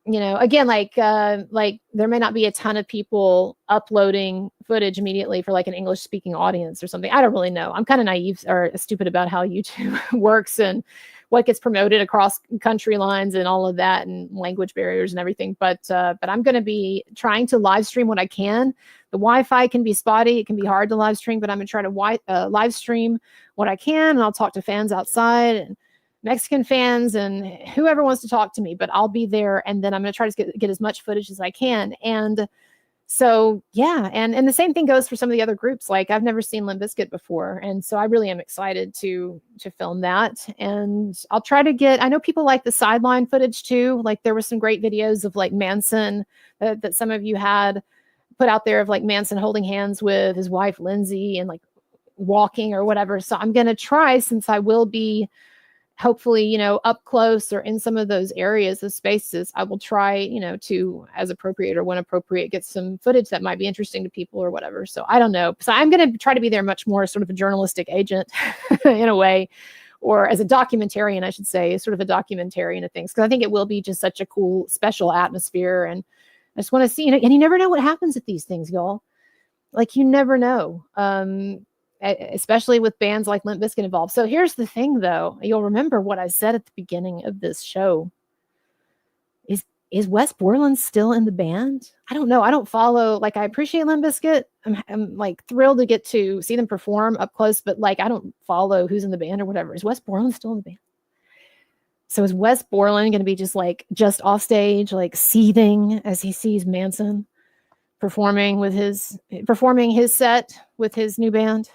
S3: again, like there may not be a ton of people uploading footage immediately for like an English speaking audience or something. I don't really know. I'm kind of naive or stupid about how YouTube works and what gets promoted across country lines and all of that and language barriers and everything. But I'm going to be trying to live stream what I can. The Wi-Fi can be spotty. It can be hard to live stream, but I'm going to try to live stream what I can. And I'll talk to fans outside and Mexican fans and whoever wants to talk to me, but I'll be there. And then I'm going to try to get as much footage as I can. And so, yeah. And the same thing goes for some of the other groups. Like I've never seen Limp Bizkit before. And so I really am excited to film that. And I'll try to I know people like the sideline footage too. Like there were some great videos of like Manson that some of you had put out there of like Manson holding hands with his wife, Lindsay, and like walking or whatever. So I'm going to try, since I will be hopefully, up close or in some of those areas, those spaces, I will try, to, as appropriate or when appropriate, get some footage that might be interesting to people or whatever. So I don't know. So I'm going to try to be there much more sort of a journalistic agent in a way, or as a documentarian, I should say, sort of a documentarian of things. Because I think it will be just such a cool, special atmosphere. And I just want to see, and you never know what happens at these things, y'all. Like you never know. Especially with bands like Limp Bizkit involved. So here's the thing, though. You'll remember what I said at the beginning of this show. Is Wes Borland still in the band? I don't know. I don't follow. Like, I appreciate Limp Bizkit. I'm like thrilled to get to see them perform up close, but like I don't follow who's in the band or whatever. Is Wes Borland still in the band? So is Wes Borland going to be just off stage, like seething as he sees Manson performing his set with his new band?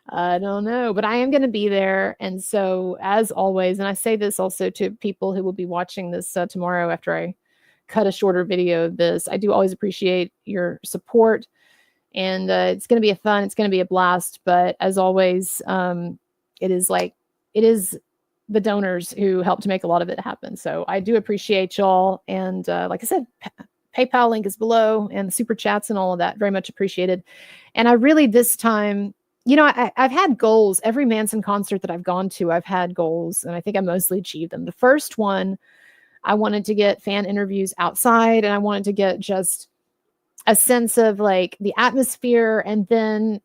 S3: I don't know, but I am going to be there. And so as always, and I say this also to people who will be watching this tomorrow after I cut a shorter video of this, I do always appreciate your support, and it's going to be it's going to be a blast. But as always, it is the donors who help to make a lot of it happen. So I do appreciate y'all. And like I said, PayPal link is below, and the super chats and all of that, very much appreciated. And I really, this time, I've had goals. Every Manson concert that I've gone to, I've had goals, and I think I mostly achieved them. The first one, I wanted to get fan interviews outside, and I wanted to get just a sense of like the atmosphere, and then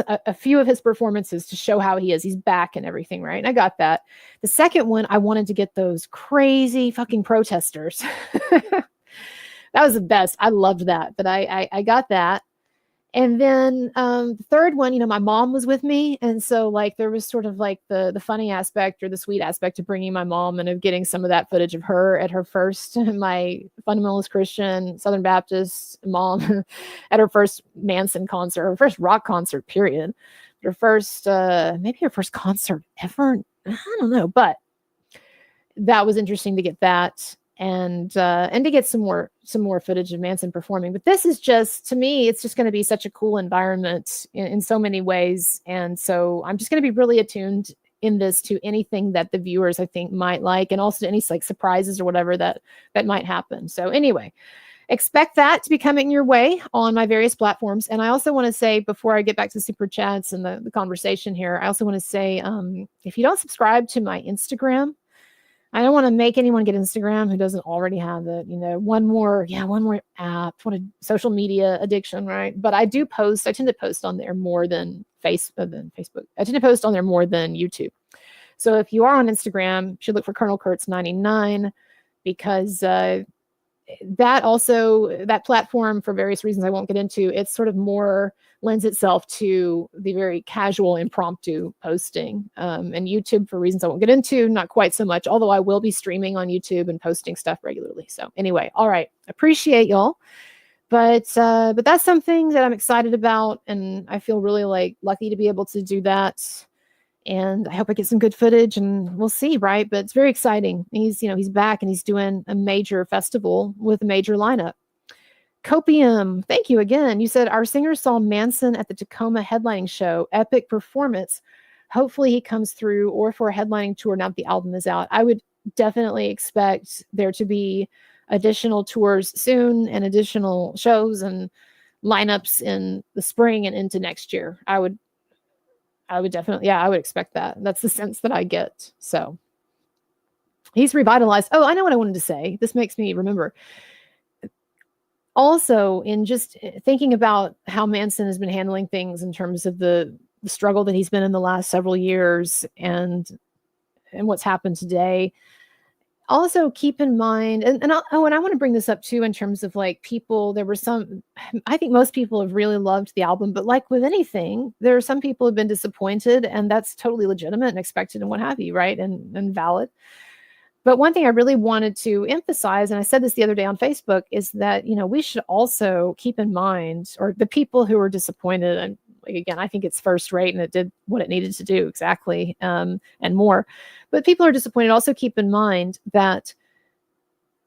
S3: a few of his performances to show how he is. He's back and everything, right? And I got that. The second one, I wanted to get those crazy fucking protesters. That was the best. I loved that. But I got that. And then the third one, my mom was with me. And so like there was sort of like the funny aspect or the sweet aspect of bringing my mom and of getting some of that footage of her at her first, my fundamentalist Christian Southern Baptist mom at her first Manson concert, her first rock concert, period. Her first, maybe her first concert ever. I don't know, but that was interesting to get that. And to get some more footage of Manson performing. But this is just, to me, it's just going to be such a cool environment in so many ways. And so I'm just going to be really attuned in this to anything that the viewers, I think, might like, and also any like surprises or whatever that might happen. So anyway, expect that to be coming your way on my various platforms. And I also want to say, before I get back to the super chats and the conversation here, I also want to say, if you don't subscribe to my Instagram, I don't want to make anyone get Instagram who doesn't already have it. One more app. What a social media addiction, right? But I do post. I tend to post on there more than Facebook. I tend to post on there more than YouTube. So if you are on Instagram, you should look for Colonel Kurtz 99, because that platform, for various reasons I won't get into, it's sort of more lends itself to the very casual, impromptu posting. And YouTube, for reasons I won't get into, not quite so much, although I will be streaming on YouTube and posting stuff regularly. So anyway, all right. Appreciate y'all. But that's something that I'm excited about, and I feel really like lucky to be able to do that. And I hope I get some good footage, and we'll see, right? But it's very exciting. He's back, and he's doing a major festival with a major lineup. Copium, thank you again. You said our singer saw Manson at the Tacoma headlining show. Epic performance. Hopefully he comes through, or for a headlining tour now that the album is out. I would definitely expect there to be additional tours soon, and additional shows and lineups in the spring and into next year. I would definitely, I would expect that. That's the sense that I get. So he's revitalized. Oh, I know what I wanted to say. This makes me remember. Also, in just thinking about how Manson has been handling things in terms of the struggle that he's been in the last several years, and what's happened today. Also keep in mind, and I want to bring this up too, in terms of like people, there were some, I think most people have really loved the album, but like with anything, there are some people who have been disappointed, and that's totally legitimate and expected and what have you, right? And valid. But one thing I really wanted to emphasize, and I said this the other day on Facebook, is that, we should also keep in mind, or the people who are disappointed, and again, I think it's first rate and it did what it needed to do exactly, and more. But people are disappointed. Also keep in mind that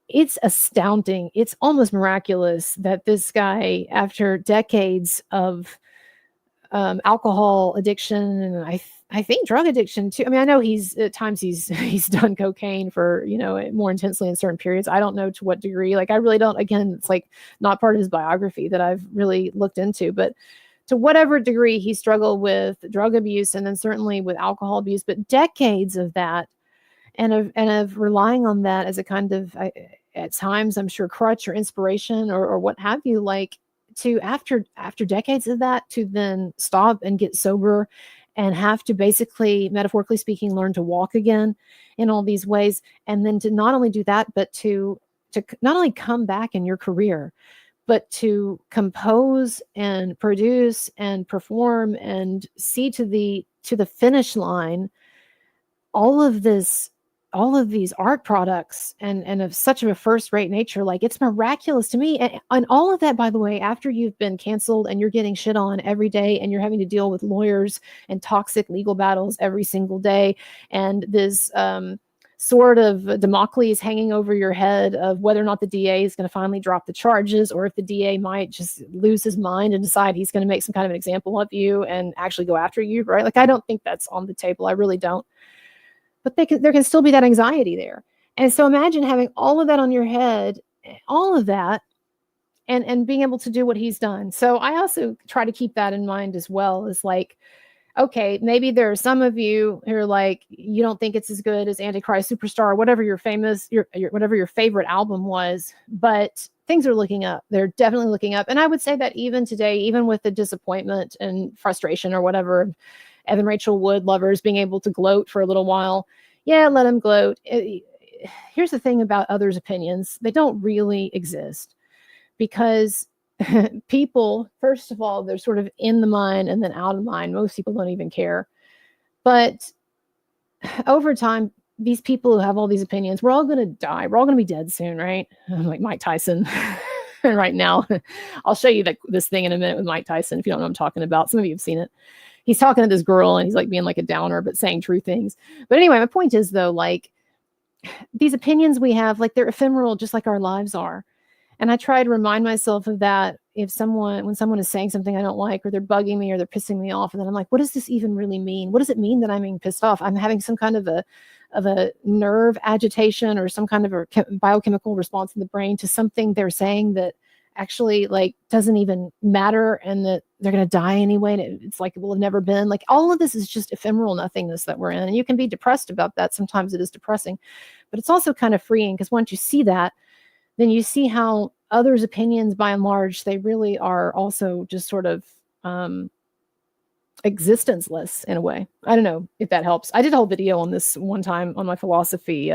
S3: it's astounding. It's almost miraculous that this guy, after decades of alcohol addiction, and I think drug addiction too. I mean, I know at times he's done cocaine for, more intensely in certain periods. I don't know to what degree. Like, I really don't. Again, it's like not part of his biography that I've really looked into, but to whatever degree he struggled with drug abuse, and then certainly with alcohol abuse, but decades of that, and of relying on that as a kind of, at times, I'm sure, crutch or inspiration or what have you, like, to after decades of that, to then stop and get sober and have to basically, metaphorically speaking, learn to walk again in all these ways. And then to not only do that, but to not only come back in your career, but to compose and produce and perform and see to the finish line all of these art products and of such a first-rate nature. Like, it's miraculous to me. And all of that, by the way, after you've been canceled and you're getting shit on every day, and you're having to deal with lawyers and toxic legal battles every single day, and this sword of Damocles hanging over your head of whether or not the DA is going to finally drop the charges, or if the DA might just lose his mind and decide he's going to make some kind of an example of you and actually go after you, right? Like, I don't think that's on the table. I really don't. But there can still be that anxiety there. And so imagine having all of that on your head, all of that, and being able to do what he's done. So I also try to keep that in mind as well, as like, okay, maybe there are some of you who are like, you don't think it's as good as Antichrist Superstar, or whatever your favorite album was, but things are looking up. They're definitely looking up. And I would say that even today, even with the disappointment and frustration or whatever, of Evan Rachel Wood lovers being able to gloat for a little while, yeah, let them gloat. Here's the thing about others' opinions. They don't really exist because people, first of all, they're sort of in the mind and then out of mind. Most people don't even care. But over time, these people who have all these opinions, we're all going to die. We're all going to be dead soon, right? Like Mike Tyson. And right now, I'll show you this thing in a minute with Mike Tyson, if you don't know what I'm talking about. Some of you have seen it. He's talking to this girl and he's like being like a downer, but saying true things. But anyway, my point is though, like these opinions we have, like they're ephemeral, just like our lives are. And I try to remind myself of that when someone is saying something I don't like, or they're bugging me or they're pissing me off. And then I'm like, what does this even really mean? What does it mean that I'm being pissed off? I'm having some kind of a nerve agitation or some kind of a biochemical response in the brain to something they're saying that actually like doesn't even matter, and that they're going to die anyway. And it's like it will have never been. Like all of this is just ephemeral nothingness that we're in. And you can be depressed about that. Sometimes it is depressing, but it's also kind of freeing, because once you see that, then you see how others' opinions, by and large, they really are also just sort of existenceless in a way. I don't know if that helps. I did a whole video on this one time on my philosophy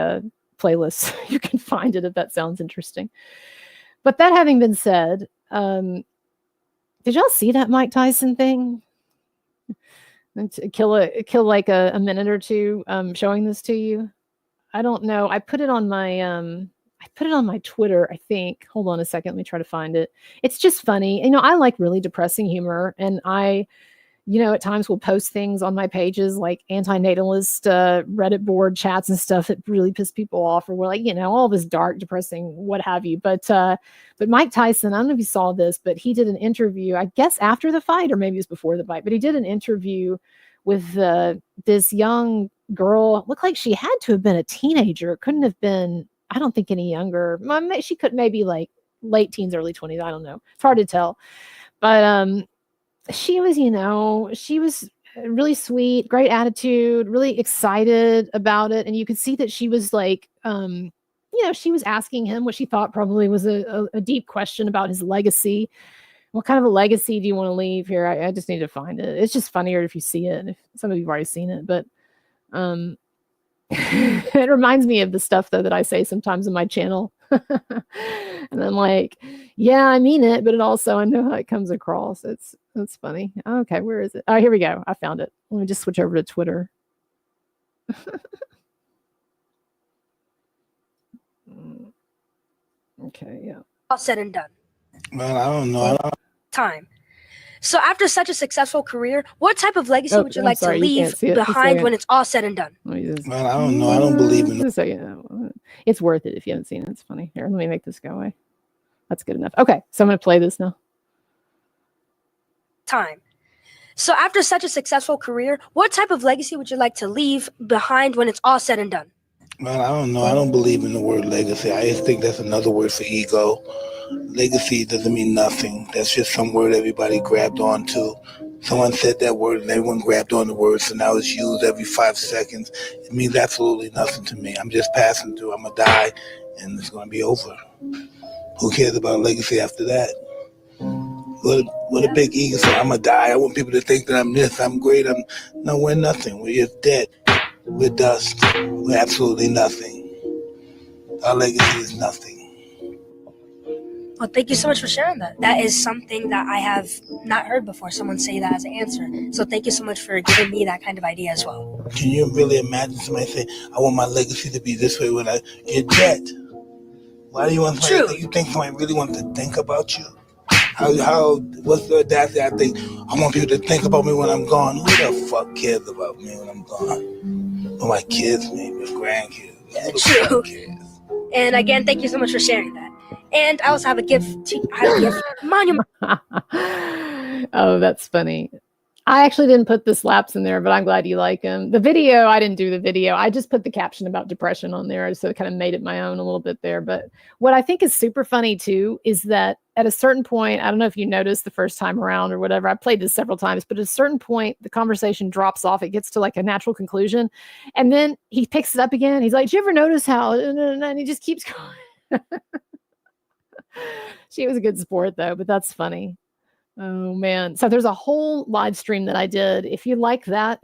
S3: playlist. You can find it if that sounds interesting. But that having been said, did y'all see that Mike Tyson thing? Kill like a minute or two showing this to you. I don't know. I put it on my Twitter, I think. Hold on a second. Let me try to find it. It's just funny. You know, I like really depressing humor, and I, at times will post things on my pages like antinatalist Reddit board chats and stuff that really piss people off, or we're like, all this dark, depressing, what have you. But Mike Tyson, I don't know if you saw this, but he did an interview, I guess after the fight, or maybe it was before the fight, but he did an interview with this young girl. Looked like she had to have been a teenager. It couldn't have been, I don't think, any younger. She could maybe like late teens, early 20s. I don't know. It's hard to tell. But she was really sweet, great attitude, really excited about it. And you could see that she was like, she was asking him what she thought probably was a deep question about his legacy. What kind of a legacy do you want to leave here? I just need to find it. It's just funnier if you see it. If some of you have already seen it, but it reminds me of the stuff though that I say sometimes in my channel. And I'm like, yeah, I mean it, but it also, I know how it comes across. It's funny. Okay, where is it? Oh, here we go. I found it. Let me just switch over to Twitter. Okay, yeah.
S12: All said and done.
S6: Man, I don't know.
S12: Time. So after such a successful career, what type of legacy would you like to leave behind when it's all said and done?
S6: Man, I don't know. I don't believe in
S3: it. It's worth it if you haven't seen it. It's funny. Here, let me make this go away. That's good enough. Okay, so I'm going to play this now.
S12: Time. So after such a successful career, what type of legacy would you like to leave behind when it's all said and done?
S6: Man, I don't know. I don't believe in the word legacy. I just think that's another word for ego. Legacy doesn't mean nothing. That's just some word everybody grabbed onto. Someone said that word and everyone grabbed on the word, so now it's used every 5 seconds. It means absolutely nothing to me. I'm just passing through. I'm going to die, and it's going to be over. Who cares about legacy after that? What a big ego. I'm going to die. I want people to think that I'm this, I'm great. No, we're nothing. We're just dead. We're dust. We're absolutely nothing. Our legacy is nothing.
S12: Well, thank you so much for sharing that. That is something that I have not heard before, someone say that as an answer. So thank you so much for giving me that kind of idea as well.
S6: Can you really imagine somebody say, I want my legacy to be this way when I get dead? Why do you want somebody you think somebody really wants to think about you? What's the audacity? I think I want people to think about me when I'm gone. Who the fuck cares about me when I'm gone? Well, my kids, maybe, grandkids.
S12: Yeah, true. And again, thank you so much for sharing that. And I also have a gift monument.
S3: Oh, that's funny. I actually didn't put the slaps in there, but I'm glad you like them. The video, I didn't do the video. I just put the caption about depression on there, so it kind of made it my own a little bit there. But what I think is super funny too is that at a certain point, I don't know if you noticed the first time around or whatever, I played this several times, but at a certain point, the conversation drops off. It gets to like a natural conclusion. And then he picks it up again. He's like, "Did you ever notice how?" And he just keeps going. She was a good sport though, but that's funny. Oh man. So there's a whole live stream that I did. If you like that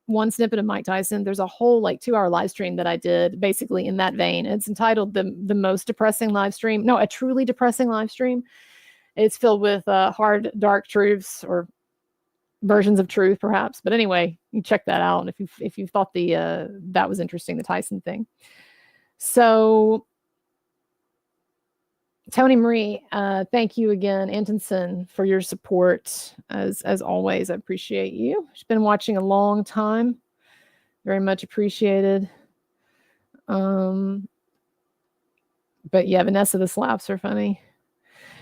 S3: one snippet of Mike Tyson, there's a whole like 2-hour live stream that I did basically in that vein. It's entitled the most depressing live stream. No, a truly depressing live stream. It's filled with hard, dark truths or versions of truth, perhaps. But anyway, you check that out if you thought that was interesting, the Tyson thing. So Tony Marie, thank you again, Antonson, for your support. As always, I appreciate you. She's been watching a long time. Very much appreciated. But yeah, Vanessa, the slaps are funny.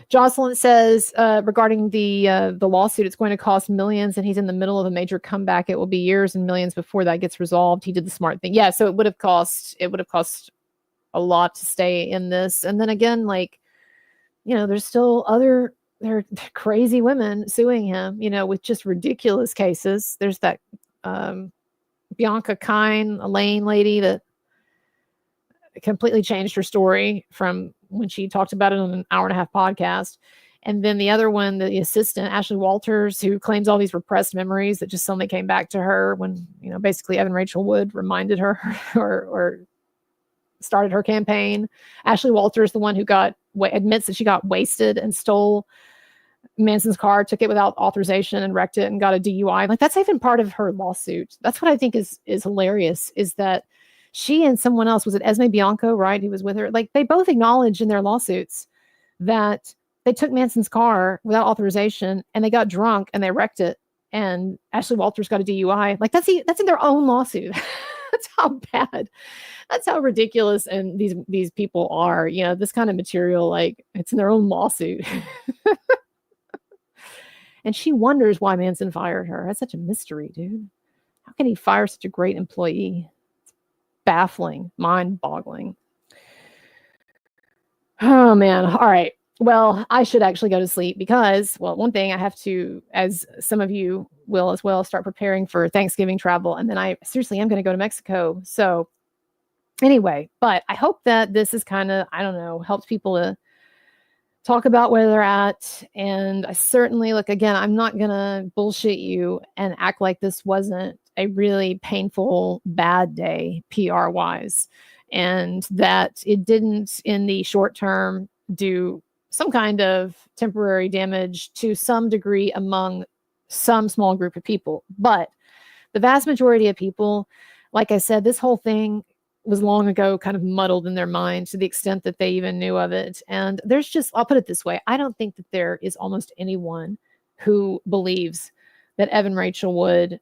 S3: Jocelyn says regarding the lawsuit, it's going to cost millions, and he's in the middle of a major comeback. It will be years and millions before that gets resolved. He did the smart thing. Yeah, so it would have cost a lot to stay in this. And then again, like, there's still there are crazy women suing him, with just ridiculous cases. There's that Bianca Kine, Elaine lady that completely changed her story from when she talked about it on an 1.5-hour podcast. And then the other one, the assistant, Ashley Walters, who claims all these repressed memories that just suddenly came back to her when, basically Evan Rachel Wood reminded her or started her campaign. Ashley Walters, the one who admits that she got wasted and stole Manson's car, took it without authorization and wrecked it and got a DUI. Like, that's even part of her lawsuit. That's what I think is hilarious, is that she and someone else, was it Esme Bianco, right, who was with her? Like, they both acknowledged in their lawsuits that they took Manson's car without authorization and they got drunk and they wrecked it. And Ashley Walters got a DUI. Like, that's in their own lawsuit. That's how bad. That's how ridiculous and these people are. This kind of material, like, it's in their own lawsuit. And she wonders why Manson fired her. That's such a mystery, dude. How can he fire such a great employee? It's baffling, mind-boggling. Oh man. All right. Well, I should actually go to sleep because, well, one thing I have to, as some of you will as well, start preparing for Thanksgiving travel. And then I seriously am going to go to Mexico. So anyway, but I hope that this is kind of, helps people to talk about where they're at. And I certainly, look, again, I'm not going to bullshit you and act like this wasn't a really painful, bad day, PR wise, and that it didn't in the short term do some kind of temporary damage to some degree among some small group of people. But the vast majority of people, like I said, this whole thing was long ago kind of muddled in their mind to the extent that they even knew of it. And there's just, I'll put it this way, I don't think that there is almost anyone who believes that Evan Rachel Wood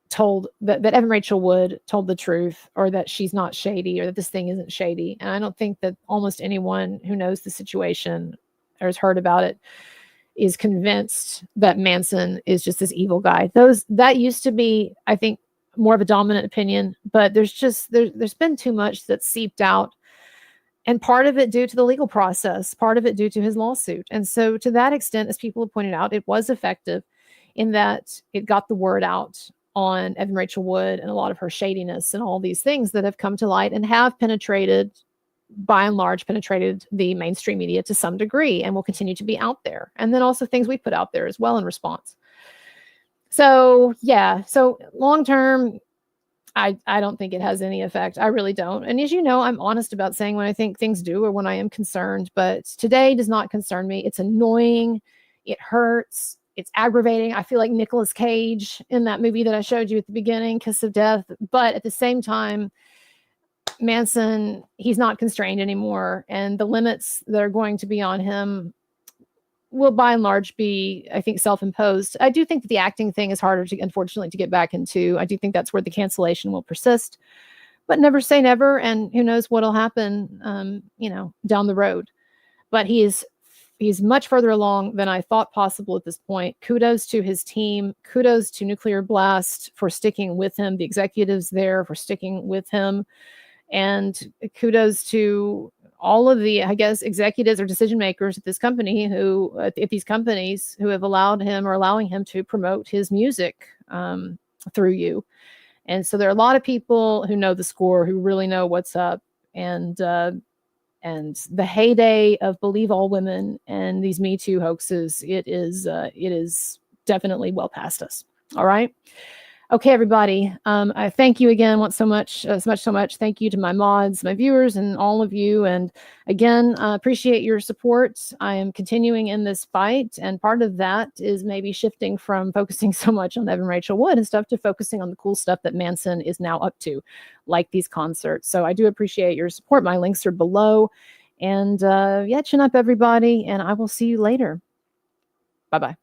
S3: told the truth, or that she's not shady, or that this thing isn't shady. And I don't think that almost anyone who knows the situation or has heard about it is convinced that Manson is just this evil guy. That used to be, I think, more of a dominant opinion, but there's been too much that's seeped out, and part of it due to the legal process, part of it due to his lawsuit. And so to that extent, as people have pointed out, it was effective in that it got the word out on Evan Rachel Wood and a lot of her shadiness and all these things that have come to light and have by and large penetrated the mainstream media to some degree, and will continue to be out there. And then also things we put out there as well in response. So yeah, so long term, I don't think it has any effect. I really don't. And as you know, I'm honest about saying when I think things do or when I am concerned, but today does not concern me. It's annoying. It hurts. It's aggravating. I feel like Nicolas Cage in that movie that I showed you at the beginning, Kiss of Death. But at the same time, Manson, he's not constrained anymore. And the limits that are going to be on him will by and large be, I think, self-imposed. I do think that the acting thing is harder to, unfortunately, to get back into. I do think that's where the cancellation will persist, but never say never. And who knows what'll happen, down the road. But he's much further along than I thought possible at this point. Kudos to his team. Kudos to Nuclear Blast for sticking with him. The executives there for sticking with him. And kudos to all of the, I guess, executives or decision makers at this company at these companies who have allowed him or allowing him to promote his music through you. And so there are a lot of people who know the score, who really know what's up. And And the heyday of Believe All Women and these Me Too hoaxes, it is definitely well past us. All right. Okay, everybody. I thank you again so much. Thank you to my mods, my viewers, and all of you. And again, appreciate your support. I am continuing in this fight. And part of that is maybe shifting from focusing so much on Evan Rachel Wood and stuff to focusing on the cool stuff that Manson is now up to, like these concerts. So I do appreciate your support. My links are below. And yeah, chin up, everybody. And I will see you later. Bye-bye.